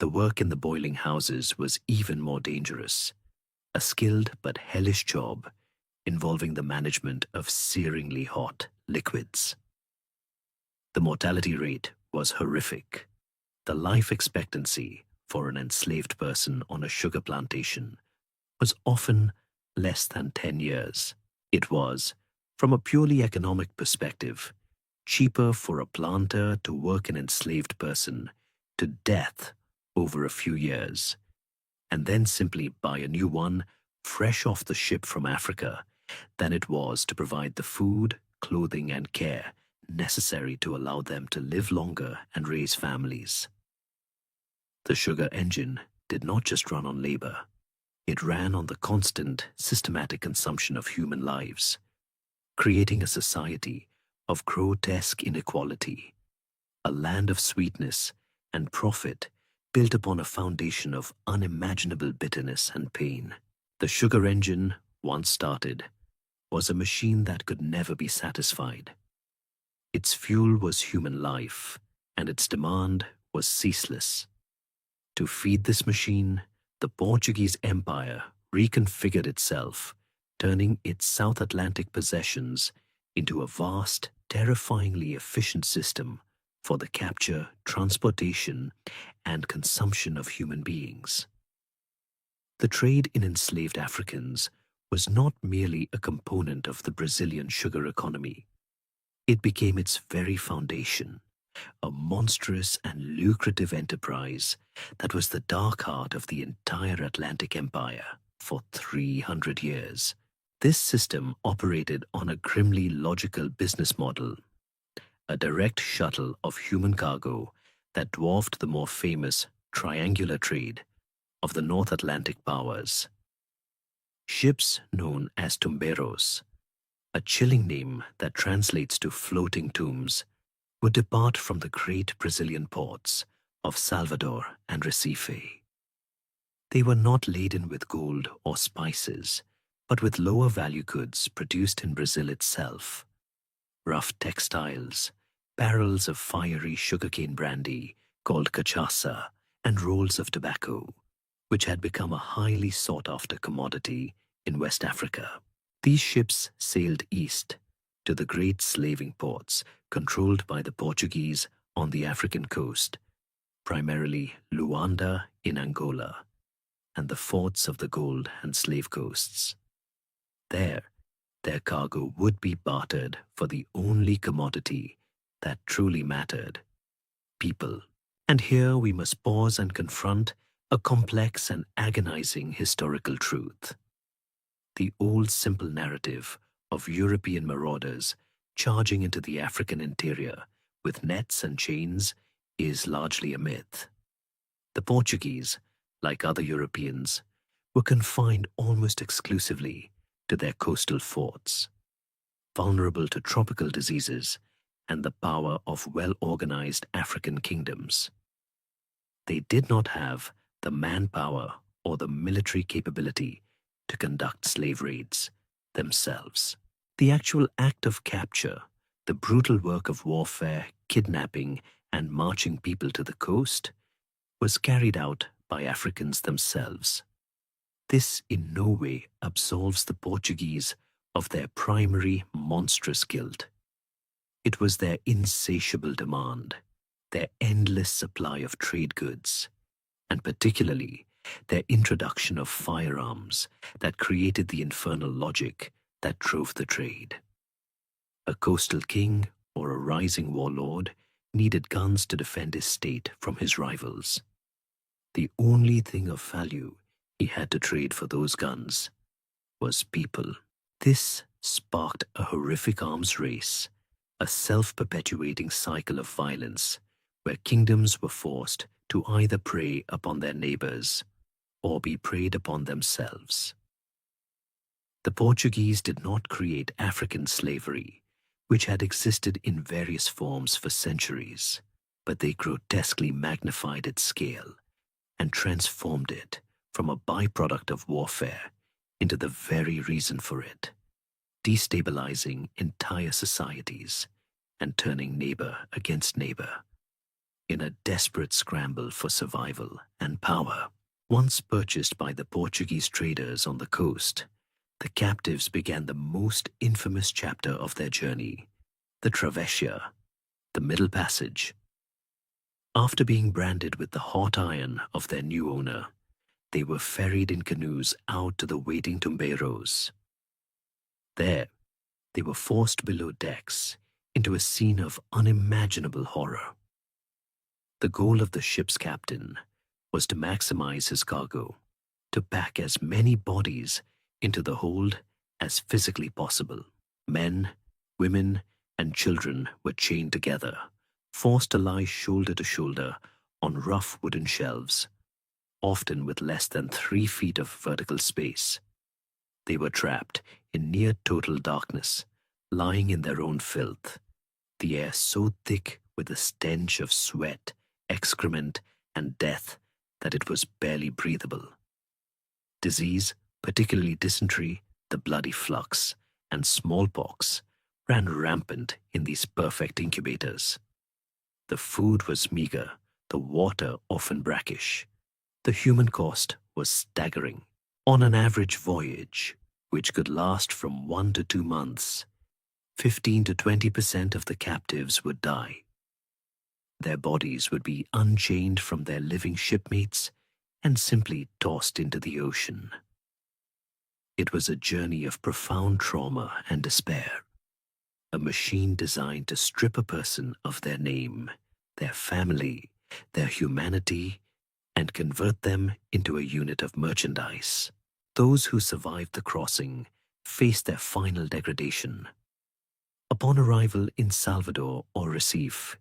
The work in the boiling houses was even more dangerous, a skilled but hellish job involving the management of searingly hot liquids. The mortality rate was horrific. The life expectancy for an enslaved person on a sugar plantation was often less than 10 years. It was, from a purely economic perspective, cheaper for a planter to work an enslaved person to death over a few years and then simply buy a new one fresh off the ship from Africa than it was to provide the food, clothing, and care necessary to allow them to live longer and raise families. The sugar engine did not just run on labor, it ran on the constant, systematic consumption of human lives, creating a society of grotesque inequality, a land of sweetness and profit built upon a foundation of unimaginable bitterness and pain. The sugar engine, once started, was a machine that could never be satisfied. Its fuel was human life, and its demand was ceaseless. To feed this machine, the Portuguese Empire reconfigured itself, turning its South Atlantic possessions into a vast, terrifyingly efficient system for the capture, transportation, and consumption of human beings. The trade in enslaved Africans was not merely a component of the Brazilian sugar economy. It became its very foundation, a monstrous and lucrative enterprise that was the dark heart of the entire Atlantic Empire for 300 years. This system operated on a grimly logical business model, a direct shuttle of human cargo that dwarfed the more famous triangular trade of the North Atlantic powers. Ships known as tumbeiros, a chilling name that translates to floating tombs, would depart from the great Brazilian ports of Salvador and Recife. They were not laden with gold or spices, but with lower value goods produced in Brazil itself. Rough textiles, barrels of fiery sugarcane brandy called cachaça, and rolls of tobacco, which had become a highly sought-after commodity in West Africa. These ships sailed east to the great slaving ports controlled by the Portuguese on the African coast, primarily Luanda in Angola, and the forts of the gold and slave coasts. There, their cargo would be bartered for the only commodity that truly mattered: people. And here we must pause and confront a complex and agonizing historical truth. The old simple narrative of European marauders charging into the African interior with nets and chains is largely a myth. The Portuguese, like other Europeans, were confined almost exclusively to their coastal forts, vulnerable to tropical diseases and the power of well-organized African kingdoms. They did not have the manpower or the military capability to conduct slave raids themselves. The actual act of capture, the brutal work of warfare, kidnapping, and marching people to the coast, was carried out by Africans themselves. This in no way absolves the Portuguese of their primary monstrous guilt. It was their insatiable demand, their endless supply of trade goods, and particularly their introduction of firearms that created the infernal logic that drove the trade. A coastal king or a rising warlord needed guns to defend his state from his rivals. The only thing of value he had to trade for those guns was people. This sparked a horrific arms race, a self-perpetuating cycle of violence where kingdoms were forced to either prey upon their neighbors or be preyed upon themselves. The Portuguese did not create African slavery, which had existed in various forms for centuries, but they grotesquely magnified its scale and transformed it from a byproduct of warfare into the very reason for it, destabilizing entire societies and turning neighbor against neighbor in a desperate scramble for survival and power. Once purchased by the Portuguese traders on the coast, the captives began the most infamous chapter of their journey, the travessia, the Middle Passage. After being branded with the hot iron of their new owner, they were ferried in canoes out to the waiting tumbeiros. There, they were forced below decks into a scene of unimaginable horror. The goal of the ship's captain was to maximize his cargo, to pack as many bodies into the hold as physically possible. Men, women, and children were chained together, forced to lie shoulder to shoulder on rough wooden shelves, often with less than 3 feet of vertical space. They were trapped in near total darkness, lying in their own filth, the air so thick with the stench of sweat, excrement, and death that it was barely breathable. Disease, particularly dysentery, the bloody flux, and smallpox, ran rampant in these perfect incubators. The food was meager, the water often brackish. The human cost was staggering. On an average voyage, which could last from 1 to 2 months, 15 to 20% of the captives would die. Their bodies would be unchained from their living shipmates and simply tossed into the ocean. It was a journey of profound trauma and despair, a machine designed to strip a person of their name, their family, their humanity, and convert them into a unit of merchandise. Those who survived the crossing faced their final degradation. Upon arrival in Salvador or Recife,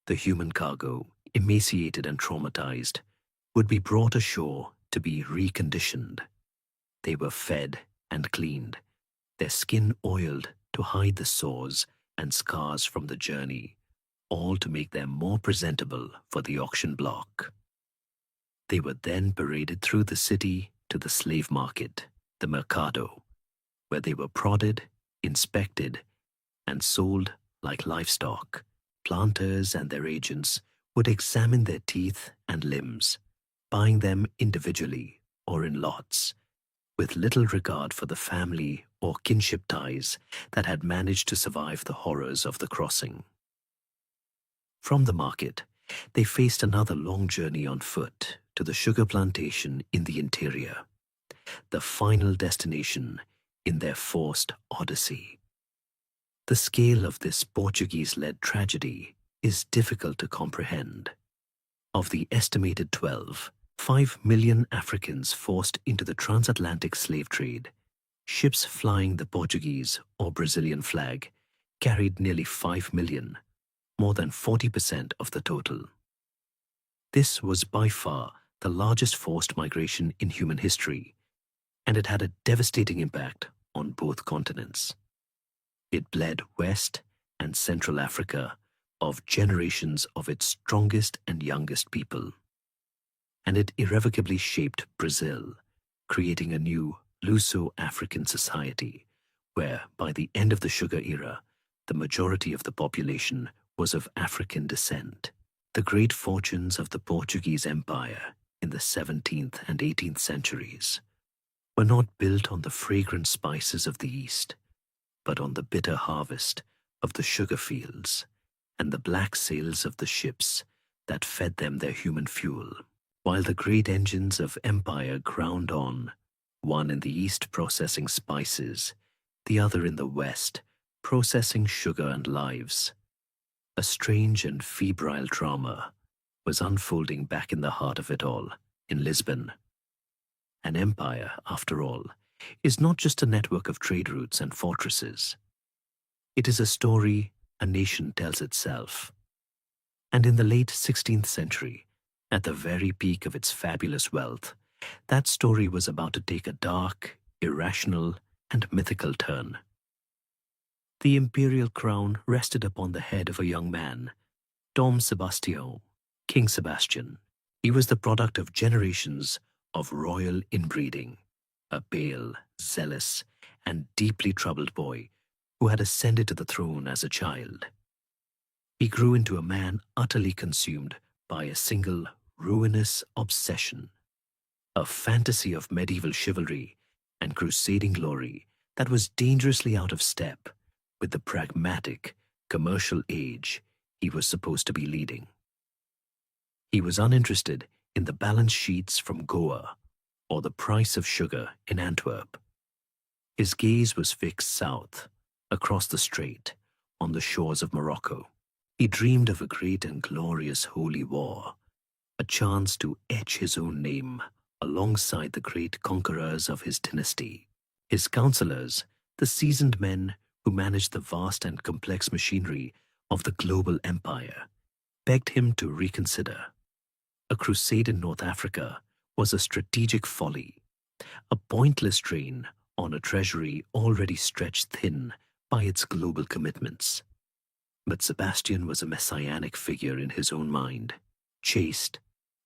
the human cargo, emaciated and traumatized, would be brought ashore to be reconditioned. They were fed and cleaned, their skin oiled to hide the sores and scars from the journey, all to make them more presentable for the auction block. They were then paraded through the city to the slave market, the mercado, where they were prodded, inspected, and sold like livestock. Planters and their agents would examine their teeth and limbs, buying them individually or in lots, with little regard for the family or kinship ties that had managed to survive the horrors of the crossing. From the market, they faced another long journey on foot to the sugar plantation in the interior, the final destination in their forced odyssey. The scale of this Portuguese-led tragedy is difficult to comprehend. Of the estimated 5 million Africans forced into the transatlantic slave trade, ships flying the Portuguese or Brazilian flag carried nearly 5 million, more than 40% of the total. This was by far the largest forced migration in human history, and it had a devastating impact on both continents. It bled West and Central Africa of generations of its strongest and youngest people. And it irrevocably shaped Brazil, creating a new Luso-African society, where by the end of the sugar era, the majority of the population was of African descent. The great fortunes of the Portuguese Empire in the 17th and 18th centuries were not built on the fragrant spices of the East, but on the bitter harvest of the sugar fields and the black sails of the ships that fed them their human fuel. While the great engines of empire ground on, one in the east processing spices, the other in the west processing sugar and lives, a strange and febrile drama was unfolding back in the heart of it all, in Lisbon. An empire, after all, is not just a network of trade routes and fortresses. It is a story a nation tells itself. And in the late 16th century, at the very peak of its fabulous wealth, that story was about to take a dark, irrational, and mythical turn. The imperial crown rested upon the head of a young man, Dom Sebastião, King Sebastian. He was the product of generations of royal inbreeding, a pale, zealous, and deeply troubled boy who had ascended to the throne as a child. He grew into a man utterly consumed by a single ruinous obsession, a fantasy of medieval chivalry and crusading glory that was dangerously out of step with the pragmatic, commercial age he was supposed to be leading. He was uninterested in the balance sheets from Goa or the price of sugar in Antwerp. His gaze was fixed south, across the strait, on the shores of Morocco. He dreamed of a great and glorious holy war, a chance to etch his own name alongside the great conquerors of his dynasty. His counselors, the seasoned men who managed the vast and complex machinery of the global empire, begged him to reconsider. A crusade in North Africa was a strategic folly, a pointless drain on a treasury already stretched thin by its global commitments. But Sebastian was a messianic figure in his own mind, chaste,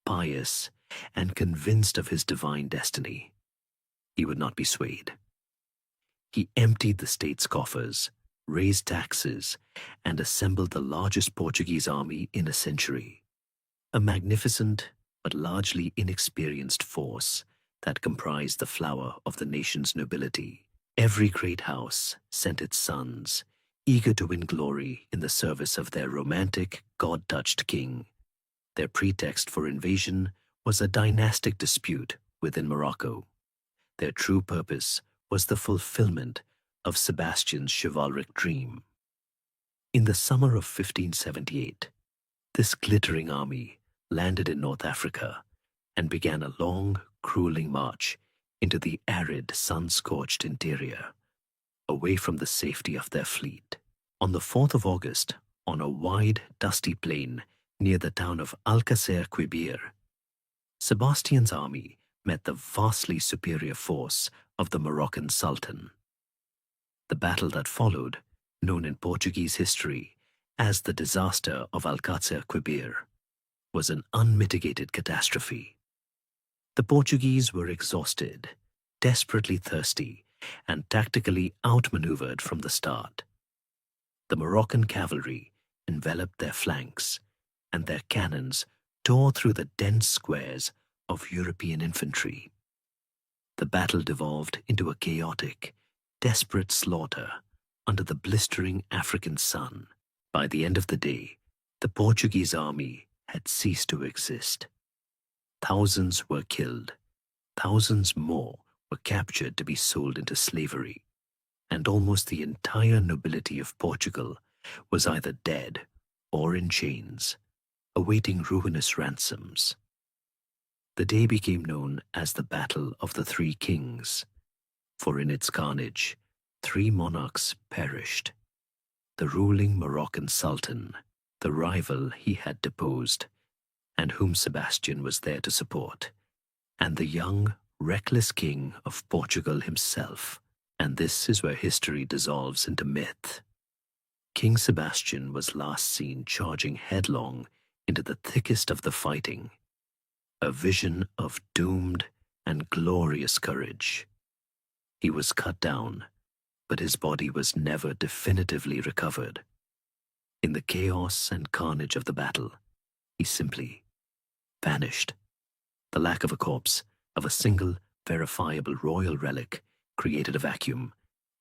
pious, and convinced of his divine destiny. He would not be swayed. He emptied the state's coffers, raised taxes, and assembled the largest Portuguese army in a century. A magnificent but largely inexperienced force that comprised the flower of the nation's nobility. Every great house sent its sons, eager to win glory in the service of their romantic, God-touched king. Their pretext for invasion was a dynastic dispute within Morocco. Their true purpose was the fulfillment of Sebastian's chivalric dream. In the summer of 1578, this glittering army landed in North Africa and began a long, grueling march into the arid, sun-scorched interior, away from the safety of their fleet. On the 4th of August, on a wide, dusty plain near the town of Alcácer Quibir, Sebastian's army met the vastly superior force of the Moroccan Sultan. The battle that followed, known in Portuguese history as the disaster of Alcácer Quibir, was an unmitigated catastrophe. The Portuguese were exhausted, desperately thirsty, and tactically outmaneuvered from the start. The Moroccan cavalry enveloped their flanks, and their cannons tore through the dense squares of European infantry. The battle devolved into a chaotic, desperate slaughter under the blistering African sun. By the end of the day, the Portuguese army had ceased to exist. Thousands were killed, thousands more were captured to be sold into slavery, and almost the entire nobility of Portugal was either dead or in chains, awaiting ruinous ransoms. The day became known as the Battle of the Three Kings, for in its carnage, 3 monarchs perished: the ruling Moroccan Sultan, the rival he had deposed, and whom Sebastian was there to support, and the young, reckless king of Portugal himself. And this is where history dissolves into myth. King Sebastian was last seen charging headlong into the thickest of the fighting, a vision of doomed and glorious courage. He was cut down, but his body was never definitively recovered. In the chaos and carnage of the battle, he simply vanished. The lack of a corpse, of a single verifiable royal relic, created a vacuum,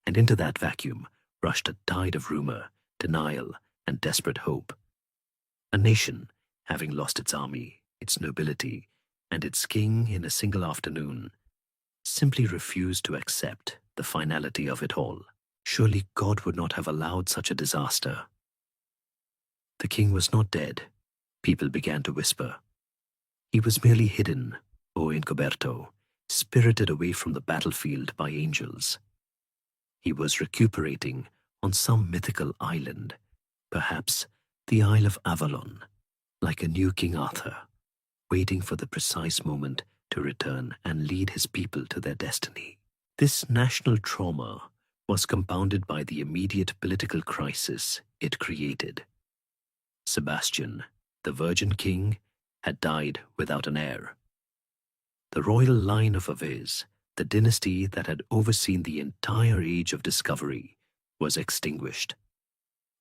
and into that vacuum rushed a tide of rumor, denial, and desperate hope. A nation, having lost its army, its nobility, and its king in a single afternoon, simply refused to accept the finality of it all. Surely God would not have allowed such a disaster. The king was not dead, people began to whisper. He was merely hidden, o encoberto, spirited away from the battlefield by angels. He was recuperating on some mythical island, perhaps the Isle of Avalon, like a new King Arthur, waiting for the precise moment to return and lead his people to their destiny. This national trauma was compounded by the immediate political crisis it created. Sebastian, the Virgin King, had died without an heir. The royal line of Aviz, the dynasty that had overseen the entire age of discovery, was extinguished.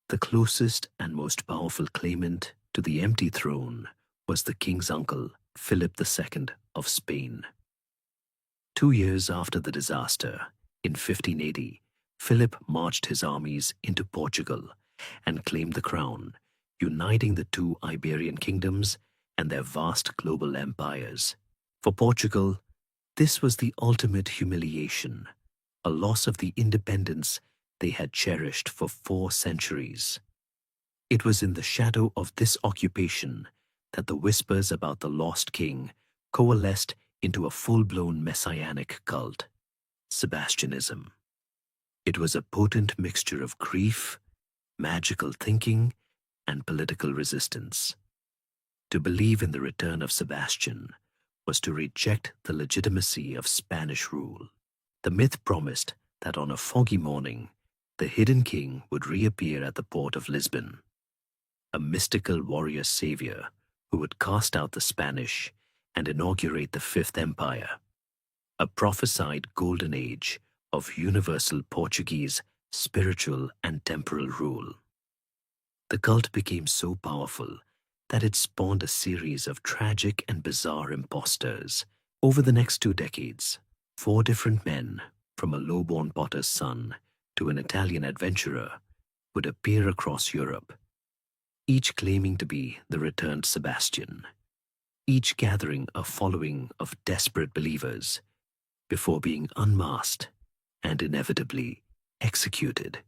The closest and most powerful claimant to the empty throne was the king's uncle, Philip II of Spain. 2 years after the disaster, in 1580, Philip marched his armies into Portugal and claimed the crown, uniting the 2 Iberian kingdoms and their vast global empires. For Portugal, this was the ultimate humiliation, a loss of the independence they had cherished for 4 centuries. It was in the shadow of this occupation that the whispers about the lost king coalesced into a full-blown messianic cult, Sebastianism. It was a potent mixture of grief, magical thinking, and political resistance. To believe in the return of Sebastian was to reject the legitimacy of Spanish rule. The myth promised that on a foggy morning, the hidden king would reappear at the port of Lisbon, a mystical warrior savior who would cast out the Spanish and inaugurate the Fifth Empire, a prophesied golden age of universal Portuguese spiritual and temporal rule. The cult became so powerful that it spawned a series of tragic and bizarre impostors. Over the next 2 decades, 4 different men, from a low-born potter's son to an Italian adventurer, would appear across Europe, each claiming to be the returned Sebastian, each gathering a following of desperate believers before being unmasked and inevitably executed.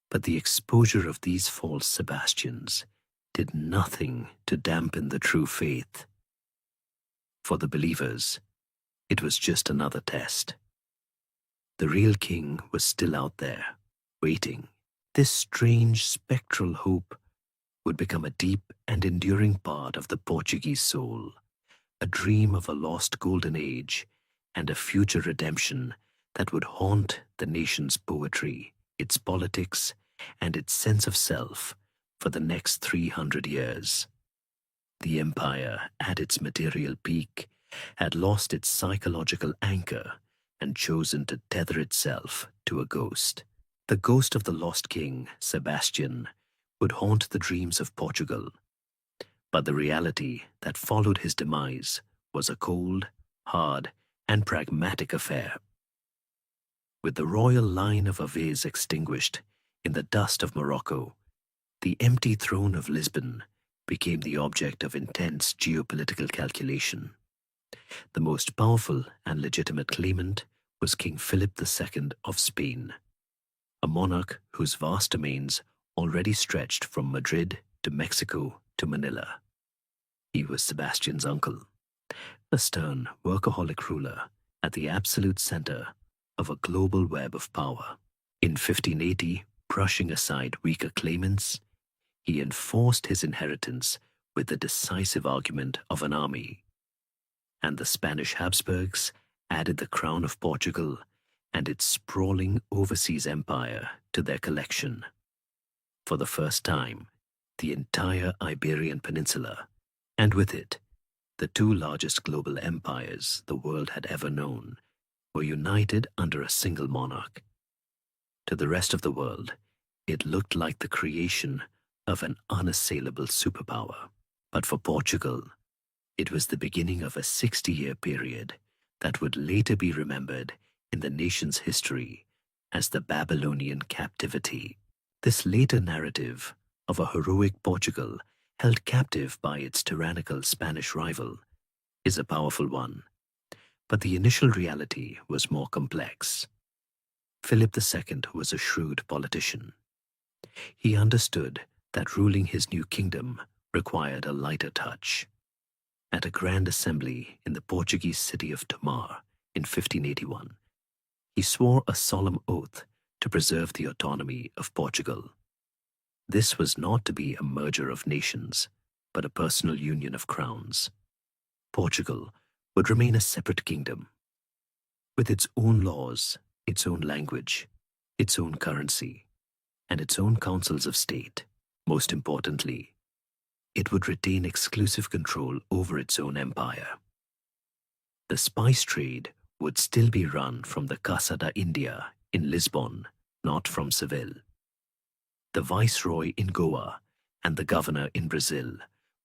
But the exposure of these false Sebastians did nothing to dampen the true faith. For the believers, it was just another test. The real king was still out there, waiting. This strange spectral hope would become a deep and enduring part of the Portuguese soul, a dream of a lost golden age and a future redemption that would haunt the nation's poetry, its politics, and its sense of self for the next 300 years. The empire, at its material peak, had lost its psychological anchor and chosen to tether itself to a ghost. The ghost of the lost king, Sebastian, would haunt the dreams of Portugal. But the reality that followed his demise was a cold, hard, and pragmatic affair. With the royal line of Aves extinguished in the dust of Morocco, the empty throne of Lisbon became the object of intense geopolitical calculation. The most powerful and legitimate claimant was King Philip II of Spain, a monarch whose vast domains already stretched from Madrid to Mexico to Manila. He was Sebastian's uncle, a stern, workaholic ruler at the absolute center of a global web of power. In 1580, brushing aside weaker claimants, he enforced his inheritance with the decisive argument of an army. And the Spanish Habsburgs added the crown of Portugal and its sprawling overseas empire to their collection. For the first time, the entire Iberian Peninsula, and with it, the 2 largest global empires the world had ever known, were united under a single monarch. To the rest of the world, it looked like the creation of an unassailable superpower. But for Portugal, it was the beginning of a 60-year period that would later be remembered in the nation's history as the Babylonian captivity. This later narrative of a heroic Portugal held captive by its tyrannical Spanish rival is a powerful one, but the initial reality was more complex. Philip II was a shrewd politician. He understood that ruling his new kingdom required a lighter touch. At a grand assembly in the Portuguese city of Tomar in 1581, he swore a solemn oath to preserve the autonomy of Portugal. This was not to be a merger of nations, but a personal union of crowns. Portugal would remain a separate kingdom, with its own laws, its own language, its own currency, and its own councils of state. Most importantly, it would retain exclusive control over its own empire. The spice trade would still be run from the Casa da India in Lisbon, not from Seville. The viceroy in Goa and the governor in Brazil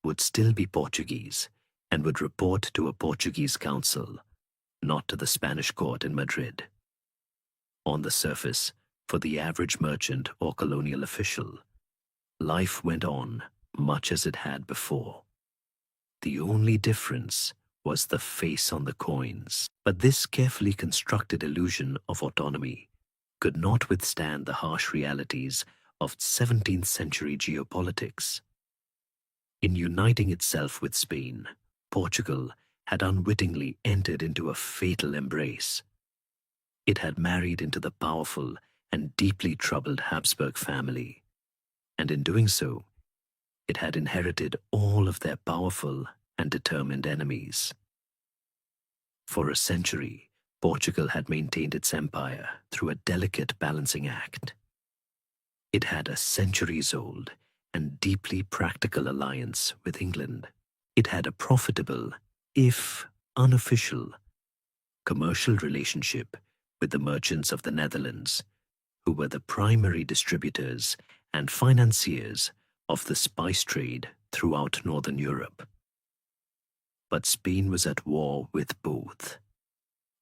would still be Portuguese and would report to a Portuguese council, not to the Spanish court in Madrid. On the surface, for the average merchant or colonial official, life went on much as it had before. The only difference was the face on the coins. But this carefully constructed illusion of autonomy could not withstand the harsh realities of 17th century geopolitics. In uniting itself with Spain, Portugal had unwittingly entered into a fatal embrace. It had married into the powerful and deeply troubled Habsburg family, and in doing so, it had inherited all of their powerful and determined enemies. For a century, Portugal had maintained its empire through a delicate balancing act. It had a centuries-old and deeply practical alliance with England. It had a profitable, if unofficial, commercial relationship with the merchants of the Netherlands, who were the primary distributors and financiers of the spice trade throughout Northern Europe. But Spain was at war with both.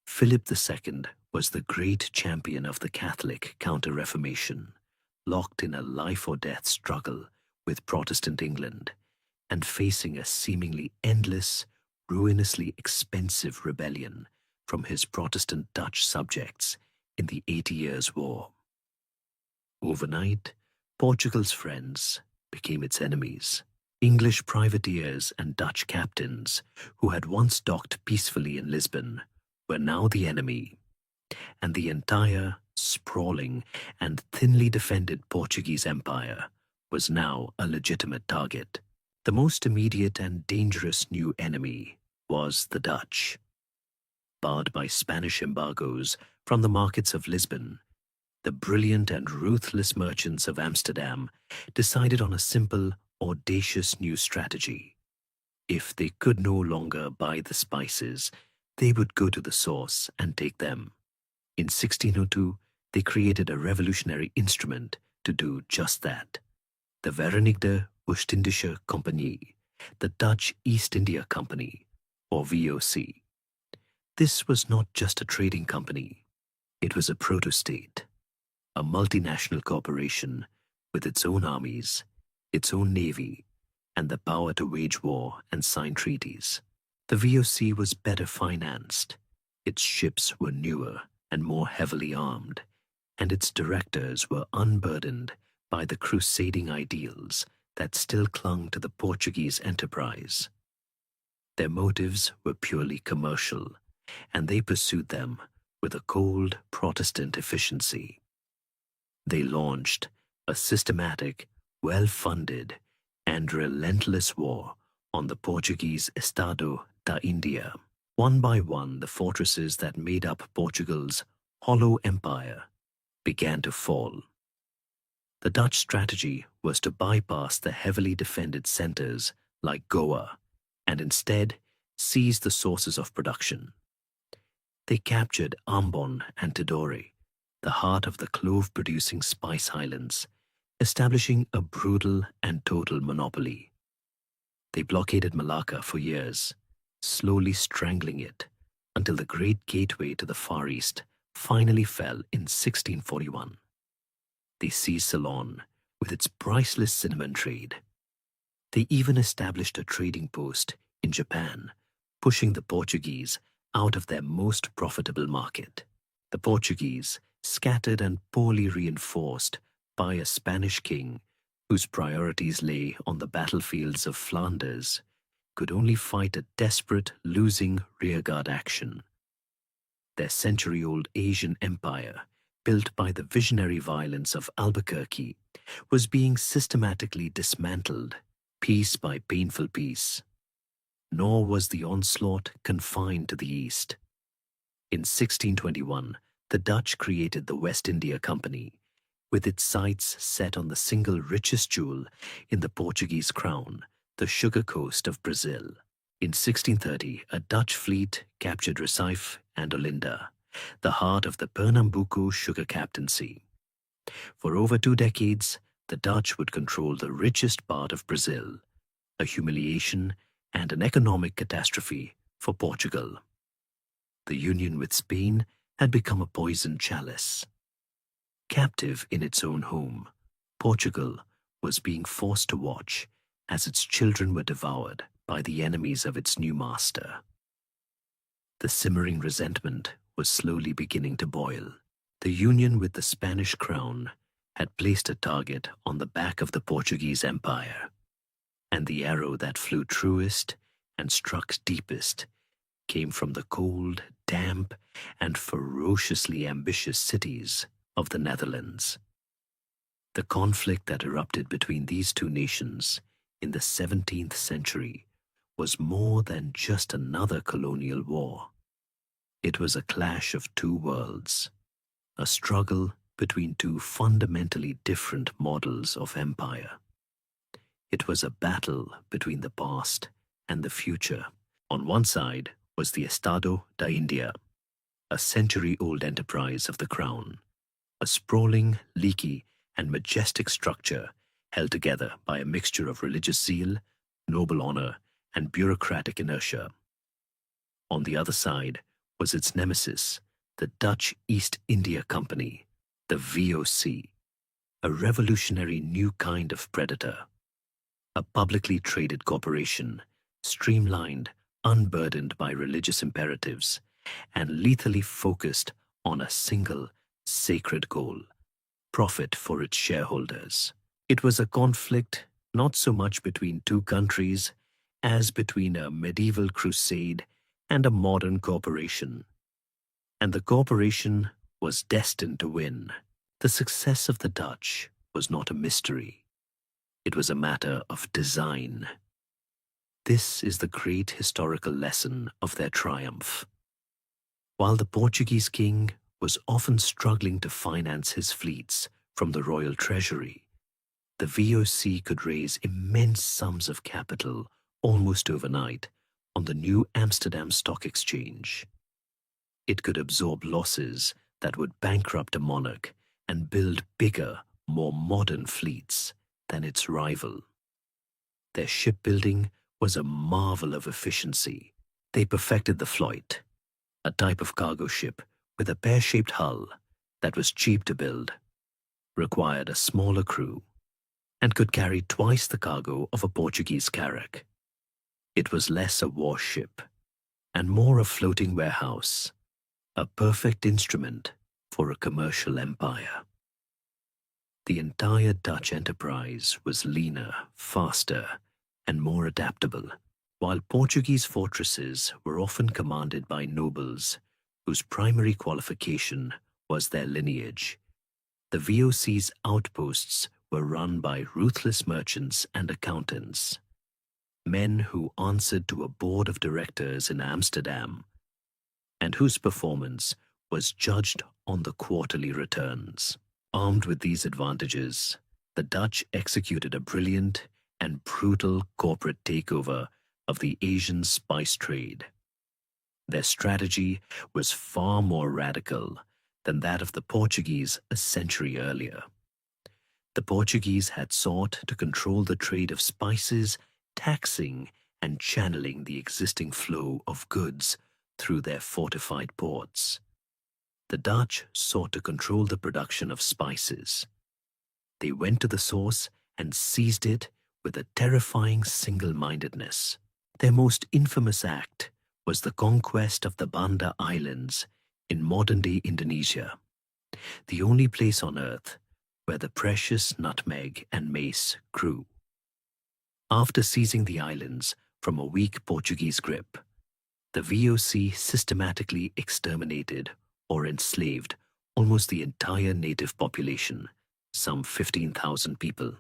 Philip II was the great champion of the Catholic Counter-Reformation, locked in a life-or-death struggle with Protestant England and facing a seemingly endless, ruinously expensive rebellion from his Protestant Dutch subjects in the 80 Years' War. Overnight, Portugal's friends became its enemies. English privateers and Dutch captains, who had once docked peacefully in Lisbon, were now the enemy, and the entire, sprawling and thinly defended Portuguese empire was now a legitimate target. The most immediate and dangerous new enemy was the Dutch. Barred by Spanish embargoes from the markets of Lisbon, the brilliant and ruthless merchants of Amsterdam decided on a simple, audacious new strategy. If they could no longer buy the spices, they would go to the source and take them. In 1602, they created a revolutionary instrument to do just that. The Verenigde Oostindische Compagnie, the Dutch East India Company, or VOC. This was not just a trading company. It was a proto-state, a multinational corporation with its own armies, its own navy, and the power to wage war and sign treaties. The VOC was better financed, its ships were newer and more heavily armed, and its directors were unburdened by the crusading ideals that still clung to the Portuguese enterprise. Their motives were purely commercial, and they pursued them with a cold Protestant efficiency. They launched a systematic, well-funded, and relentless war on the Portuguese Estado da India. One by one, the fortresses that made up Portugal's hollow empire began to fall. The Dutch strategy was to bypass the heavily defended centers like Goa and instead seize the sources of production. They captured Ambon and Tidore, the heart of the clove-producing spice highlands, establishing a brutal and total monopoly. They blockaded Malacca for years, slowly strangling it until the great gateway to the Far East finally fell in 1641. They seized Ceylon with its priceless cinnamon trade. They even established a trading post in Japan, pushing the Portuguese out of their most profitable market. The Portuguese, scattered and poorly reinforced by a Spanish king whose priorities lay on the battlefields of Flanders, could only fight a desperate, losing rearguard action. Their century-old Asian empire, built by the visionary violence of Albuquerque, was being systematically dismantled, piece by painful piece. Nor was the onslaught confined to the east. In 1621, the Dutch created the West India Company, with its sights set on the single richest jewel in the Portuguese crown, the sugar coast of Brazil. In 1630, a Dutch fleet captured Recife and Olinda, the heart of the Pernambuco sugar captaincy. For over 2 decades, the Dutch would control the richest part of Brazil, a humiliation and an economic catastrophe for Portugal. The union with Spain had become a poisoned chalice. Captive in its own home, Portugal was being forced to watch as its children were devoured by the enemies of its new master. The simmering resentment was slowly beginning to boil. The union with the Spanish crown had placed a target on the back of the Portuguese empire, and the arrow that flew truest and struck deepest came from the cold, damp, and ferociously ambitious cities of the Netherlands. The conflict that erupted between these two nations in the 17th century was more than just another colonial war. It was a clash of two worlds, a struggle between two fundamentally different models of empire. It was a battle between the past and the future. On one side was the Estado da India, a century-old enterprise of the crown, a sprawling, leaky, and majestic structure held together by a mixture of religious zeal, noble honor, and bureaucratic inertia. On the other side was its nemesis, the Dutch East India Company, the VOC, a revolutionary new kind of predator, a publicly traded corporation, streamlined, unburdened by religious imperatives, and lethally focused on a single, sacred goal: profit for its shareholders. It was a conflict not so much between two countries as between a medieval crusade and a modern corporation. And the corporation was destined to win. The success of the Dutch was not a mystery. It was a matter of design. This is the great historical lesson of their triumph. While the Portuguese king was often struggling to finance his fleets from the royal treasury, the VOC could raise immense sums of capital almost overnight on the new Amsterdam Stock Exchange. It could absorb losses that would bankrupt a monarch and build bigger, more modern fleets than its rival. Their shipbuilding was a marvel of efficiency. They perfected the Floyd, a type of cargo ship with a pear-shaped hull that was cheap to build, required a smaller crew, and could carry twice the cargo of a Portuguese carrack. It was less a warship and more a floating warehouse, a perfect instrument for a commercial empire. The entire Dutch enterprise was leaner, faster, and more adaptable, while Portuguese fortresses were often commanded by nobles whose primary qualification was their lineage. The VOC's outposts were run by ruthless merchants and accountants, men who answered to a board of directors in Amsterdam, and whose performance was judged on the quarterly returns. Armed with these advantages, the Dutch executed a brilliant and brutal corporate takeover of the Asian spice trade. Their strategy was far more radical than that of the Portuguese a century earlier. The Portuguese had sought to control the trade of spices, taxing and channeling the existing flow of goods through their fortified ports. The Dutch sought to control the production of spices. They went to the source and seized it with a terrifying single-mindedness. Their most infamous act was the conquest of the Banda Islands in modern-day Indonesia, the only place on earth where the precious nutmeg and mace grew. After seizing the islands from a weak Portuguese grip, the VOC systematically exterminated or enslaved almost the entire native population, some 15,000 people,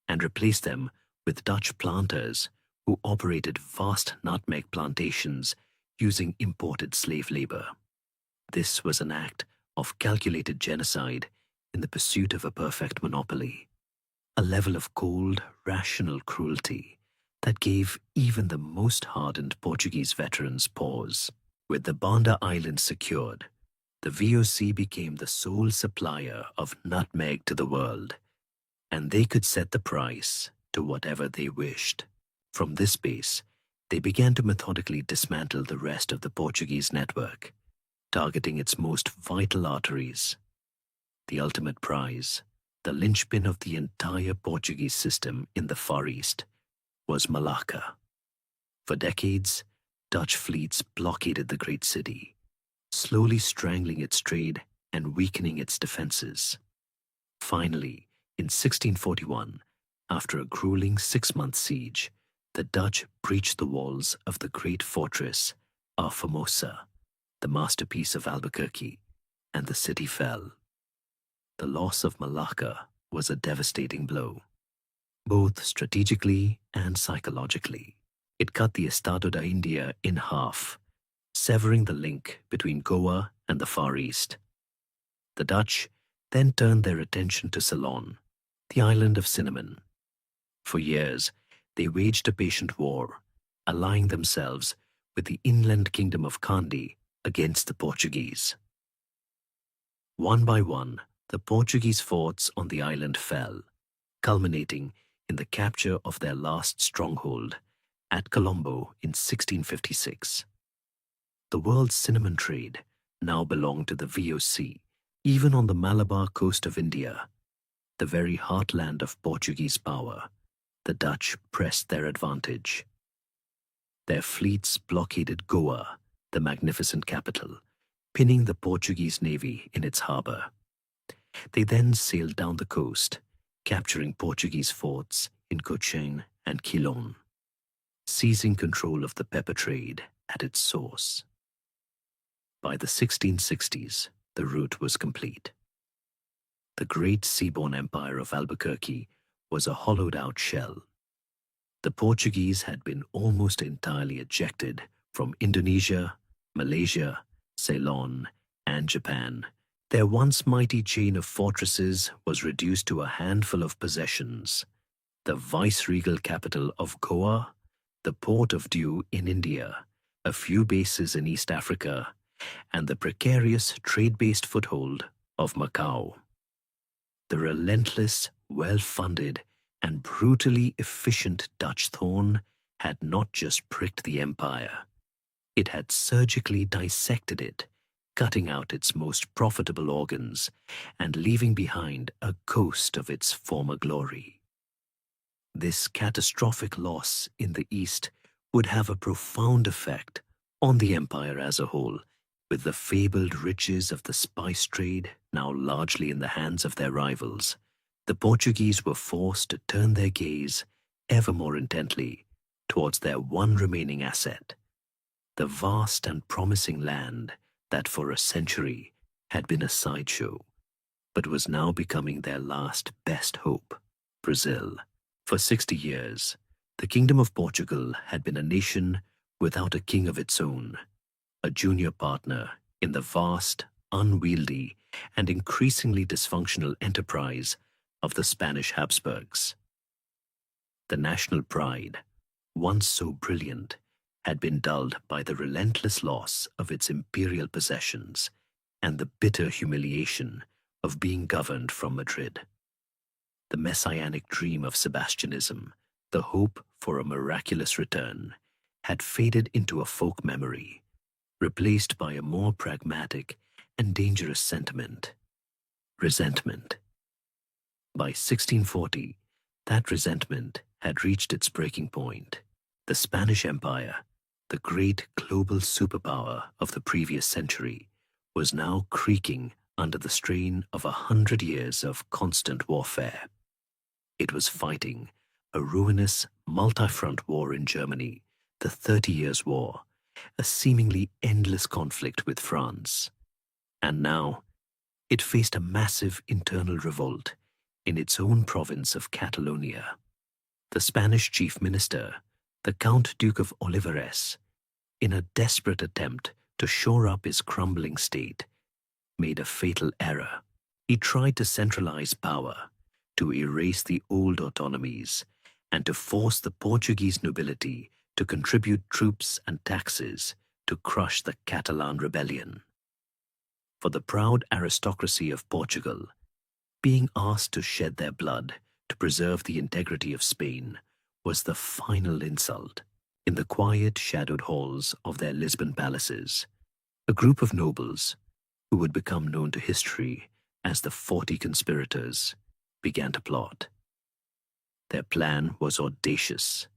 and replaced them with Dutch planters who operated vast nutmeg plantations using imported slave labor. This was an act of calculated genocide in the pursuit of a perfect monopoly, a level of cold, rational cruelty that gave even the most hardened Portuguese veterans pause. With the Banda Islands secured, the VOC became the sole supplier of nutmeg to the world, and they could set the price to whatever they wished. From this base, they began to methodically dismantle the rest of the Portuguese network, targeting its most vital arteries. The ultimate prize, the linchpin of the entire Portuguese system in the Far East, was Malacca. For decades, Dutch fleets blockaded the great city, slowly strangling its trade and weakening its defenses. Finally, in 1641, after a grueling 6-month siege, the Dutch breached the walls of the great fortress are Formosa, the masterpiece of Albuquerque, and the city fell. The loss of Malacca was a devastating blow, both strategically and psychologically. It cut the Estado da India in half, severing the link between Goa and the Far East. The Dutch then turned their attention to Ceylon, the island of cinnamon. For years, they waged a patient war, allying themselves with the inland kingdom of Kandy against the Portuguese. One by one, the Portuguese forts on the island fell, culminating in the capture of their last stronghold at Colombo in 1656. The world's cinnamon trade now belonged to the VOC, even on the Malabar coast of India, the very heartland of Portuguese power. The Dutch pressed their advantage. Their fleets blockaded Goa, the magnificent capital, pinning the Portuguese navy in its harbor. They then sailed down the coast, capturing Portuguese forts in Cochin and Quilon, seizing control of the pepper trade at its source. By the 1660s, the route was complete. The great seaborne empire of Albuquerque was a hollowed-out shell. The Portuguese had been almost entirely ejected from Indonesia, Malaysia, Ceylon, and Japan. Their once mighty chain of fortresses was reduced to a handful of possessions: the viceregal capital of Goa, the port of Diu in India, a few bases in East Africa, and the precarious trade-based foothold of Macau. The relentless, well-funded, and brutally efficient Dutch thorn had not just pricked the empire, it had surgically dissected it, cutting out its most profitable organs and leaving behind a ghost of its former glory. This catastrophic loss in the East would have a profound effect on the empire as a whole, with the fabled riches of the spice trade now largely in the hands of their rivals. The Portuguese were forced to turn their gaze ever more intently towards their one remaining asset, the vast and promising land that for a century had been a sideshow, but was now becoming their last best hope: Brazil. For 60 years, the Kingdom of Portugal had been a nation without a king of its own, a junior partner in the vast, unwieldy, and increasingly dysfunctional enterprise of the Spanish Habsburgs. The national pride, once so brilliant, had been dulled by the relentless loss of its imperial possessions and the bitter humiliation of being governed from Madrid. The messianic dream of Sebastianism, the hope for a miraculous return, had faded into a folk memory, replaced by a more pragmatic and dangerous sentiment: resentment. By 1640, that resentment had reached its breaking point. The Spanish Empire, the great global superpower of the previous century, was now creaking under the strain of 100 years of constant warfare. It was fighting a ruinous multi-front war in Germany, the 30 Years' War, a seemingly endless conflict with France. And now, it faced a massive internal revolt in its own province of Catalonia. The Spanish chief minister, the Count Duke of Olivares, in a desperate attempt to shore up his crumbling state, made a fatal error. He tried to centralize power, to erase the old autonomies, and to force the Portuguese nobility to contribute troops and taxes to crush the Catalan rebellion. For the proud aristocracy of Portugal, being asked to shed their blood to preserve the integrity of Spain was the final insult. In the quiet, shadowed halls of their Lisbon palaces, a group of nobles, who would become known to history as the 40 Conspirators, began to plot. Their plan was audacious: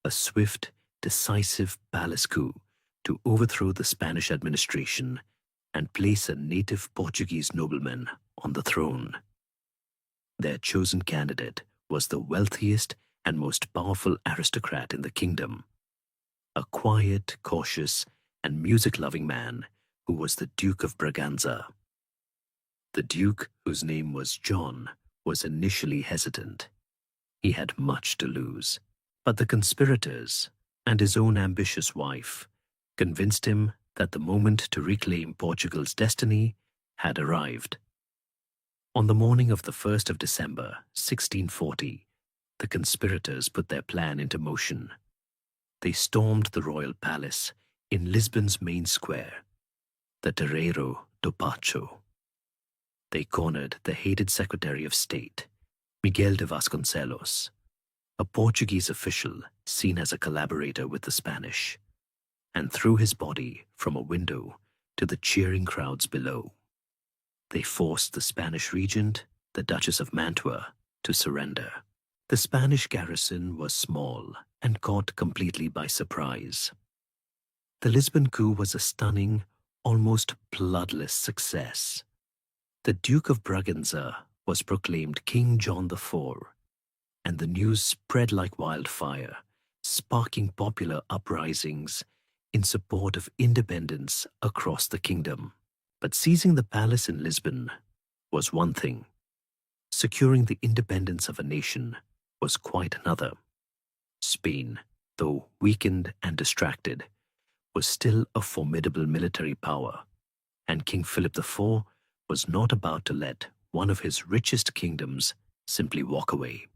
a swift, decisive palace coup to overthrow the Spanish administration and place a native Portuguese nobleman on the throne. Their chosen candidate was the wealthiest and most powerful aristocrat in the kingdom, a quiet, cautious, and music-loving man who was the Duke of Braganza. The Duke, whose name was John, was initially hesitant. He had much to lose, but the conspirators and his own ambitious wife convinced him that the moment to reclaim Portugal's destiny had arrived. On the morning of the 1st of December, 1640, the conspirators put their plan into motion. They stormed the royal palace in Lisbon's main square, the Terreiro do Pacho. They cornered the hated Secretary of State, Miguel de Vasconcelos, a Portuguese official seen as a collaborator with the Spanish, and threw his body from a window to the cheering crowds below. They forced the Spanish regent, the Duchess of Mantua, to surrender. The Spanish garrison was small and caught completely by surprise. The Lisbon coup was a stunning, almost bloodless success. The Duke of Braganza was proclaimed King John IV, and the news spread like wildfire, sparking popular uprisings in support of independence across the kingdom. But seizing the palace in Lisbon was one thing. Securing the independence of a nation was quite another. Spain, though weakened and distracted, was still a formidable military power, and King Philip IV was not about to let one of his richest kingdoms simply walk away.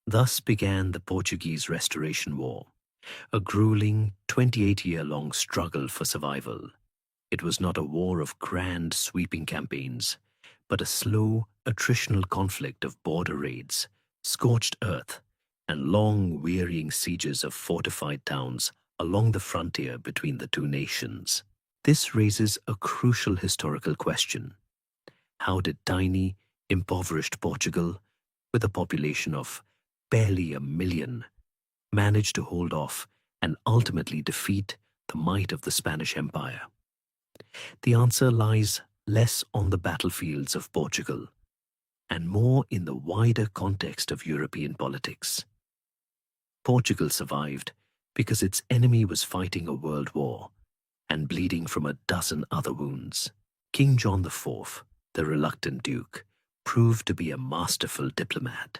Thus began the Portuguese Restoration War, a grueling 28-year-long struggle for survival. It was not a war of grand, sweeping campaigns, but a slow, attritional conflict of border raids, scorched earth, and long, wearying sieges of fortified towns along the frontier between the two nations. This raises a crucial historical question. How did tiny, impoverished Portugal, with a population of barely 1 million, manage to hold off and ultimately defeat the might of the Spanish Empire? The answer lies less on the battlefields of Portugal and more in the wider context of European politics. Portugal survived because its enemy was fighting a world war and bleeding from a dozen other wounds. King John IV, the reluctant duke, proved to be a masterful diplomat.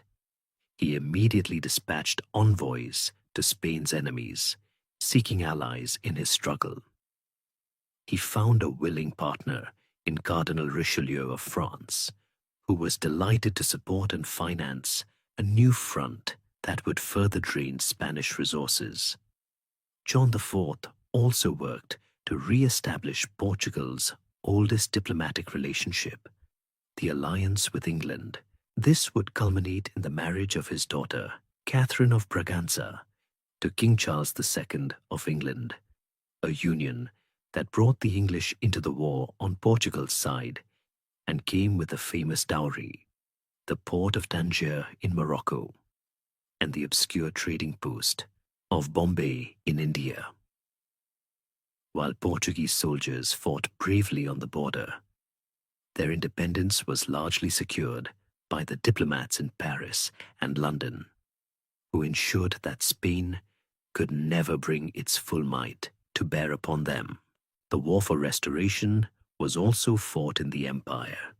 He immediately dispatched envoys to Spain's enemies, seeking allies in his struggle. He found a willing partner in Cardinal Richelieu of France, who was delighted to support and finance a new front that would further drain Spanish resources. John IV also worked to re-establish Portugal's oldest diplomatic relationship, the alliance with England. This would culminate in the marriage of his daughter, Catherine of Braganza, to King Charles II of England, a union that brought the English into the war on Portugal's side and came with a famous dowry, the port of Tangier in Morocco, and the obscure trading post of Bombay in India. While Portuguese soldiers fought bravely on the border, their independence was largely secured by the diplomats in Paris and London, who ensured that Spain could never bring its full might to bear upon them. The war for restoration was also fought in the empire.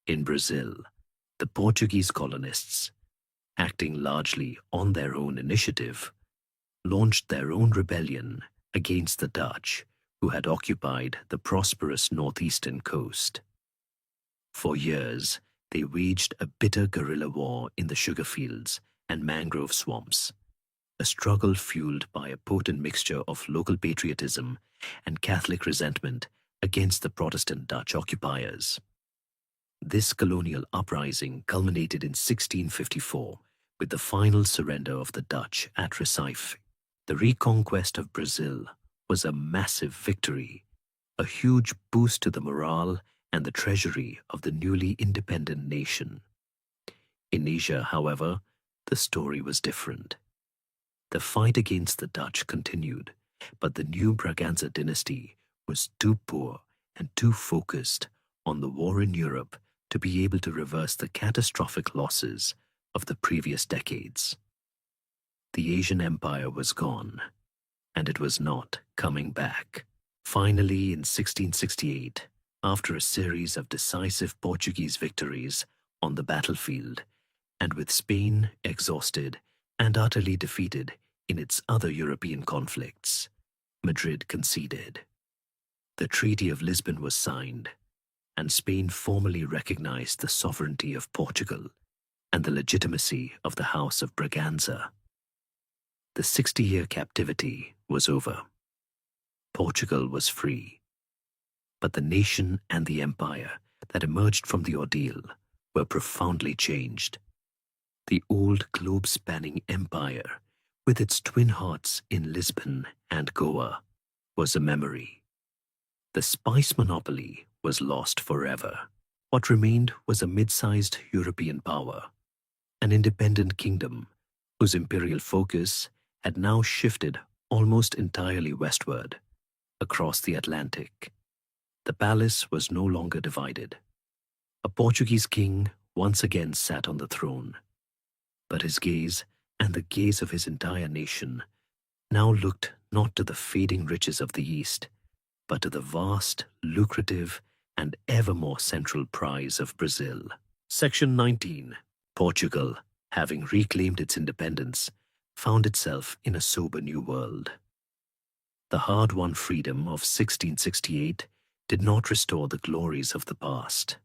In Brazil, the Portuguese colonists, acting largely on their own initiative, launched their own rebellion against the Dutch, who had occupied the prosperous northeastern coast. For years, they waged a bitter guerrilla war in the sugar fields and mangrove swamps, a struggle fueled by a potent mixture of local patriotism and Catholic resentment against the Protestant Dutch occupiers. This colonial uprising culminated in 1654 with the final surrender of the Dutch at Recife. The reconquest of Brazil was a massive victory, a huge boost to the morale and the treasury of the newly independent nation. In Asia, however, the story was different. The fight against the Dutch continued, but the new Braganza dynasty was too poor and too focused on the war in Europe to be able to reverse the catastrophic losses of the previous decades. The Asian Empire was gone, and it was not coming back. Finally, in 1668, after a series of decisive Portuguese victories on the battlefield, and with Spain exhausted and utterly defeated in its other European conflicts, Madrid conceded. The Treaty of Lisbon was signed, and Spain formally recognized the sovereignty of Portugal and the legitimacy of the House of Braganza. The 60-year captivity was over. Portugal was free. But the nation and the empire that emerged from the ordeal were profoundly changed. The old globe-spanning empire, with its twin hearts in Lisbon and Goa, was a memory. The spice monopoly was lost forever. What remained was a mid-sized European power, an independent kingdom whose imperial focus had now shifted almost entirely westward, across the Atlantic. The palace was no longer divided. A Portuguese king once again sat on the throne, but his gaze, and the gaze of his entire nation, now looked not to the fading riches of the East, but to the vast, lucrative, and ever more central prize of Brazil. Section 19. Portugal, having reclaimed its independence, found itself in a sober new world. The hard-won freedom of 1668 did not restore the glories of the past.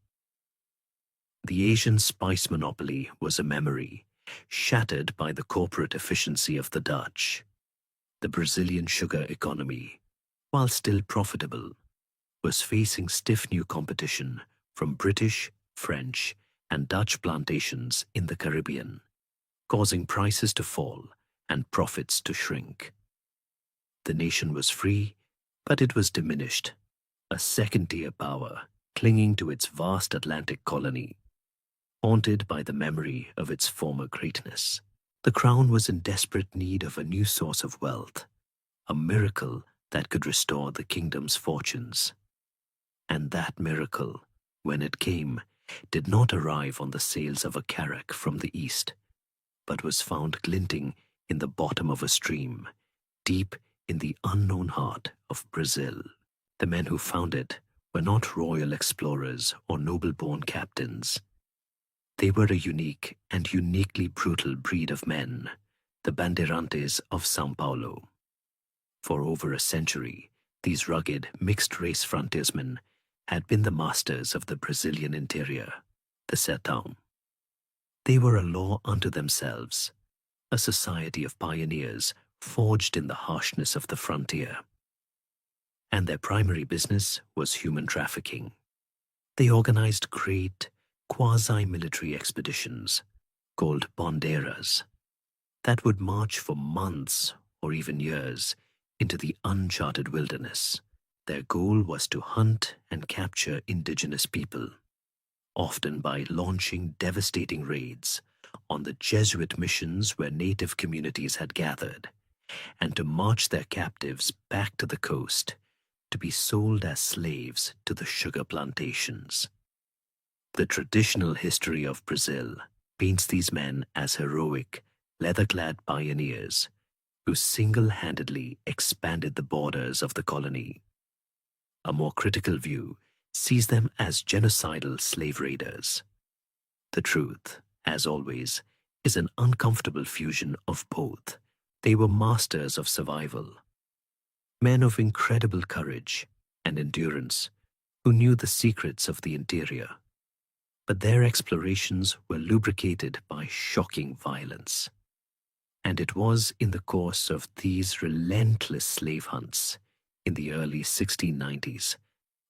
The Asian spice monopoly was a memory, shattered by the corporate efficiency of the Dutch. The Brazilian sugar economy, while still profitable, was facing stiff new competition from British, French, and Dutch plantations in the Caribbean, causing prices to fall and profits to shrink. The nation was free, but it was diminished, a second-tier power clinging to its vast Atlantic colony, haunted by the memory of its former greatness. The crown was in desperate need of a new source of wealth, a miracle that could restore the kingdom's fortunes. And that miracle, when it came, did not arrive on the sails of a carrack from the east, but was found glinting in the bottom of a stream, deep in the unknown heart of Brazil. The men who found it were not royal explorers or noble-born captains. They were a unique and uniquely brutal breed of men, the bandeirantes of São Paulo. For over a century, these rugged, mixed-race frontiersmen had been the masters of the Brazilian interior, the sertão. They were a law unto themselves, a society of pioneers forged in the harshness of the frontier. And their primary business was human trafficking. They organized great, quasi-military expeditions, called bandeiras, that would march for months or even years into the uncharted wilderness. Their goal was to hunt and capture indigenous people, often by launching devastating raids on the Jesuit missions where native communities had gathered, and to march their captives back to the coast to be sold as slaves to the sugar plantations. The traditional history of Brazil paints these men as heroic, leather-clad pioneers who single-handedly expanded the borders of the colony. A more critical view sees them as genocidal slave raiders. The truth, as always, is an uncomfortable fusion of both. They were masters of survival, men of incredible courage and endurance who knew the secrets of the interior. But their explorations were lubricated by shocking violence. And it was in the course of these relentless slave hunts in the early 1690s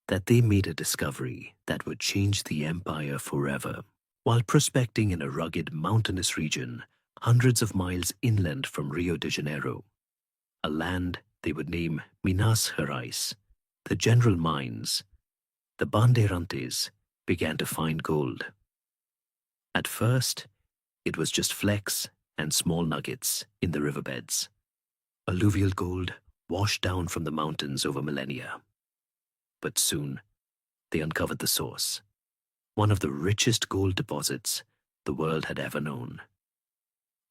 that they made a discovery that would change the empire forever. While prospecting in a rugged mountainous region hundreds of miles inland from Rio de Janeiro, a land they would name Minas Gerais, the general mines, the bandeirantes began to find gold. At first, it was just flecks and small nuggets in the riverbeds. Alluvial gold washed down from the mountains over millennia. But soon, they uncovered the source, one of the richest gold deposits the world had ever known.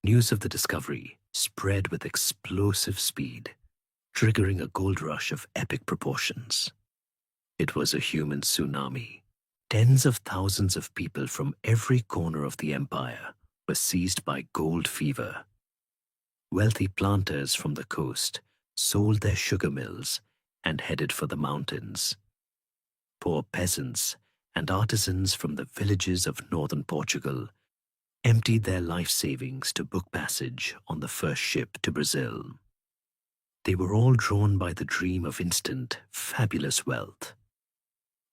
News of the discovery spread with explosive speed, triggering a gold rush of epic proportions. It was a human tsunami. Tens of thousands of people from every corner of the empire were seized by gold fever. Wealthy planters from the coast sold their sugar mills and headed for the mountains. Poor peasants and artisans from the villages of northern Portugal emptied their life savings to book passage on the first ship to Brazil. They were all drawn by the dream of instant, fabulous wealth.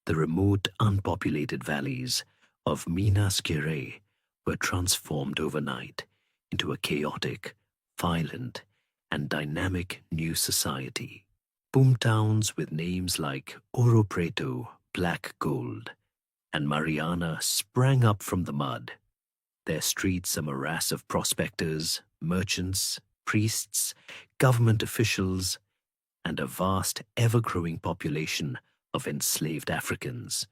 The remote, unpopulated valleys of Minas Gerais were transformed overnight into a chaotic, violent, and dynamic new society. Boomtowns with names like Ouro Preto, Black Gold, and Mariana sprang up from the mud, their streets a morass of prospectors, merchants, priests, government officials, and a vast, ever-growing population of enslaved Africans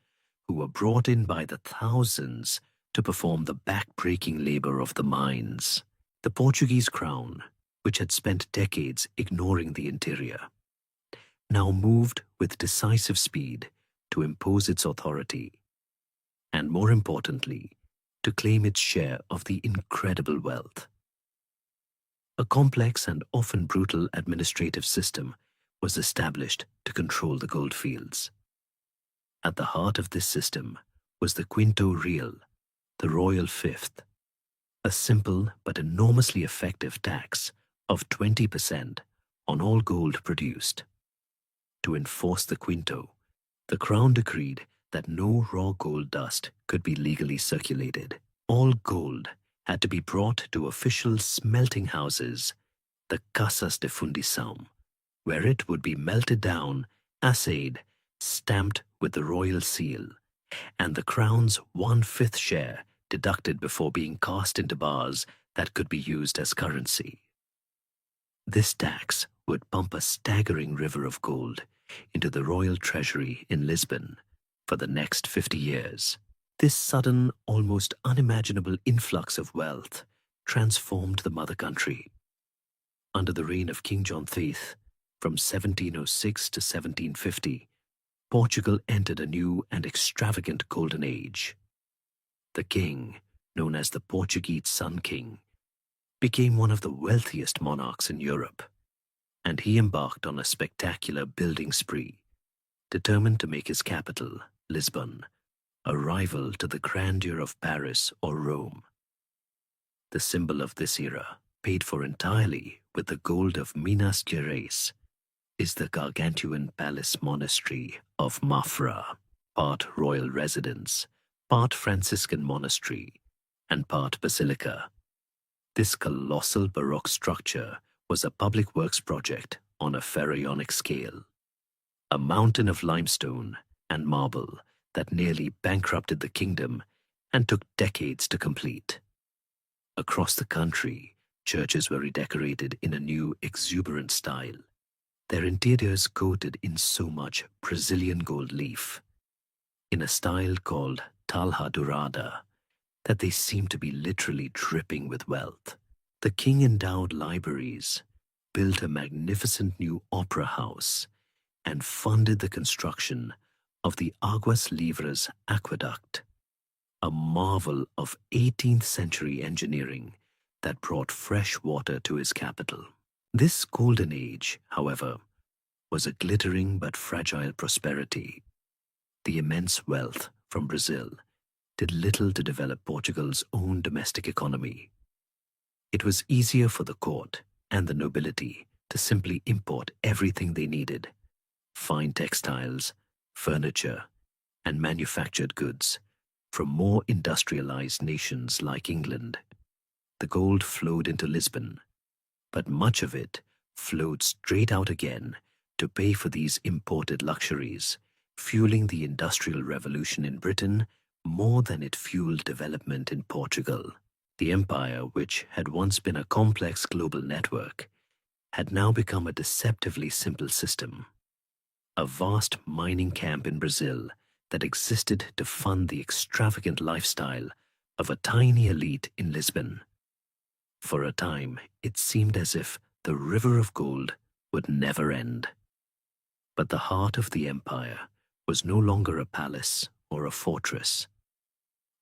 who were brought in by the thousands to perform the back-breaking labor of the mines. The Portuguese crown, which had spent decades ignoring the interior, now moved with decisive speed to impose its authority, and more importantly, to claim its share of the incredible wealth. A complex and often brutal administrative system was established to control the gold fields. At the heart of this system was the Quinto Real, the royal fifth, a simple but enormously effective tax of 20% on all gold produced. To enforce the Quinto, the crown decreed that no raw gold dust could be legally circulated. All gold had to be brought to official smelting houses, the Casas de Fundição, where it would be melted down, assayed, stamped with the royal seal, and the crown's 1/5 share deducted before being cast into bars that could be used as currency. This tax would pump a staggering river of gold into the royal treasury in Lisbon for the next 50 years. This sudden, almost unimaginable influx of wealth transformed the mother country. Under the reign of King John V, from 1706 to 1750, Portugal entered a new and extravagant golden age. The king, known as the Portuguese Sun King, became one of the wealthiest monarchs in Europe, and he embarked on a spectacular building spree, determined to make his capital, Lisbon, a rival to the grandeur of Paris or Rome. The symbol of this era, paid for entirely with the gold of Minas Gerais, is the gargantuan palace monastery of Mafra, part royal residence, part Franciscan monastery, and part basilica. This colossal Baroque structure was a public works project on a pharaonic scale, a mountain of limestone and marble that nearly bankrupted the kingdom and took decades to complete. Across the country, churches were redecorated in a new, exuberant style, their interiors coated in so much Brazilian gold leaf, in a style called talha dourada, that they seemed to be literally dripping with wealth. The king endowed libraries, built a magnificent new opera house, and funded the construction of the Aguas Livres aqueduct, a marvel of 18th century engineering that brought fresh water to his capital. This golden age, however, was a glittering but fragile prosperity. The immense wealth from Brazil did little to develop Portugal's own domestic economy. It was easier for the court and the nobility to simply import everything they needed: fine textiles, furniture, and manufactured goods from more industrialized nations like England. The gold flowed into Lisbon, but much of it flowed straight out again to pay for these imported luxuries, fueling the Industrial Revolution in Britain more than it fueled development in Portugal. The empire, which had once been a complex global network, had now become a deceptively simple system. A vast mining camp in Brazil that existed to fund the extravagant lifestyle of a tiny elite in Lisbon. For a time, it seemed as if the river of gold would never end. But the heart of the empire was no longer a palace or a fortress.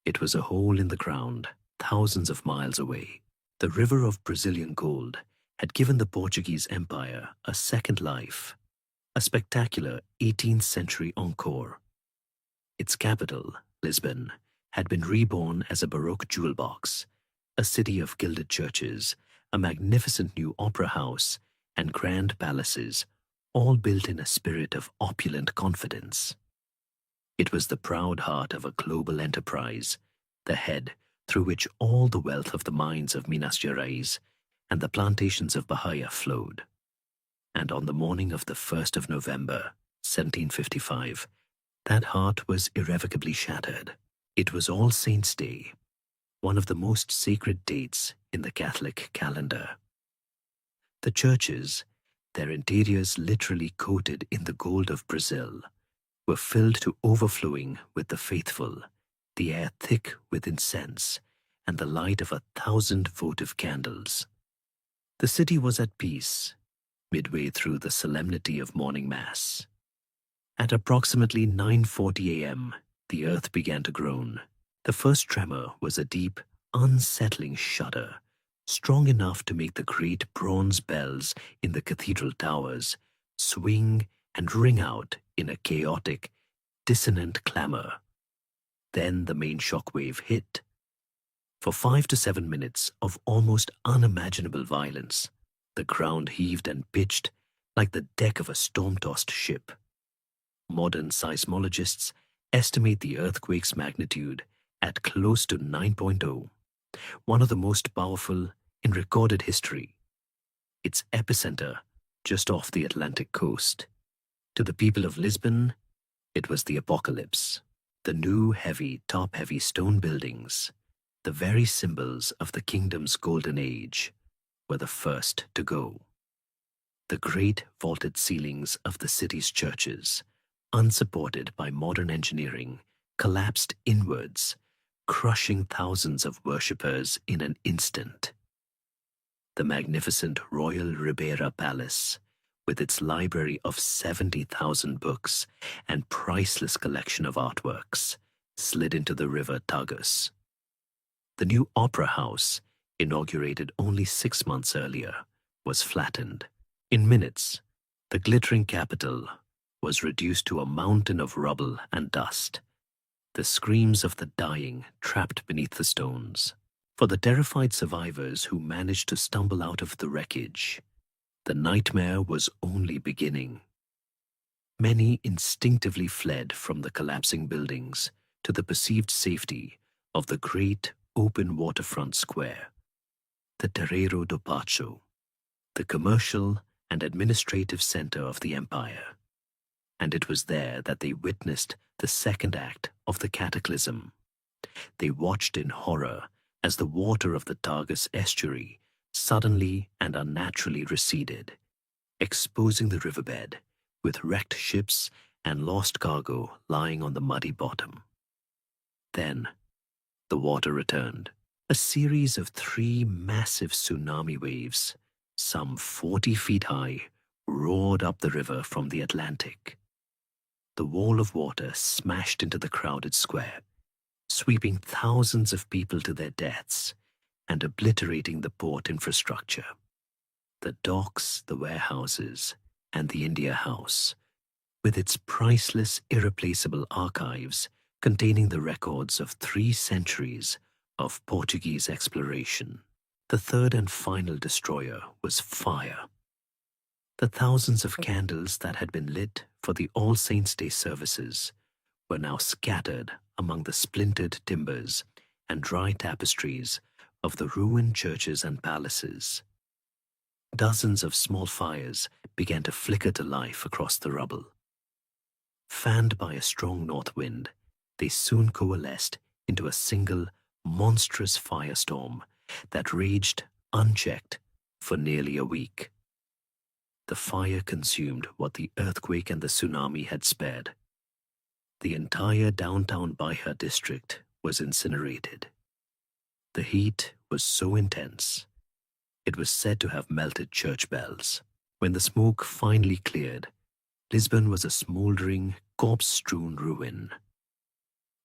It was a hole in the ground, thousands of miles away. The river of Brazilian gold had given the Portuguese Empire a second life, a spectacular 18th century encore. Its capital, Lisbon, had been reborn as a Baroque jewel box, a city of gilded churches, a magnificent new opera house, and grand palaces, all built in a spirit of opulent confidence. It was the proud heart of a global enterprise, the head through which all the wealth of the mines of Minas Gerais and the plantations of Bahia flowed. And on the morning of the 1st of November, 1755, that heart was irrevocably shattered. It was All Saints' Day, one of the most sacred dates in the Catholic calendar. The churches, their interiors literally coated in the gold of Brazil, were filled to overflowing with the faithful, the air thick with incense, and the light of 1,000 votive candles. The city was at peace, midway through the solemnity of morning mass. At approximately 9:40 a.m., the earth began to groan. The first tremor was a deep, unsettling shudder, strong enough to make the great bronze bells in the cathedral towers swing and ring out in a chaotic, dissonant clamor. Then the main shockwave hit. For 5 to 7 minutes of almost unimaginable violence, the ground heaved and pitched like the deck of a storm-tossed ship. Modern seismologists estimate the earthquake's magnitude at close to 9.0, one of the most powerful in recorded history. Its epicenter just off the Atlantic coast. To the people of Lisbon, it was the apocalypse. The new, heavy, top-heavy stone buildings, the very symbols of the kingdom's golden age, were the first to go. The great vaulted ceilings of the city's churches, unsupported by modern engineering, collapsed inwards, crushing thousands of worshippers in an instant. The magnificent Royal Ribeira Palace, with its library of 70,000 books and priceless collection of artworks, slid into the river Tagus. The new opera house, inaugurated only 6 months earlier, was flattened. In minutes, the glittering capital was reduced to a mountain of rubble and dust, the screams of the dying trapped beneath the stones. For the terrified survivors who managed to stumble out of the wreckage, the nightmare was only beginning. Many instinctively fled from the collapsing buildings to the perceived safety of the great open waterfront square, the Terreiro do Pacho, the commercial and administrative center of the empire. And it was there that they witnessed the second act of the cataclysm. They watched in horror as the water of the Tagus estuary suddenly and unnaturally receded, exposing the riverbed with wrecked ships and lost cargo lying on the muddy bottom. Then, the water returned. A series of 3 massive tsunami waves, some 40 feet high, roared up the river from the Atlantic. The wall of water smashed into the crowded square, sweeping thousands of people to their deaths and obliterating the port infrastructure. The docks, the warehouses, and the India House, with its priceless, irreplaceable archives containing the records of 3 centuries of Portuguese exploration. The third and final destroyer was fire. The thousands of candles that had been lit for the All Saints' Day services were now scattered among the splintered timbers and dry tapestries of the ruined churches and palaces. Dozens of small fires began to flicker to life across the rubble. Fanned by a strong north wind, they soon coalesced into a single, monstrous firestorm that raged unchecked for nearly a week. The fire consumed what the earthquake and the tsunami had spared. The entire downtown Bahia district was incinerated. The heat was so intense, it was said to have melted church bells. When the smoke finally cleared, Lisbon was a smouldering, corpse-strewn ruin.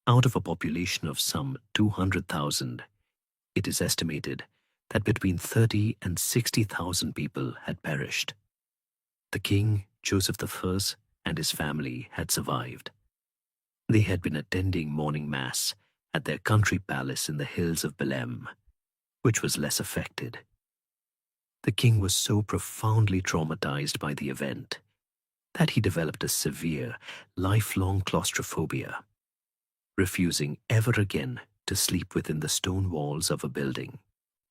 Out of a population of some 200,000, it is estimated that between 30 and 60,000 people had perished. The king, Joseph I, and his family had survived. They had been attending morning mass at their country palace in the hills of Belém, which was less affected. The king was so profoundly traumatized by the event that he developed a severe, lifelong claustrophobia, refusing ever again to sleep within the stone walls of a building.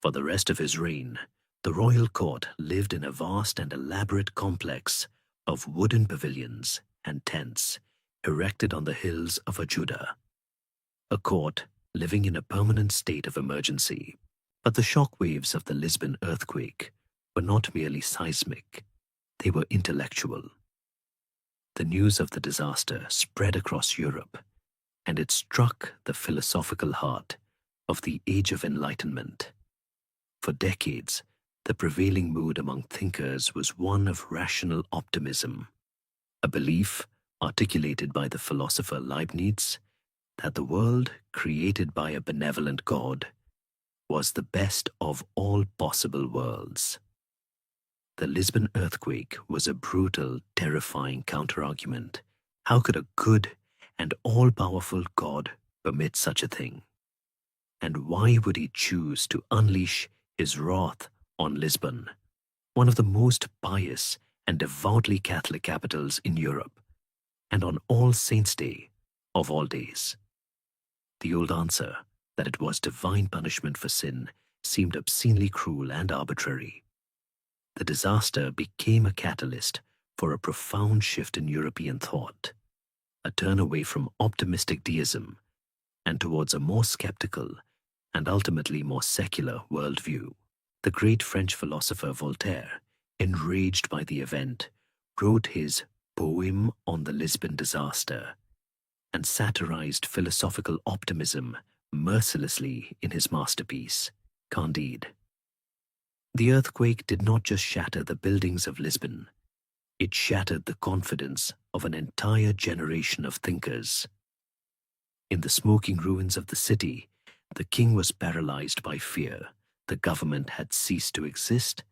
For the rest of his reign, the royal court lived in a vast and elaborate complex of wooden pavilions and tents erected on the hills of Ajuda, a court living in a permanent state of emergency. But the shock waves of the Lisbon earthquake were not merely seismic, they were intellectual. The news of the disaster spread across Europe, and it struck the philosophical heart of the Age of Enlightenment. For decades, the prevailing mood among thinkers was one of rational optimism, a belief articulated by the philosopher Leibniz that the world created by a benevolent God was the best of all possible worlds. The Lisbon earthquake was a brutal, terrifying counterargument. How could a good and all-powerful God permit such a thing? And why would he choose to unleash his wrath on Lisbon, one of the most pious and devoutly Catholic capitals in Europe, and on All Saints' Day of all days? The old answer, that it was divine punishment for sin, seemed obscenely cruel and arbitrary. The disaster became a catalyst for a profound shift in European thought, a turn away from optimistic deism and towards a more skeptical and ultimately more secular worldview. The great French philosopher Voltaire, enraged by the event, wrote his Poem on the Lisbon disaster and satirized philosophical optimism mercilessly in his masterpiece, Candide. The earthquake did not just shatter the buildings of Lisbon, it shattered the confidence of an entire generation of thinkers. In the smoking ruins of the city, the king was paralyzed by fear. The government had ceased to exist,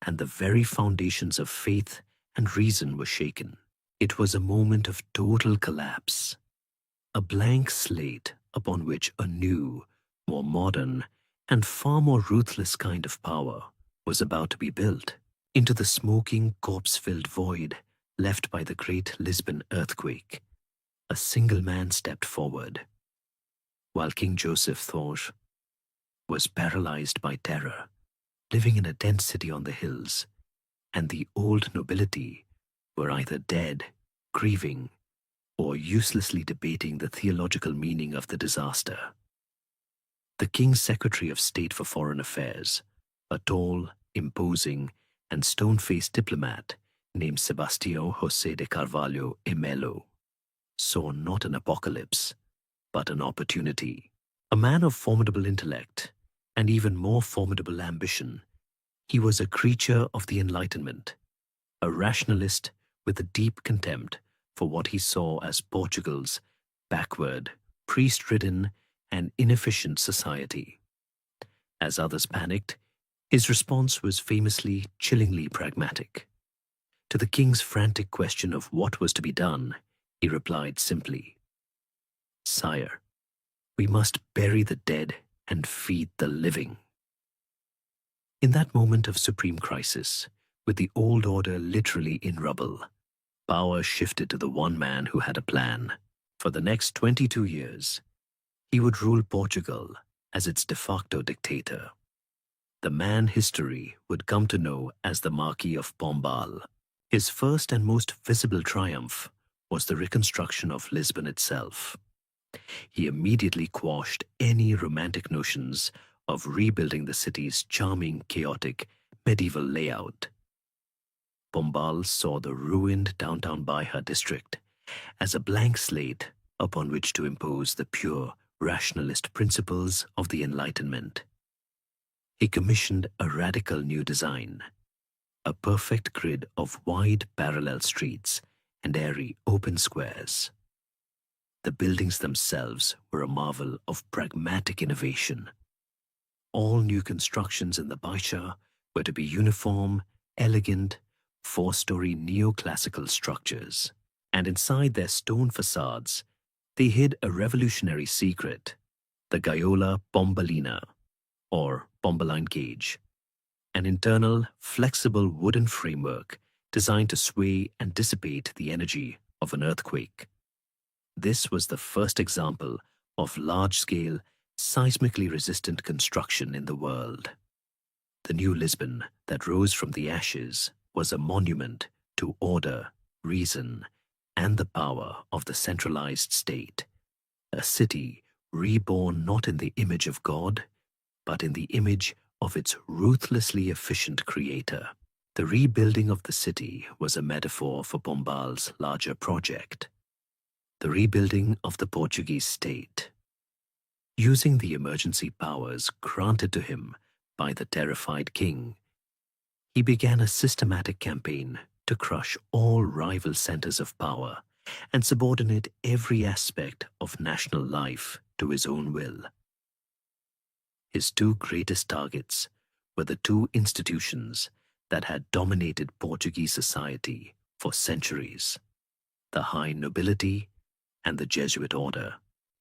and the very foundations of faith and reason were shaken. It was a moment of total collapse, a blank slate upon which a new, more modern, and far more ruthless kind of power was about to be built. Into the smoking, corpse-filled void left by the great Lisbon earthquake, a single man stepped forward. While King Joseph II was paralyzed by terror, living in a tent city on the hills, and the old nobility were either dead, grieving, or uselessly debating the theological meaning of the disaster. The King's Secretary of State for Foreign Affairs, a tall, imposing, and stone-faced diplomat named Sebastião José de Carvalho e Melo, saw not an apocalypse, but an opportunity. A man of formidable intellect and even more formidable ambition, he was a creature of the Enlightenment, a rationalist with a deep contempt for what he saw as Portugal's backward, priest-ridden, and inefficient society. As others panicked, his response was famously, chillingly pragmatic. To the king's frantic question of what was to be done, he replied simply, "Sire, we must bury the dead and feed the living." In that moment of supreme crisis, with the old order literally in rubble, power shifted to the one man who had a plan. For the next 22 years, he would rule Portugal as its de facto dictator. The man history would come to know as the Marquis of Pombal. His first and most visible triumph was the reconstruction of Lisbon itself. He immediately quashed any romantic notions of rebuilding the city's charming, chaotic, medieval layout. Pombal saw the ruined downtown Bahia district as a blank slate upon which to impose the pure, rationalist principles of the Enlightenment. He commissioned a radical new design, a perfect grid of wide parallel streets and airy open squares. The buildings themselves were a marvel of pragmatic innovation. All new constructions in the Baisha were to be uniform, elegant, four-story neoclassical structures. And inside their stone facades, they hid a revolutionary secret, the Gaiola Bombalina, or bombaline cage, an internal, flexible wooden framework designed to sway and dissipate the energy of an earthquake. This was the first example of large-scale, seismically resistant construction in the world. The new Lisbon that rose from the ashes was a monument to order, reason, and the power of the centralized state, a city reborn not in the image of God, but in the image of its ruthlessly efficient creator. The rebuilding of the city was a metaphor for Pombal's larger project, the rebuilding of the Portuguese state. Using the emergency powers granted to him by the terrified king, he began a systematic campaign to crush all rival centers of power and subordinate every aspect of national life to his own will. His two greatest targets were the two institutions that had dominated Portuguese society for centuries, the high nobility and the Jesuit order.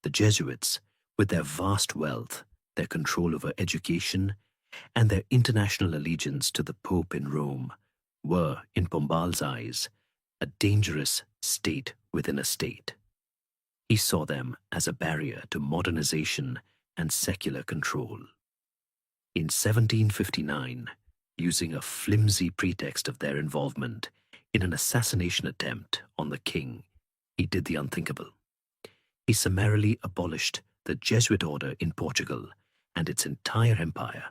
The Jesuits, with their vast wealth, their control over education, and their international allegiance to the Pope in Rome, were, in Pombal's eyes, a dangerous state within a state. He saw them as a barrier to modernization and secular control. In 1759, using a flimsy pretext of their involvement in an assassination attempt on the king, he did the unthinkable. He summarily abolished the Jesuit order in Portugal and its entire empire,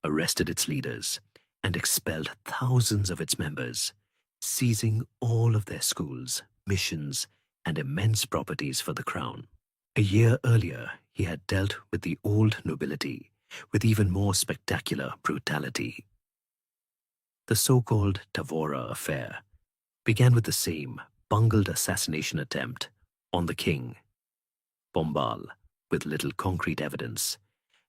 arrested its leaders, and expelled thousands of its members, seizing all of their schools, missions, and immense properties for the crown. A year earlier, he had dealt with the old nobility with even more spectacular brutality. The so-called Tavora affair began with the same bungled assassination attempt on the king. Pombal, with little concrete evidence,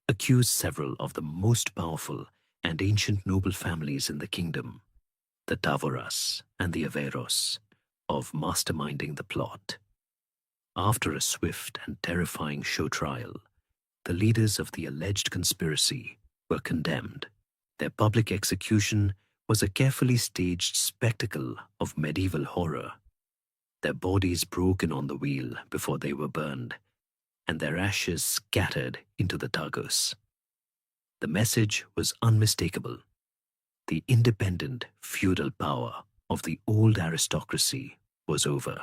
accused several of the most powerful and ancient noble families in the kingdom, the Tavoras and the Averos, of masterminding the plot. After a swift and terrifying show trial, the leaders of the alleged conspiracy were condemned. Their public execution was a carefully staged spectacle of medieval horror. Their bodies broken on the wheel before they were burned, and their ashes scattered into the Tagus. The message was unmistakable. The independent feudal power of the old aristocracy was over.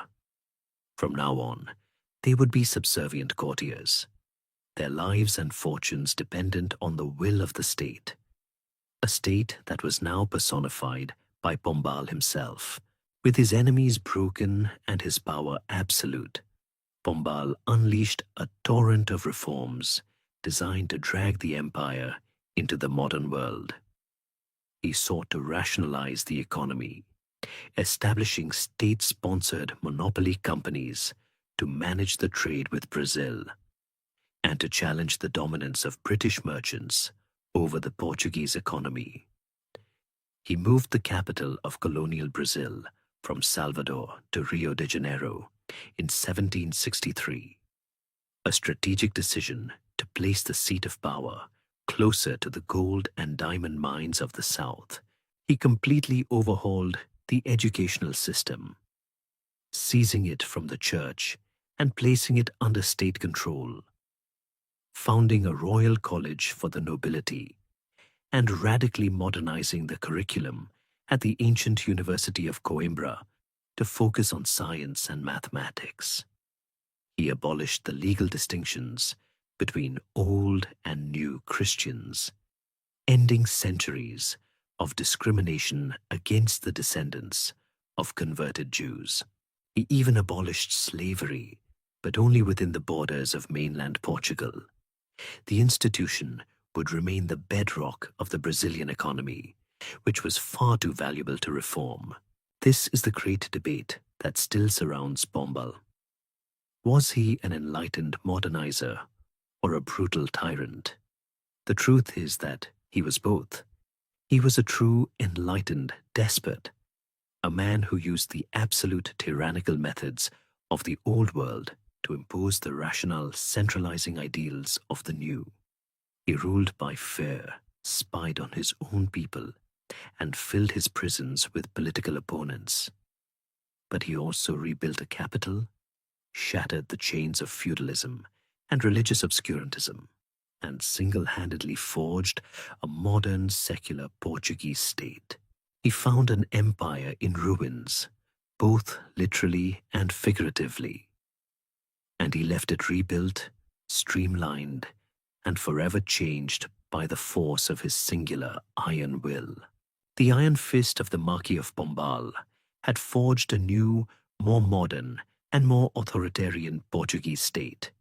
From now on, they would be subservient courtiers, their lives and fortunes dependent on the will of the state, a state that was now personified by Pombal himself. With his enemies broken and his power absolute, Pombal unleashed a torrent of reforms designed to drag the empire into the modern world. He sought to rationalize the economy, establishing state-sponsored monopoly companies to manage the trade with Brazil, and to challenge the dominance of British merchants over the Portuguese economy. He moved the capital of colonial Brazil from Salvador to Rio de Janeiro in 1763, a strategic decision to place the seat of power closer to the gold and diamond mines of the South. He completely overhauled the educational system, seizing it from the church and placing it under state control, founding a royal college for the nobility, and radically modernizing the curriculum at the ancient University of Coimbra to focus on science and mathematics. He abolished the legal distinctions between old and new Christians, ending centuries of discrimination against the descendants of converted Jews. He even abolished slavery, but only within the borders of mainland Portugal. The institution would remain the bedrock of the Brazilian economy which was far too valuable to reform. This is the great debate that still surrounds Pombal. Was he an enlightened modernizer or a brutal tyrant? The truth is that he was both. He was a true enlightened despot, a man who used the absolute tyrannical methods of the old world to impose the rational, centralizing ideals of the new. He ruled by fear, spied on his own people, and filled his prisons with political opponents. But he also rebuilt a capital, shattered the chains of feudalism and religious obscurantism, and single-handedly forged a modern secular Portuguese state. He found an empire in ruins, both literally and figuratively, and he left it rebuilt, streamlined, and forever changed by the force of his singular iron will. The iron fist of the Marquis of Pombal had forged a new, more modern, and more authoritarian Portuguese state.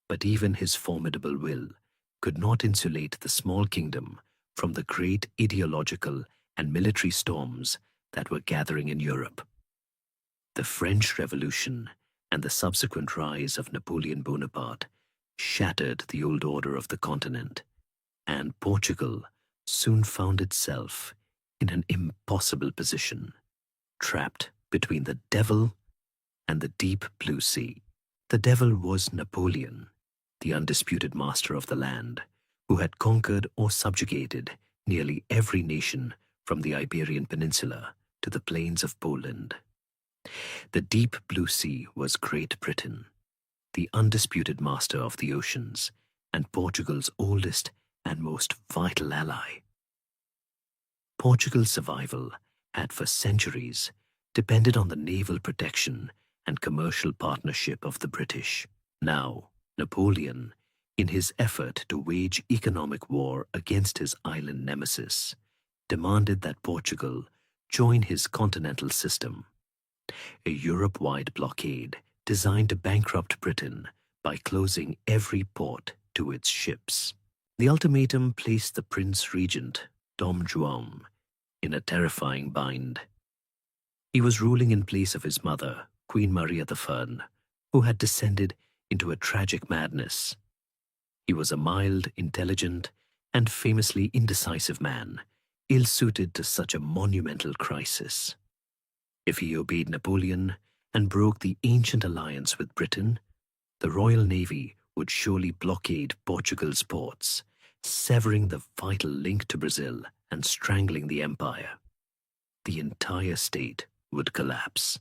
But even his formidable will could not insulate the small kingdom from the great ideological and military storms that were gathering in Europe. The French Revolution and the subsequent rise of Napoleon Bonaparte shattered the old order of the continent, and Portugal soon found itself in an impossible position, trapped between the devil and the deep blue sea. The devil was Napoleon, the undisputed master of the land, who had conquered or subjugated nearly every nation from the Iberian Peninsula to the plains of Poland. The deep blue sea was Great Britain, the undisputed master of the oceans, and Portugal's oldest and most vital ally. Portugal's survival had for centuries depended on the naval protection and commercial partnership of the British. Now, Napoleon, in his effort to wage economic war against his island nemesis, demanded that Portugal join his continental system, a Europe-wide blockade designed to bankrupt Britain by closing every port to its ships. The ultimatum placed the Prince Regent, Dom João, in a terrifying bind. He was ruling in place of his mother, Queen Maria I, who had descended into a tragic madness. He was a mild, intelligent, and famously indecisive man, ill-suited to such a monumental crisis. If he obeyed Napoleon and broke the ancient alliance with Britain, the Royal Navy would surely blockade Portugal's ports, severing the vital link to Brazil and strangling the empire. The entire state would collapse.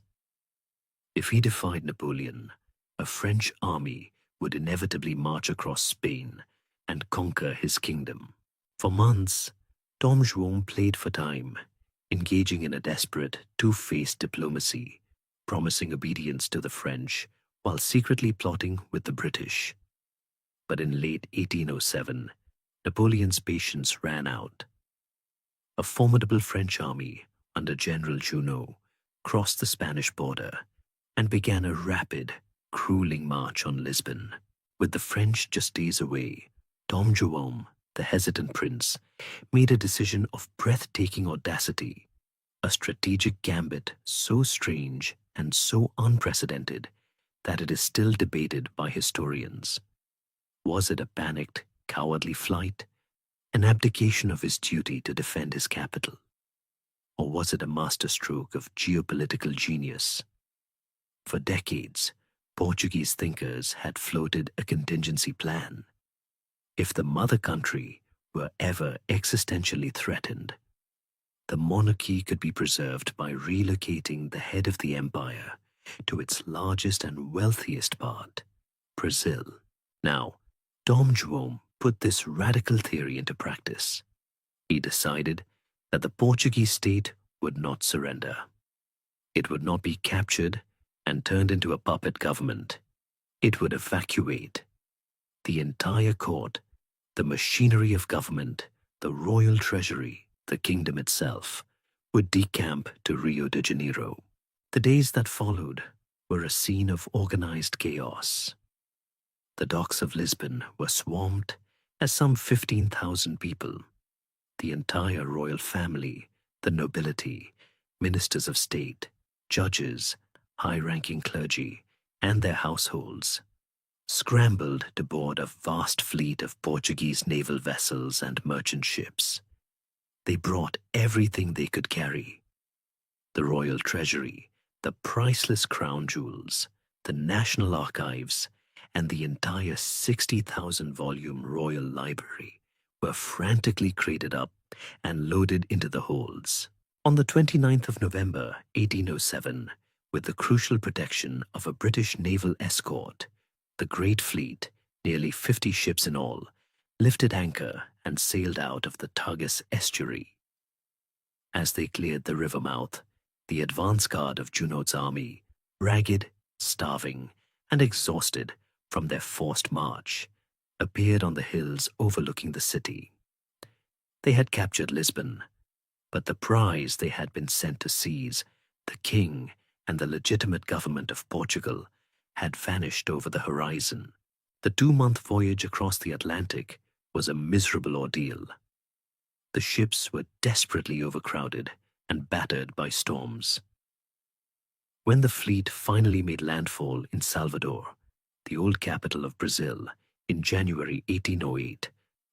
If he defied Napoleon, a French army would inevitably march across Spain and conquer his kingdom. For months, Dom João played for time, engaging in a desperate, two-faced diplomacy, promising obedience to the French while secretly plotting with the British. But in late 1807, Napoleon's patience ran out. A formidable French army under General Junot crossed the Spanish border and began a rapid, grueling march on Lisbon. With the French just days away, Dom João, the hesitant prince, made a decision of breathtaking audacity, a strategic gambit so strange and so unprecedented that it is still debated by historians. Was it a panicked, cowardly flight, an abdication of his duty to defend his capital? Or was it a masterstroke of geopolitical genius? For decades, Portuguese thinkers had floated a contingency plan. If the mother country were ever existentially threatened, the monarchy could be preserved by relocating the head of the empire to its largest and wealthiest part, Brazil. Now, Dom João put this radical theory into practice. He decided that the Portuguese state would not surrender. It would not be captured and turned into a puppet government. It would evacuate. The entire court, the machinery of government, the royal treasury, the kingdom itself, would decamp to Rio de Janeiro. The days that followed were a scene of organized chaos. The docks of Lisbon were swamped as some 15,000 people, The entire royal family, the nobility, ministers of state, judges, high-ranking clergy, and their households scrambled to board a vast fleet of Portuguese naval vessels and merchant ships. They brought everything they could carry: the royal treasury, the priceless crown jewels, the national archives, and the entire 60,000-volume royal library were frantically crated up and loaded into the holds. On the 29th of November, 1807, with the crucial protection of a British naval escort, the Great Fleet, nearly 50 ships in all, lifted anchor and sailed out of the Tagus estuary. As they cleared the river mouth, the advance guard of Junot's army, ragged, starving, and exhausted from their forced march, appeared on the hills overlooking the city. They had captured Lisbon, but the prize they had been sent to seize, the king and the legitimate government of Portugal, had vanished over the horizon. The 2-month voyage across the Atlantic was a miserable ordeal. The ships were desperately overcrowded and battered by storms. When the fleet finally made landfall in Salvador, the old capital of Brazil, in January 1808,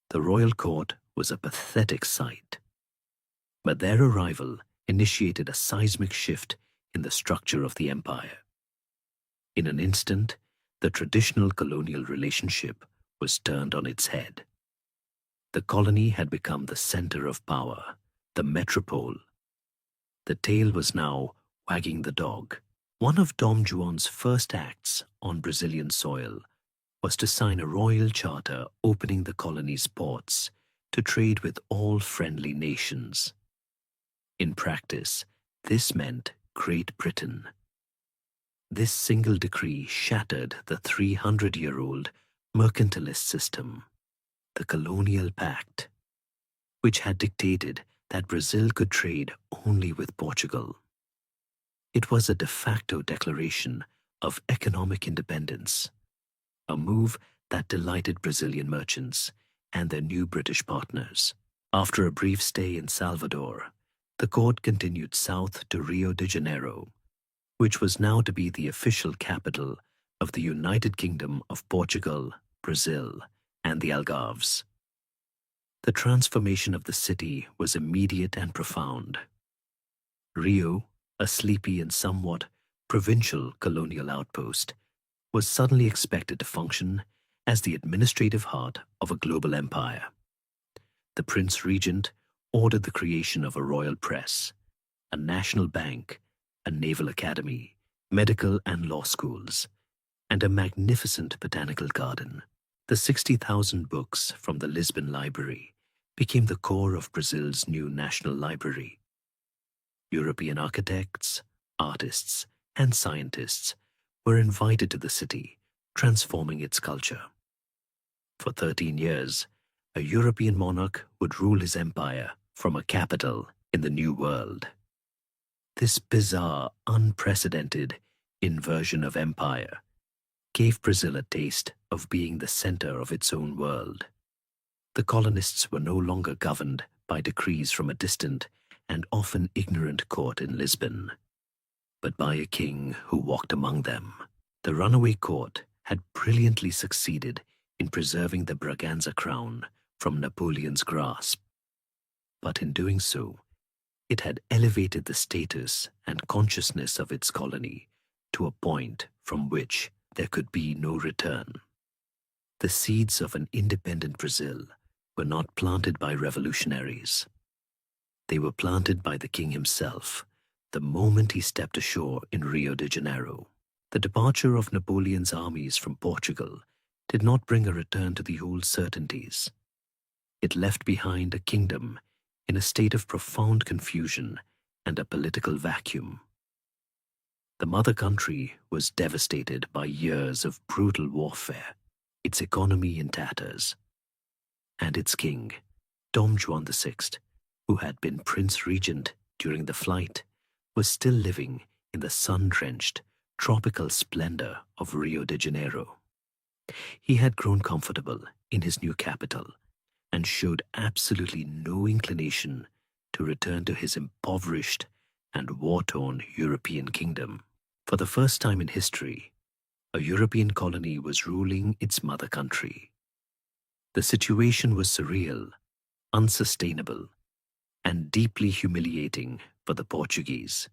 the royal court was a pathetic sight. But their arrival initiated a seismic shift in the structure of the empire. In an instant, the traditional colonial relationship was turned on its head. The colony had become the center of power, the metropole. The tail was now wagging the dog. One of Dom Juan's first acts on Brazilian soil was to sign a royal charter opening the colony's ports to trade with all friendly nations. In practice, this meant Great Britain. This single decree shattered the 300-year-old mercantilist system, the colonial pact, which had dictated that Brazil could trade only with Portugal. It was a de facto declaration of economic independence, a move that delighted Brazilian merchants and their new British partners. After a brief stay in Salvador, the court continued south to Rio de Janeiro, which was now to be the official capital of the United Kingdom of Portugal, Brazil, and the Algarves. The transformation of the city was immediate and profound. Rio, a sleepy and somewhat provincial colonial outpost, was suddenly expected to function as the administrative heart of a global empire. The Prince Regent ordered the creation of a royal press, a national bank, a naval academy, medical and law schools, and a magnificent botanical garden. The 60,000 books from the Lisbon Library became the core of Brazil's new national library. European architects, artists, and scientists were invited to the city, transforming its culture. For 13 years, a European monarch would rule his empire from a capital in the New World. This bizarre, unprecedented inversion of empire gave Brazil a taste of being the center of its own world. The colonists were no longer governed by decrees from a distant and often ignorant court in Lisbon, but by a king who walked among them. The runaway court had brilliantly succeeded in preserving the Braganza crown from Napoleon's grasp, but in doing so, it had elevated the status and consciousness of its colony to a point from which there could be no return. The seeds of an independent Brazil were not planted by revolutionaries. They were planted by the king himself the moment he stepped ashore in Rio de Janeiro. The departure of Napoleon's armies from Portugal did not bring a return to the old certainties. It left behind a kingdom in a state of profound confusion and a political vacuum. The mother country was devastated by years of brutal warfare, its economy in tatters, and its king, Dom Juan VI, who had been Prince Regent during the flight, was still living in the sun-drenched, tropical splendor of Rio de Janeiro. He had grown comfortable in his new capital and showed absolutely no inclination to return to his impoverished and war-torn European kingdom. For the first time in history, a European colony was ruling its mother country. The situation was surreal, unsustainable, and deeply humiliating for the Portuguese,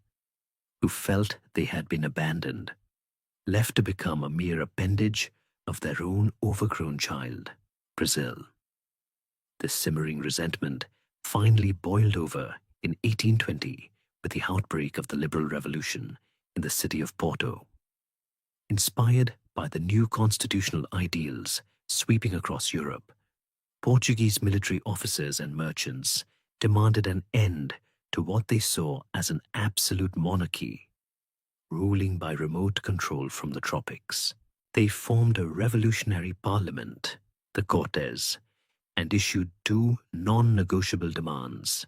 who felt they had been abandoned, left to become a mere appendage of their own overgrown child, Brazil. This simmering resentment finally boiled over in 1820 with the outbreak of the Liberal Revolution in the city of Porto. Inspired by the new constitutional ideals sweeping across Europe, Portuguese military officers and merchants demanded an end to what they saw as an absolute monarchy, ruling by remote control from the tropics. They formed a revolutionary parliament, the Cortes, and issued two non-negotiable demands: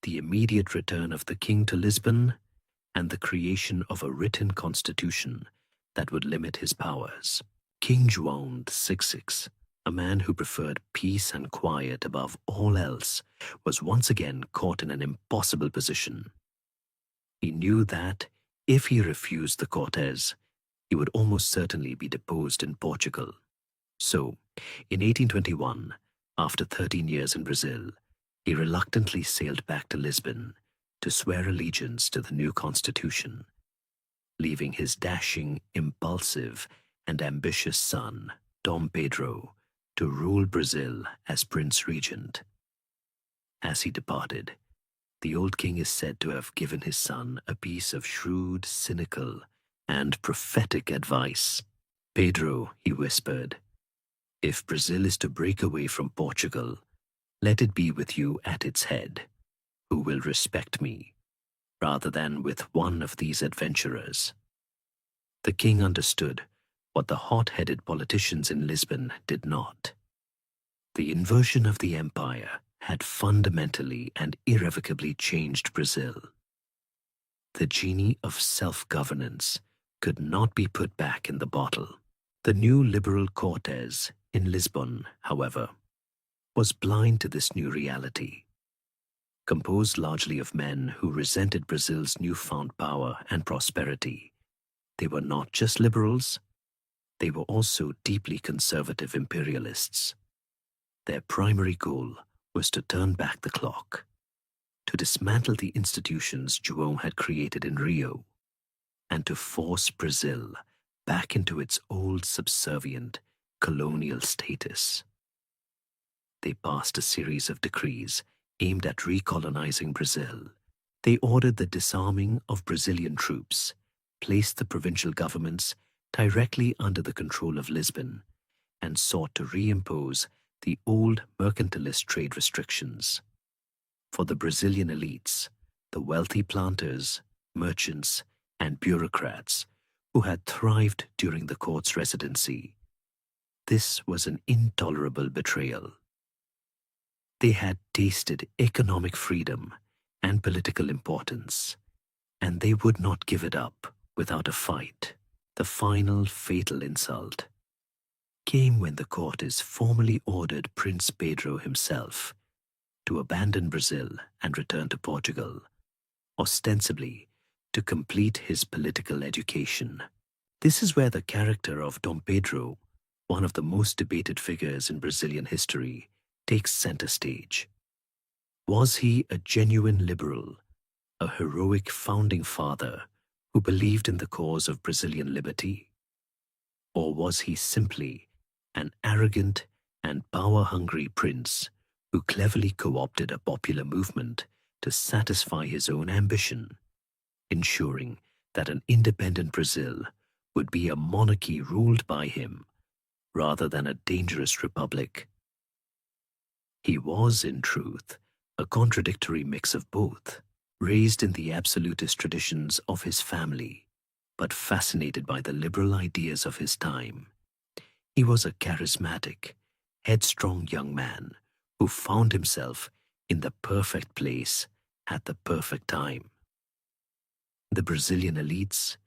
the immediate return of the king to Lisbon and the creation of a written constitution that would limit his powers. King João VI, a man who preferred peace and quiet above all else, was once again caught in an impossible position. He knew that if he refused the Cortes, he would almost certainly be deposed in Portugal. So, in 1821, after 13 years in Brazil, he reluctantly sailed back to Lisbon to swear allegiance to the new constitution, leaving his dashing, impulsive, and ambitious son, Dom Pedro, to rule Brazil as Prince Regent. As he departed, the old king is said to have given his son a piece of shrewd, cynical, and prophetic advice. "Pedro," he whispered, "if Brazil is to break away from Portugal, let it be with you at its head, who will respect me, rather than with one of these adventurers." The king understood what the hot-headed politicians in Lisbon did not. The inversion of the empire had fundamentally and irrevocably changed Brazil. The genie of self-governance could not be put back in the bottle. The new liberal Cortes in Lisbon, however, was blind to this new reality. Composed largely of men who resented Brazil's newfound power and prosperity, they were not just liberals, they were also deeply conservative imperialists. Their primary goal was to turn back the clock, to dismantle the institutions João had created in Rio, and to force Brazil back into its old subservient colonial status. They passed a series of decrees aimed at recolonizing Brazil. They ordered the disarming of Brazilian troops, placed the provincial governments directly under the control of Lisbon, and sought to reimpose the old mercantilist trade restrictions. For the Brazilian elites, the wealthy planters, merchants, and bureaucrats who had thrived during the court's residency, this was an intolerable betrayal. They had tasted economic freedom and political importance, and they would not give it up without a fight. The final fatal insult came when the Cortes formally ordered Prince Pedro himself to abandon Brazil and return to Portugal, ostensibly to complete his political education. This is where the character of Dom Pedro, one of the most debated figures in Brazilian history, takes center stage. Was he a genuine liberal, a heroic founding father who believed in the cause of Brazilian liberty? Or was he simply an arrogant and power-hungry prince who cleverly co-opted a popular movement to satisfy his own ambition, ensuring that an independent Brazil would be a monarchy ruled by him rather than a dangerous republic? He was, in truth, a contradictory mix of both, raised in the absolutist traditions of his family, but fascinated by the liberal ideas of his time. He was a charismatic, headstrong young man who found himself in the perfect place at the perfect time. The Brazilian elites,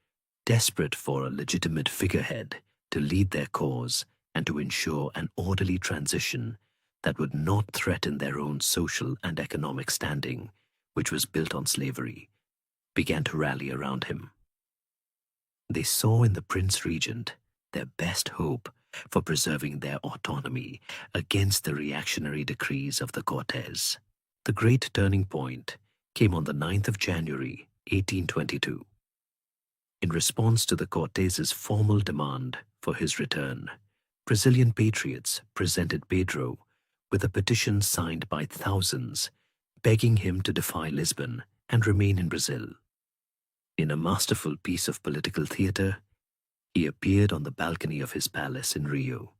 desperate for a legitimate figurehead to lead their cause and to ensure an orderly transition, that would not threaten their own social and economic standing, which was built on slavery, began to rally around him. They saw in the Prince Regent their best hope for preserving their autonomy against the reactionary decrees of the Cortes. The great turning point came on the 9th of January, 1822. In response to the Cortes' formal demand for his return, Brazilian patriots presented Pedro with a petition signed by thousands, begging him to defy Lisbon and remain in Brazil. In a masterful piece of political theater, he appeared on the balcony of his palace in Rio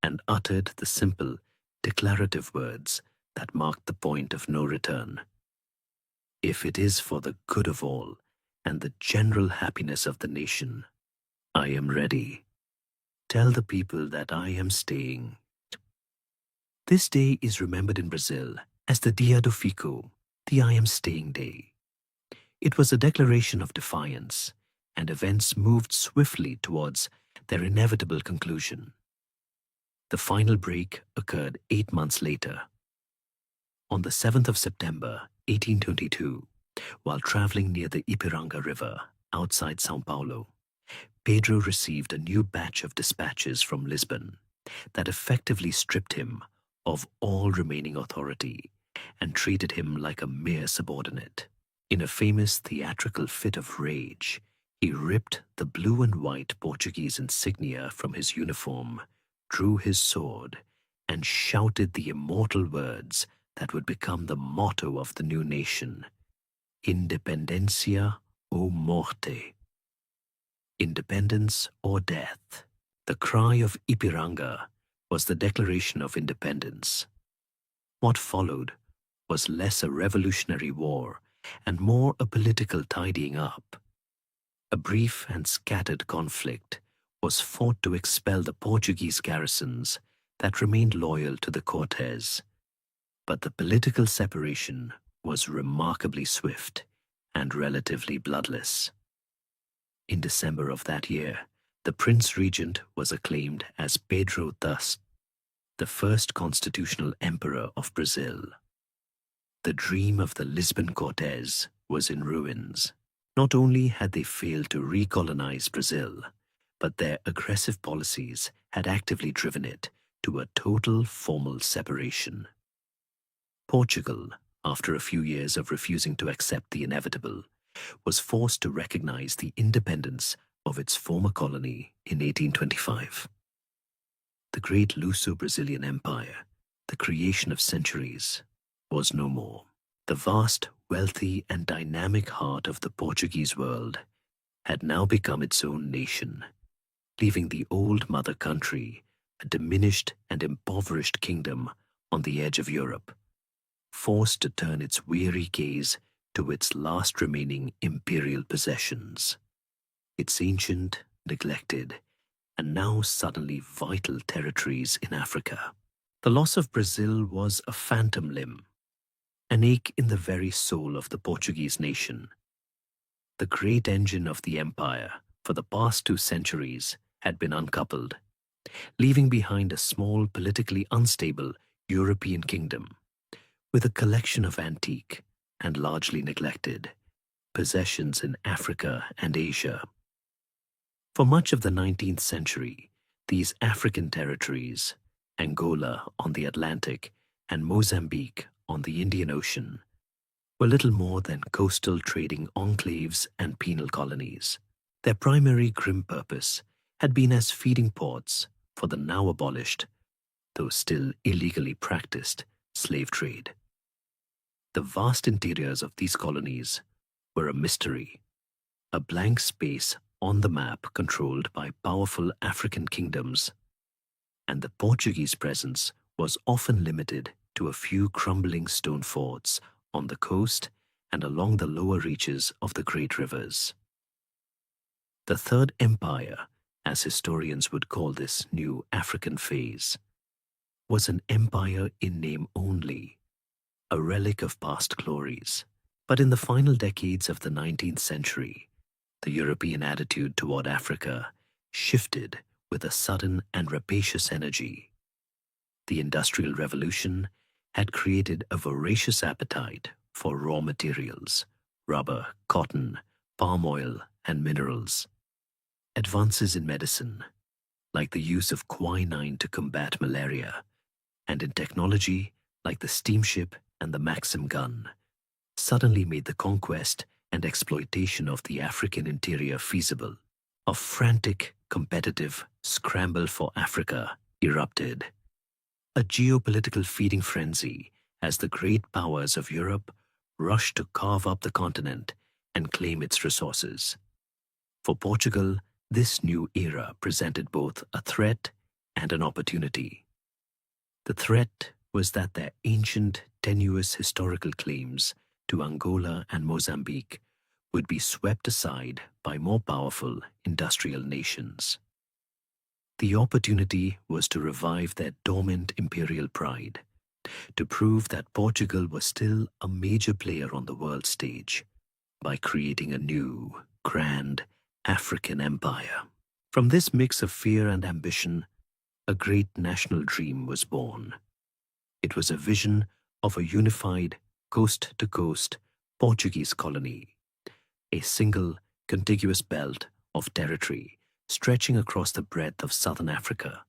and uttered the simple, declarative words that marked the point of no return. If it is for the good of all and the general happiness of the nation, I am ready. Tell the people that I am staying. This day is remembered in Brazil as the Dia do Fico, the I am staying day. It was a declaration of defiance, and events moved swiftly towards their inevitable conclusion. The final break occurred 8 months later. On the 7th of September, 1822, while traveling near the Ipiranga River outside São Paulo, Pedro received a new batch of dispatches from Lisbon that effectively stripped him of all remaining authority and treated him like a mere subordinate. In a famous theatrical fit of rage, he ripped the blue and white Portuguese insignia from his uniform, drew his sword, and shouted the immortal words that would become the motto of the new nation: Independencia ou morte. Independence or death. The cry of Ipiranga was the declaration of independence. What followed was less a revolutionary war and more a political tidying up. A brief and scattered conflict was fought to expel the Portuguese garrisons that remained loyal to the Cortes. But the political separation was remarkably swift and relatively bloodless. In December of that year, the Prince Regent was acclaimed as Pedro Thus, the first constitutional emperor of Brazil. The dream of the Lisbon Cortes was in ruins. Not only had they failed to recolonize Brazil, but their aggressive policies had actively driven it to a total formal separation. Portugal, after a few years of refusing to accept the inevitable, was forced to recognize the independence of its former colony in 1825. The great Luso-Brazilian Empire, the creation of centuries, was no more. The vast, wealthy, and dynamic heart of the Portuguese world had now become its own nation, leaving the old mother country a diminished and impoverished kingdom on the edge of Europe, forced to turn its weary gaze to its last remaining imperial possessions, its ancient, neglected, and now suddenly vital territories in Africa. The loss of Brazil was a phantom limb, an ache in the very soul of the Portuguese nation. The great engine of the empire for the past 2 centuries had been uncoupled, leaving behind a small, politically unstable European kingdom with a collection of antique and largely neglected possessions in Africa and Asia. For much of the 19th century, these African territories, Angola on the Atlantic and Mozambique on the Indian Ocean, were little more than coastal trading enclaves and penal colonies. Their primary grim purpose had been as feeding ports for the now abolished, though still illegally practiced, slave trade. The vast interiors of these colonies were a mystery, a blank space on the map controlled by powerful African kingdoms, and the Portuguese presence was often limited to a few crumbling stone forts on the coast and along the lower reaches of the great rivers. The Third Empire, as historians would call this new African phase, was an empire in name only, a relic of past glories. But in the final decades of the 19th century, the European attitude toward Africa shifted with a sudden and rapacious energy. The Industrial Revolution had created a voracious appetite for raw materials, rubber, cotton, palm oil, and minerals. Advances in medicine, like the use of quinine to combat malaria, and in technology, like the steamship and the Maxim gun, suddenly made the conquest and exploitation of the African interior feasible. A frantic, competitive scramble for Africa erupted. A geopolitical feeding frenzy as the great powers of Europe rushed to carve up the continent and claim its resources. For Portugal, this new era presented both a threat and an opportunity. The threat was that their ancient, tenuous historical claims to Angola and Mozambique would be swept aside by more powerful industrial nations. The opportunity was to revive their dormant imperial pride, to prove that Portugal was still a major player on the world stage by creating a new, grand African empire. From this mix of fear and ambition, a great national dream was born. It was a vision of a unified, coast-to-coast Portuguese colony, a single, contiguous belt of territory stretching across the breadth of southern Africa,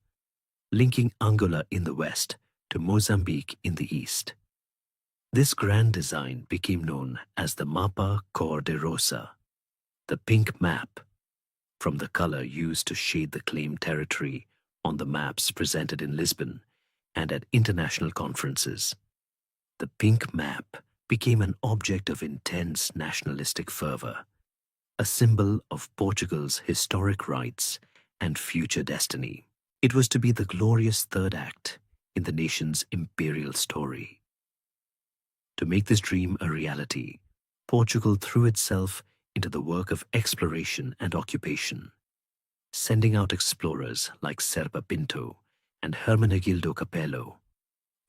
linking Angola in the west to Mozambique in the east. This grand design became known as the Mapa Cor-de-Rosa, the pink map, from the color used to shade the claimed territory on the maps presented in Lisbon and at international conferences. The pink map became an object of intense nationalistic fervor, a symbol of Portugal's historic rights and future destiny. It was to be the glorious third act in the nation's imperial story. To make this dream a reality, Portugal threw itself into the work of exploration and occupation, sending out explorers like Serpa Pinto and Hermenegildo Capello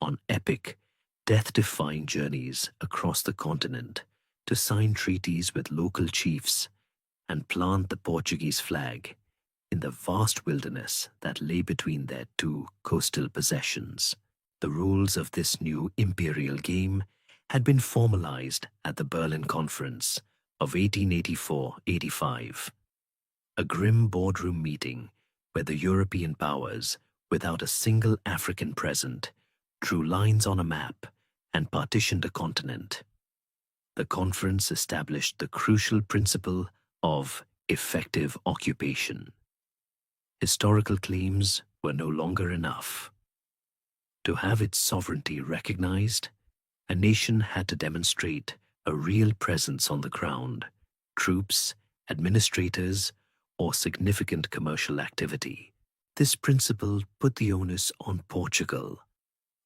on epic, death-defying journeys across the continent to sign treaties with local chiefs and plant the Portuguese flag in the vast wilderness that lay between their two coastal possessions. The rules of this new imperial game had been formalized at the Berlin Conference of 1884-85, a grim boardroom meeting where the European powers, without a single African present, drew lines on a map and partitioned a continent. The conference established the crucial principle of effective occupation. Historical claims were no longer enough. To have its sovereignty recognized, a nation had to demonstrate a real presence on the ground, troops, administrators, or significant commercial activity. This principle put the onus on Portugal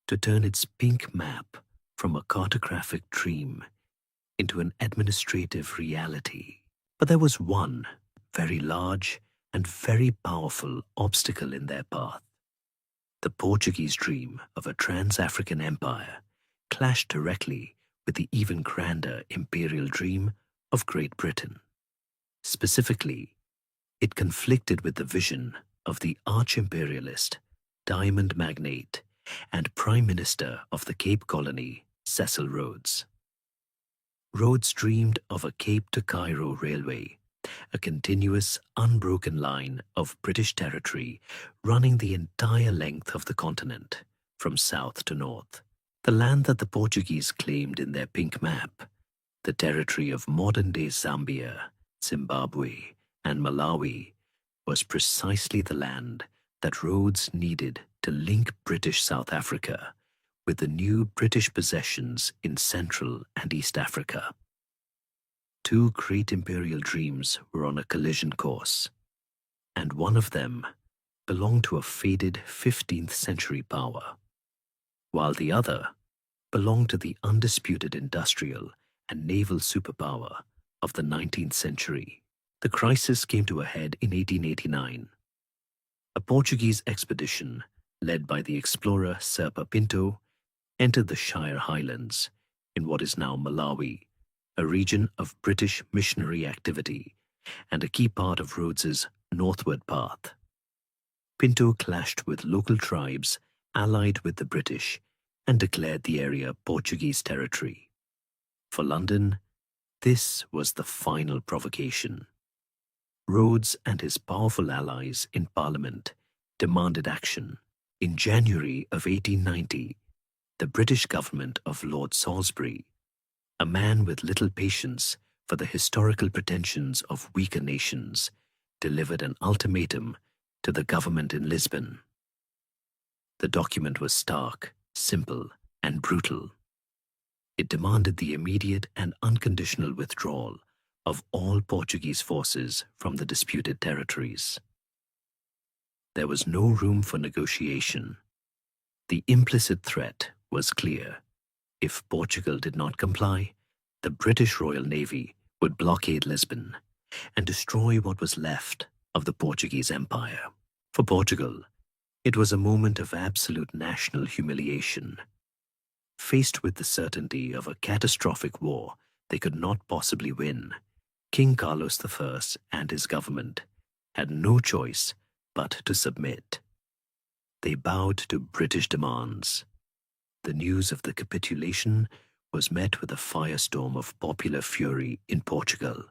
to turn its pink map from a cartographic dream into an administrative reality. But there was one very large and very powerful obstacle in their path. The Portuguese dream of a trans-African empire clashed directly with the even grander imperial dream of Great Britain. Specifically, it conflicted with the vision of the arch-imperialist, diamond magnate, and Prime Minister of the Cape Colony, Cecil Rhodes. Rhodes dreamed of a Cape to Cairo railway, a continuous, unbroken line of British territory running the entire length of the continent, from south to north. The land that the Portuguese claimed in their pink map, the territory of modern-day Zambia, Zimbabwe, and Malawi, was precisely the land that Rhodes needed to link British South Africa with the new British possessions in Central and East Africa. Two great imperial dreams were on a collision course, and one of them belonged to a faded 15th century power, while the other belonged to the undisputed industrial and naval superpower of the 19th century. The crisis came to a head in 1889. A Portuguese expedition, led by the explorer Serpa Pinto, entered the Shire Highlands in what is now Malawi, a region of British missionary activity and a key part of Rhodes's northward path. Pinto clashed with local tribes allied with the British and declared the area Portuguese territory. For London, this was the final provocation. Rhodes and his powerful allies in Parliament demanded action. In January of 1890, the British government of Lord Salisbury, a man with little patience for the historical pretensions of weaker nations, delivered an ultimatum to the government in Lisbon. The document was stark, simple, and brutal. It demanded the immediate and unconditional withdrawal of all Portuguese forces from the disputed territories. There was no room for negotiation. The implicit threat was clear. If Portugal did not comply, the British Royal Navy would blockade Lisbon and destroy what was left of the Portuguese Empire. For Portugal, it was a moment of absolute national humiliation. Faced with the certainty of a catastrophic war they could not possibly win, King Carlos I and his government had no choice but to submit. They bowed to British demands. The news of the capitulation was met with a firestorm of popular fury in Portugal.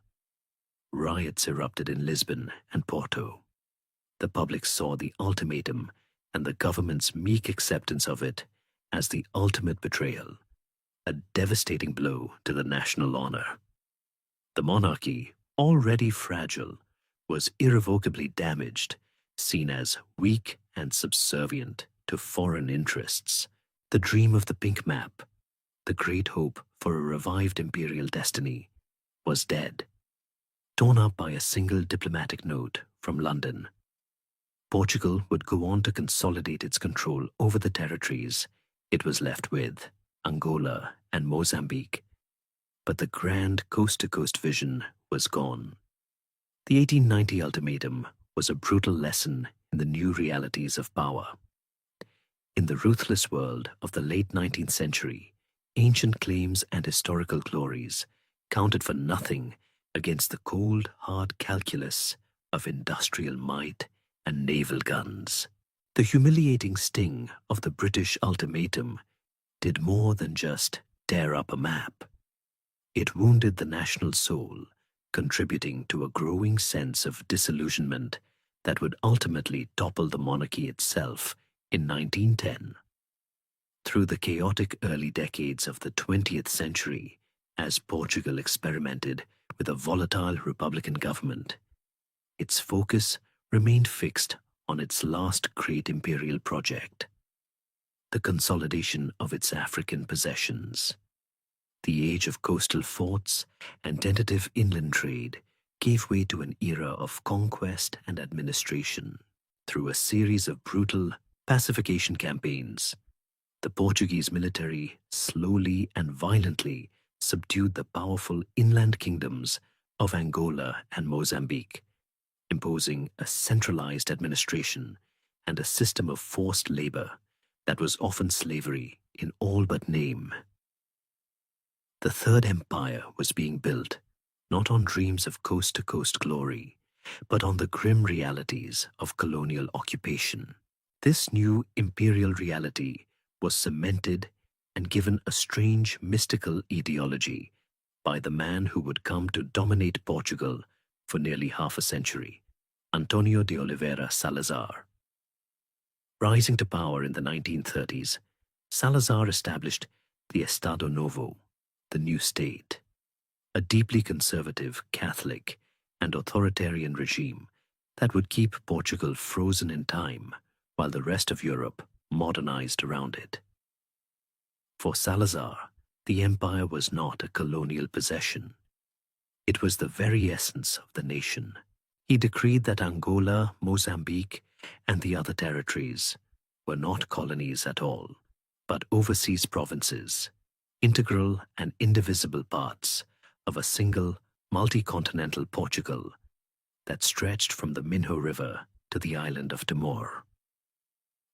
Riots erupted in Lisbon and Porto. The public saw the ultimatum and the government's meek acceptance of it as the ultimate betrayal, a devastating blow to the national honor. The monarchy, already fragile, was irrevocably damaged, seen as weak and subservient to foreign interests. The dream of the pink map, the great hope for a revived imperial destiny, was dead, torn up by a single diplomatic note from London. Portugal would go on to consolidate its control over the territories it was left with, Angola and Mozambique. But the grand coast-to-coast vision was gone. The 1890 ultimatum was a brutal lesson in the new realities of power. In the ruthless world of the late 19th century, ancient claims and historical glories counted for nothing against the cold, hard calculus of industrial might and naval guns. The humiliating sting of the British ultimatum did more than just tear up a map. It wounded the national soul, contributing to a growing sense of disillusionment that would ultimately topple the monarchy itself in 1910. Through the chaotic early decades of the 20th century, as Portugal experimented with a volatile republican government, its focus remained fixed on its last great imperial project, the consolidation of its African possessions. The age of coastal forts and tentative inland trade gave way to an era of conquest and administration. Through a series of brutal pacification campaigns, the Portuguese military slowly and violently subdued the powerful inland kingdoms of Angola and Mozambique, imposing a centralized administration and a system of forced labor that was often slavery in all but name. The Third Empire was being built not on dreams of coast-to-coast glory, but on the grim realities of colonial occupation. This new imperial reality was cemented and given a strange mystical ideology by the man who would come to dominate Portugal for nearly half a century, Antonio de Oliveira Salazar. Rising to power in the 1930s, Salazar established the Estado Novo, the new state, a deeply conservative, Catholic, and authoritarian regime that would keep Portugal frozen in time while the rest of Europe modernized around it. For Salazar, the empire was not a colonial possession. It was the very essence of the nation. He decreed that Angola, Mozambique, and the other territories were not colonies at all, but overseas provinces, integral and indivisible parts of a single multi-continental Portugal that stretched from the Minho River to the island of Timor.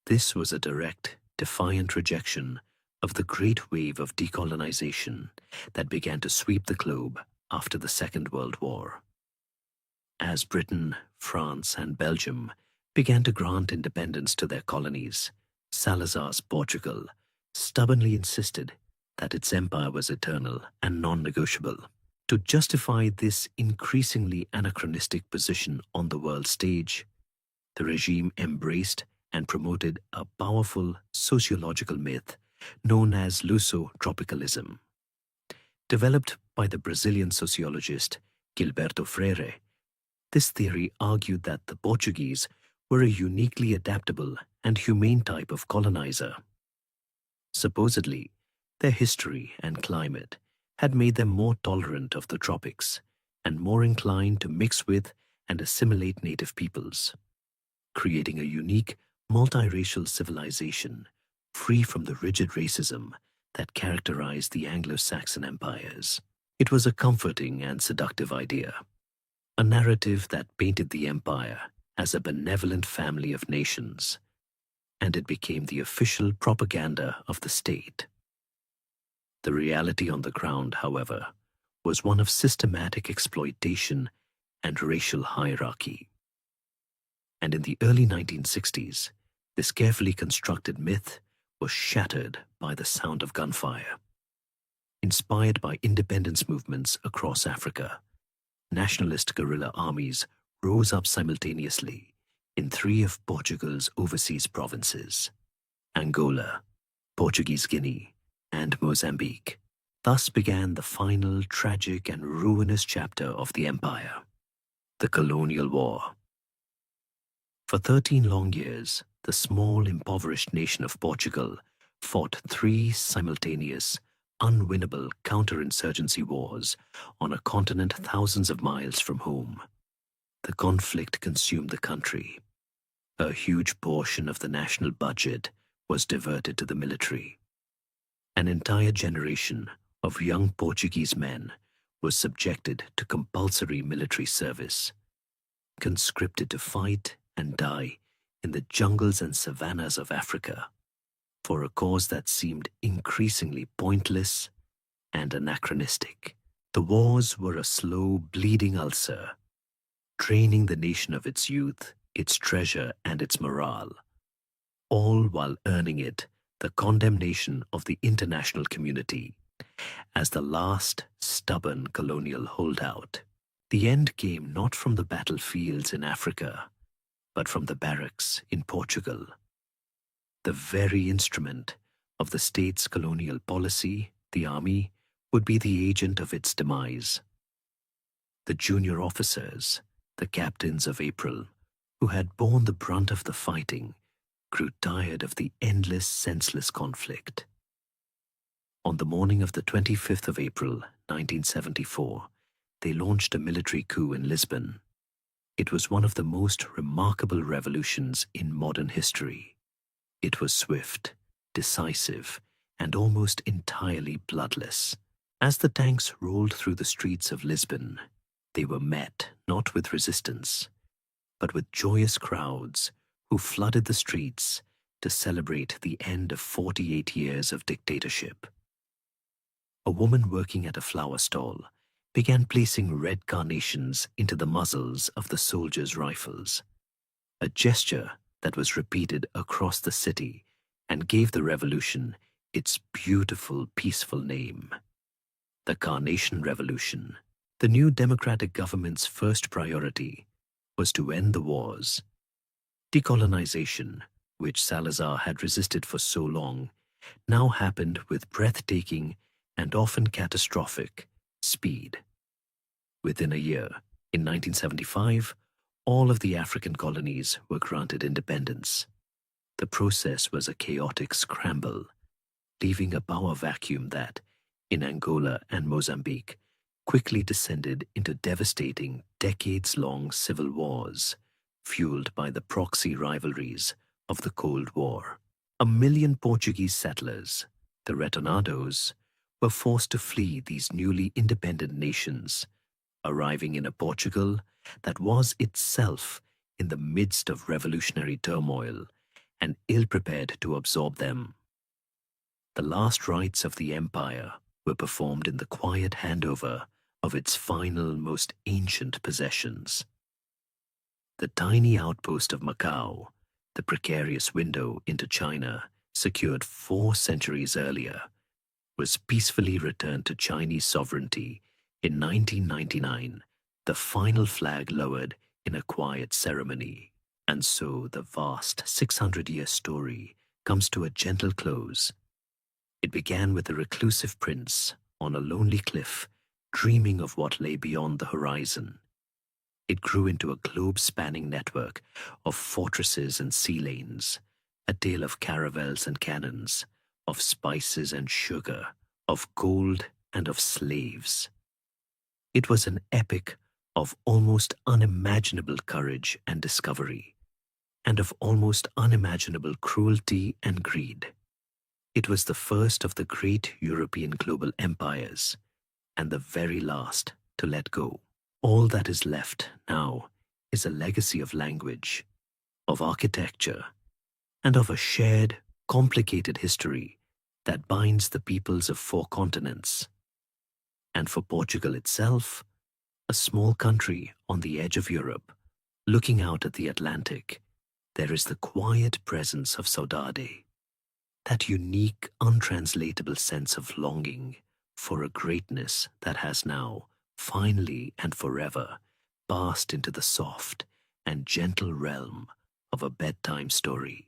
This was a direct, defiant rejection of the great wave of decolonization that began to sweep the globe after the Second World War. As Britain, France, and Belgium began to grant independence to their colonies, Salazar's Portugal stubbornly insisted that its empire was eternal and non-negotiable. To justify this increasingly anachronistic position on the world stage, the regime embraced and promoted a powerful sociological myth known as Luso-tropicalism. Developed by the Brazilian sociologist Gilberto Freire, this theory argued that the Portuguese were a uniquely adaptable and humane type of colonizer. Supposedly, their history and climate had made them more tolerant of the tropics and more inclined to mix with and assimilate native peoples, creating a unique, multiracial civilization free from the rigid racism that characterized the Anglo-Saxon empires. It was a comforting and seductive idea, a narrative that painted the empire as a benevolent family of nations, and it became the official propaganda of the state. The reality on the ground, however, was one of systematic exploitation and racial hierarchy. And in the early 1960s, this carefully constructed myth was shattered by the sound of gunfire. Inspired by independence movements across Africa, nationalist guerrilla armies rose up simultaneously in three of Portugal's overseas provinces: Angola, Portuguese Guinea, and Mozambique. Thus began the final tragic and ruinous chapter of the empire, the colonial war. For 13 long years, the small, impoverished nation of Portugal fought three simultaneous, unwinnable counterinsurgency wars on a continent thousands of miles from home. The conflict consumed the country. A huge portion of the national budget was diverted to the military. An entire generation of young Portuguese men was subjected to compulsory military service, conscripted to fight and die in the jungles and savannas of Africa for a cause that seemed increasingly pointless and anachronistic. The wars were a slow, bleeding ulcer, draining the nation of its youth, its treasure, and its morale, all while earning it the condemnation of the international community as the last stubborn colonial holdout. The end came not from the battlefields in Africa, but from the barracks in Portugal. The very instrument of the state's colonial policy, the army, would be the agent of its demise. The junior officers, the captains of April, who had borne the brunt of the fighting, grew tired of the endless, senseless conflict. On the morning of the 25th of April, 1974, they launched a military coup in Lisbon. It was one of the most remarkable revolutions in modern history. It was swift, decisive, and almost entirely bloodless. As the tanks rolled through the streets of Lisbon, they were met not with resistance, but with joyous crowds who flooded the streets to celebrate the end of 48 years of dictatorship. A woman working at a flower stall began placing red carnations into the muzzles of the soldiers' rifles, a gesture that was repeated across the city and gave the revolution its beautiful, peaceful name, the Carnation Revolution. The new democratic government's first priority was to end the wars. Decolonization, which Salazar had resisted for so long, now happened with breathtaking and often catastrophic speed. Within a year, in 1975, all of the African colonies were granted independence. The process was a chaotic scramble, leaving a power vacuum that, in Angola and Mozambique, quickly descended into devastating, decades-long civil wars, fueled by the proxy rivalries of the Cold War. 1 million Portuguese settlers, the Retornados, were forced to flee these newly independent nations, arriving in a Portugal that was itself in the midst of revolutionary turmoil and ill-prepared to absorb them. The last rites of the empire were performed in the quiet handover of its final, most ancient possessions. The tiny outpost of Macau, the precarious window into China, secured 4 centuries earlier, was peacefully returned to Chinese sovereignty in 1999, the final flag lowered in a quiet ceremony. And so the vast 600-year story comes to a gentle close. It began with a reclusive prince on a lonely cliff, dreaming of what lay beyond the horizon. It grew into a globe-spanning network of fortresses and sea lanes, a tale of caravels and cannons, of spices and sugar, of gold and of slaves. It was an epic of almost unimaginable courage and discovery, and of almost unimaginable cruelty and greed. It was the first of the great European global empires, and the very last to let go. All that is left now is a legacy of language, of architecture, and of a shared, complicated history that binds the peoples of 4 continents. And for Portugal itself, a small country on the edge of Europe, looking out at the Atlantic, there is the quiet presence of saudade, that unique, untranslatable sense of longing for a greatness that has now, finally and forever, passed into the soft and gentle realm of a bedtime story.